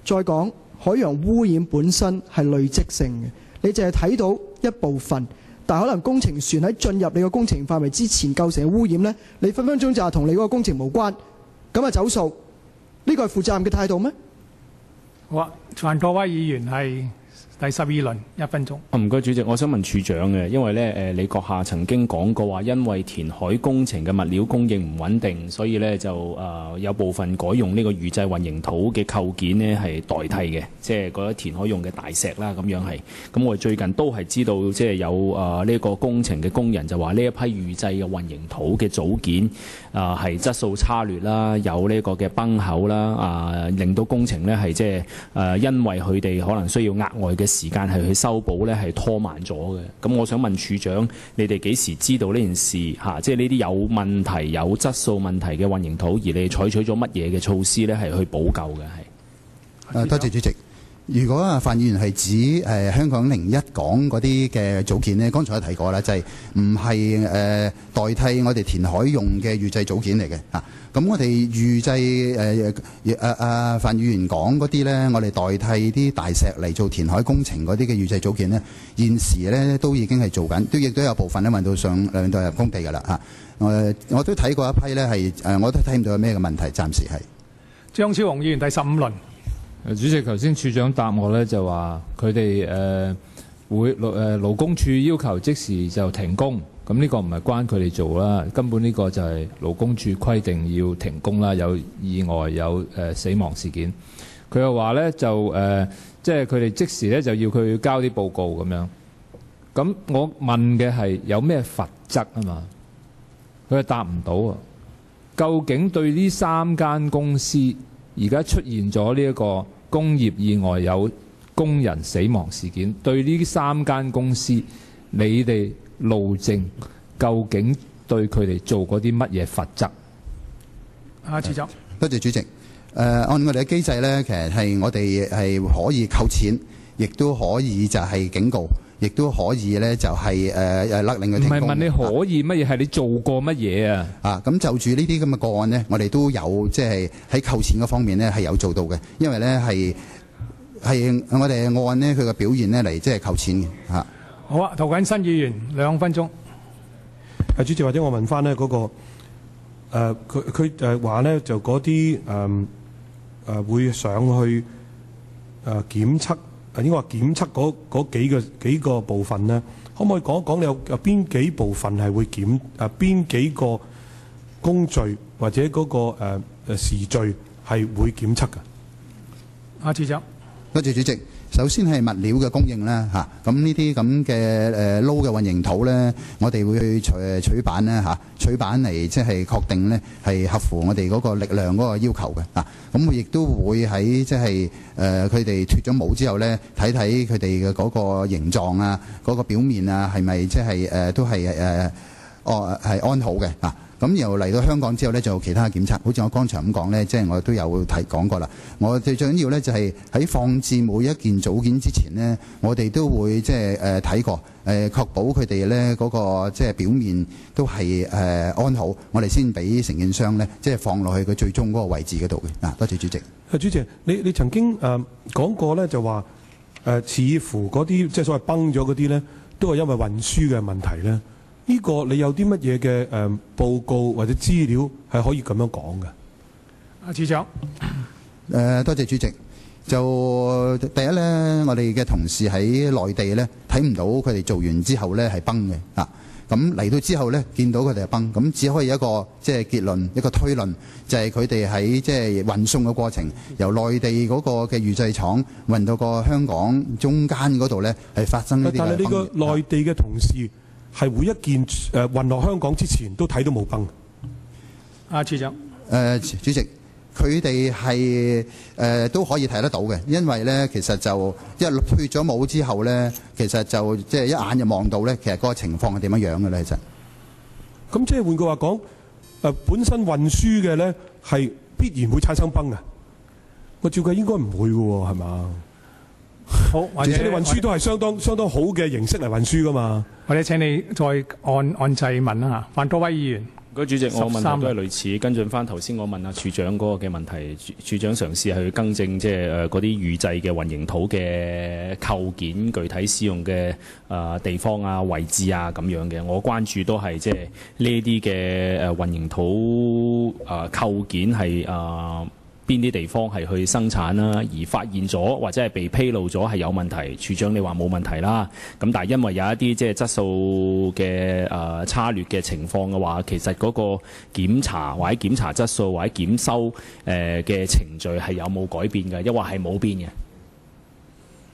再講海洋污染本身係累積性嘅，你淨係睇到一部分。但係可能工程船喺進入你個工程範圍之前構成嘅污染呢，你分分鐘就係同你嗰個工程無關，咁啊走數，呢個係負責任嘅態度咩？好啊，范國威議員係第12輪1分鐘。唔該，主席，我想問處長嘅，因為咧你閣下曾經講過話，因為填海工程嘅物料供應唔穩定，所以咧就有部分改用呢個預製混凝土嘅構件呢係代替嘅，即係嗰啲填海用嘅大石啦咁樣係。咁我哋最近都係知道，即係有呢個工程嘅工人就話呢一批預製嘅混凝土嘅組件係質素差劣啦，有呢個嘅崩口啦，令到工程呢係即係因為佢哋可能需要額外嘅時間係去修補呢係拖慢咗嘅。咁我想問處長，你哋幾時知道呢件事嚇？即係呢啲有問題、有質素問題嘅混凝土，而你哋採取咗乜嘢嘅措施呢？係去補救嘅係？多謝主席。如果范議員係指香港01講嗰啲嘅組件呢，剛才我提過啦，就係唔係代替我哋填海用嘅預製組件嚟嘅嚇。咁我哋預製范議員講嗰啲呢，我哋代替啲大石嚟做填海工程嗰啲嘅預製組件呢，現時呢都已經係做緊，亦都有部分咧運到入工地㗎啦嚇。我都睇過一批呢，係我都睇唔到有咩嘅問題，暫時係。張超雄議員第15輪。主席，頭先處長答我咧就話佢哋會勞工處要求即時就停工，咁呢個唔係關佢哋做啦，根本呢個就係勞工處規定要停工啦，有意外有死亡事件。佢又話咧就即係佢哋即時咧就要佢交啲報告咁樣。咁我問嘅係有咩罰則啊嘛？佢又答唔到啊。究竟對呢3間公司而家出現咗呢一個工業意外有工人死亡事件，對呢3間公司，你哋路政究竟對佢哋做過啲乜嘢罰則？處長，多謝主席。按我哋嘅機制呢，其實係我哋係可以扣錢，亦都可以就係警告，亦都可以呢就係勒令佢停工。唔係問你可以乜嘢，係你做過乜嘢啊？咁就住呢啲咁嘅個案呢，我哋都有即係喺扣錢嗰方面呢係有做到嘅，因為呢係我哋按呢佢嘅表現呢嚟即係扣錢嘅嚇。好啊，涂謹申議員2分鐘。主席，或者我問翻呢嗰個佢話呢就嗰啲會上去檢測。應該話檢測嗰幾個部分呢，可唔可以講一講你有邊幾部分係會檢邊幾個工序或者嗰個時序係會檢測㗎？處長，多謝主席。首先係物料嘅供應啦嚇，咁呢啲咁嘅撈嘅混凝土咧，我哋會去取板咧嚇，取板嚟即係確定咧係合乎我哋嗰個力量嗰個要求嘅啊。咁我亦都會喺即係佢哋脫咗模之後咧，睇睇佢哋嘅嗰個形狀啊，嗰個表面啊係咪即係都係係安好嘅啊。咁又嚟到香港之後呢，就有其他檢測，好似我剛才咁講呢，即係我都有講過啦。我哋最緊要呢，就係喺放置每一件組件之前呢，我哋都會即係睇過，確保佢哋呢嗰個即係表面都係安好，我哋先俾承建商呢，即係放落去佢最終嗰個位置嗰度嘅。多謝主席。主席，你曾經講過呢，就話似乎嗰啲即係所謂崩咗嗰啲呢，都係因為運輸嘅問題呢。呢個你有啲乜嘢嘅報告或者資料係可以咁樣講嘅？處長，多謝主席。就第一呢，我哋嘅同事喺內地呢，睇唔到佢哋做完之後呢係崩嘅啊。咁嚟到之後呢，見到佢哋係崩，咁只可以一個即係結論，一個推論，就係佢哋喺即係運送嘅過程，由內地嗰個嘅預製廠運到個香港中間嗰度呢，係發生呢啲嘅崩。但係你個內地嘅同事係每一件運落香港之前都睇到冇崩。處長。主席。佢哋係都可以睇得到嘅，因為咧其實就一脫咗帽之後咧，其實就即係一眼就望到咧，其實嗰個情況係點樣樣嘅咧，其實。咁即係換句話講，本身運輸嘅咧係必然會產生崩嘅。我照計應該唔會嘅喎，係嘛？好，而且你運輸都係相當好嘅形式嚟運輸噶嘛。或者請你再按制問啦嚇，范多威議員。主席，我問題都係類似，跟進翻頭先我問阿處長嗰個嘅問題，處長嘗試係去更正即係嗰啲預製嘅混凝土嘅構件具體使用嘅地方啊、位置啊咁樣嘅。我關注都係即係呢啲嘅混凝土構件係邊啲地方係去生產啦，而發現咗或者係被披露咗係有問題，處長你話冇問題啦。咁但係因為有一啲即係質素嘅差劣嘅情況嘅話，其實嗰個檢查或者檢查質素或者檢修嘅程序係有冇改變嘅，抑或係冇變嘅？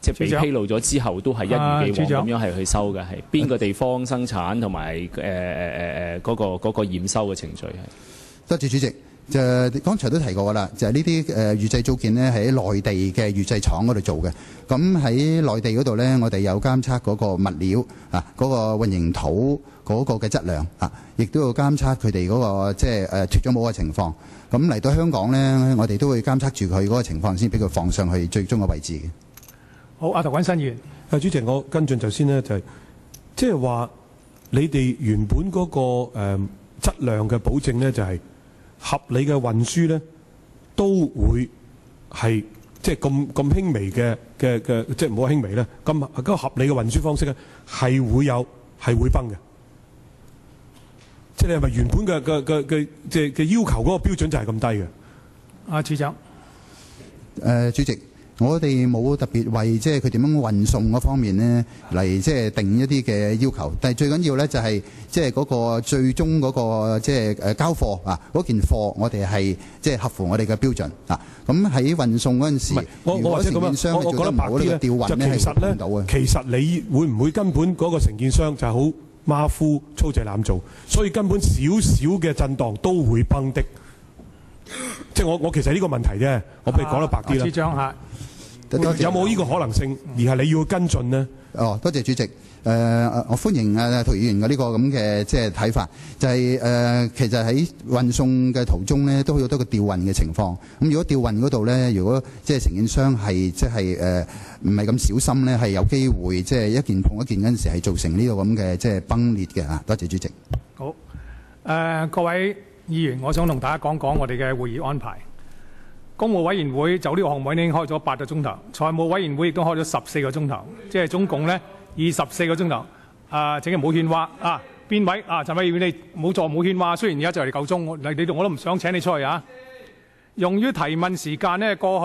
即係被披露咗之後都係一如既往咁樣係去收嘅，係邊個地方生產同埋嗰個驗收嘅程序係？多謝主席。就剛才都提過啦，就係呢啲預製組件呢，喺內地嘅預製廠嗰度做嘅。咁喺內地嗰度呢，我哋有監測嗰個物料啊，嗰個混凝土嗰個嘅質量啊，亦都要監測佢哋嗰個即係脫咗帽嘅情況。咁嚟到香港呢，我哋都會監測住佢嗰個情況先，俾佢放上去最終嘅位置嘅。好，阿涂謹申議員。主席，我跟進頭先呢，就係即係話你哋原本嗰個質量嘅保證呢，就係合理嘅運輸咧，都會係即係咁輕微嘅，即係唔好輕微咧，咁個合理嘅運輸方式咧，係會崩嘅。即係你係咪原本嘅要求嗰個標準就係咁低嘅？阿處長。主席。我哋冇特別為即係佢點樣運送嗰方面呢嚟即係定一啲嘅要求，但係最緊要呢就係即係嗰個最終嗰個即係交貨啊嗰件貨，我哋係即係合乎我哋嘅標準啊。咁喺運送嗰陣時，如果承建商做得唔好呢個調運呢係做唔到嘅。其實你會唔會根本嗰個承建商就係好馬虎粗製濫造，所以根本少少嘅震盪都會崩的。即係我其實呢個問題啫，我俾你講得白啲啦。處長嚇。有冇呢個可能性？而係你要跟進呢？多謝主席。我歡迎涂議員嘅呢個咁嘅即係睇法，就係其實喺運送嘅途中呢，都有好多個調運嘅情況。咁如果調運嗰度呢，如果即係承建商係即係唔係咁小心呢，係有機會即係一件碰一件嗰陣時係造成呢個咁嘅即係崩裂嘅嚇。多謝主席。好，各位議員，我想同大家講講我哋嘅會議安排。公務委員會就呢個項目已經開咗8個鐘頭，財務委員會亦都開咗14個鐘頭，即係總共呢24個鐘頭。請你唔好喧嘩啊！邊位啊？陳偉業，你冇坐冇勸話。雖然而家就嚟夠鐘，你我都唔想請你出去啊。用於提問時間呢，過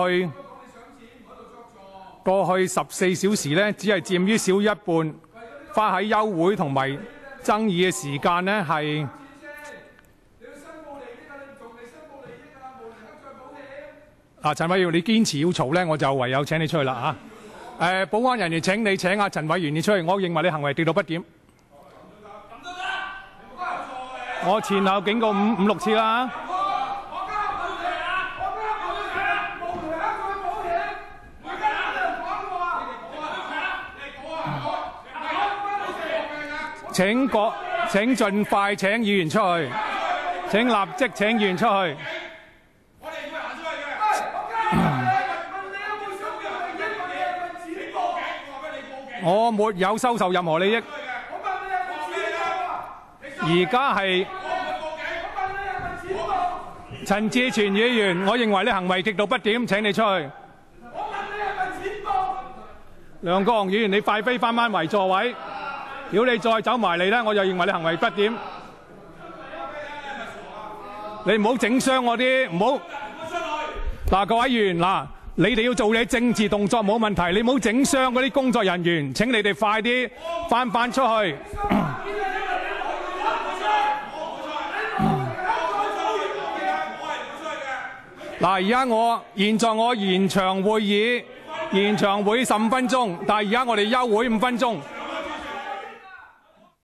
去14小時呢，只係佔於少一半，花喺休會同埋爭議嘅時間呢係。陳偉業，你堅持要嘈呢，我就唯有請你出去啦嚇。保安人員請你請阿陳偉業你出去，我認為你行為極度不檢。我前後警告五六次啦。請盡快請議員出去，請立即請議員出去。我沒有收受任何利益。而家係陳志全議員，我認為你行為極度不檢，請你出去。梁國雄議員，你快飛翻返回座位。如果你再走埋嚟呢，我就認為你行為不檢。你唔好整傷我啲，唔好。嗱，各位議員嗱，你哋要做你政治動作冇問題，你唔好整傷嗰啲工作人員。請你哋快啲翻出去。嗱，現在我延長會議15分鐘，但係而家我哋休會5分鐘。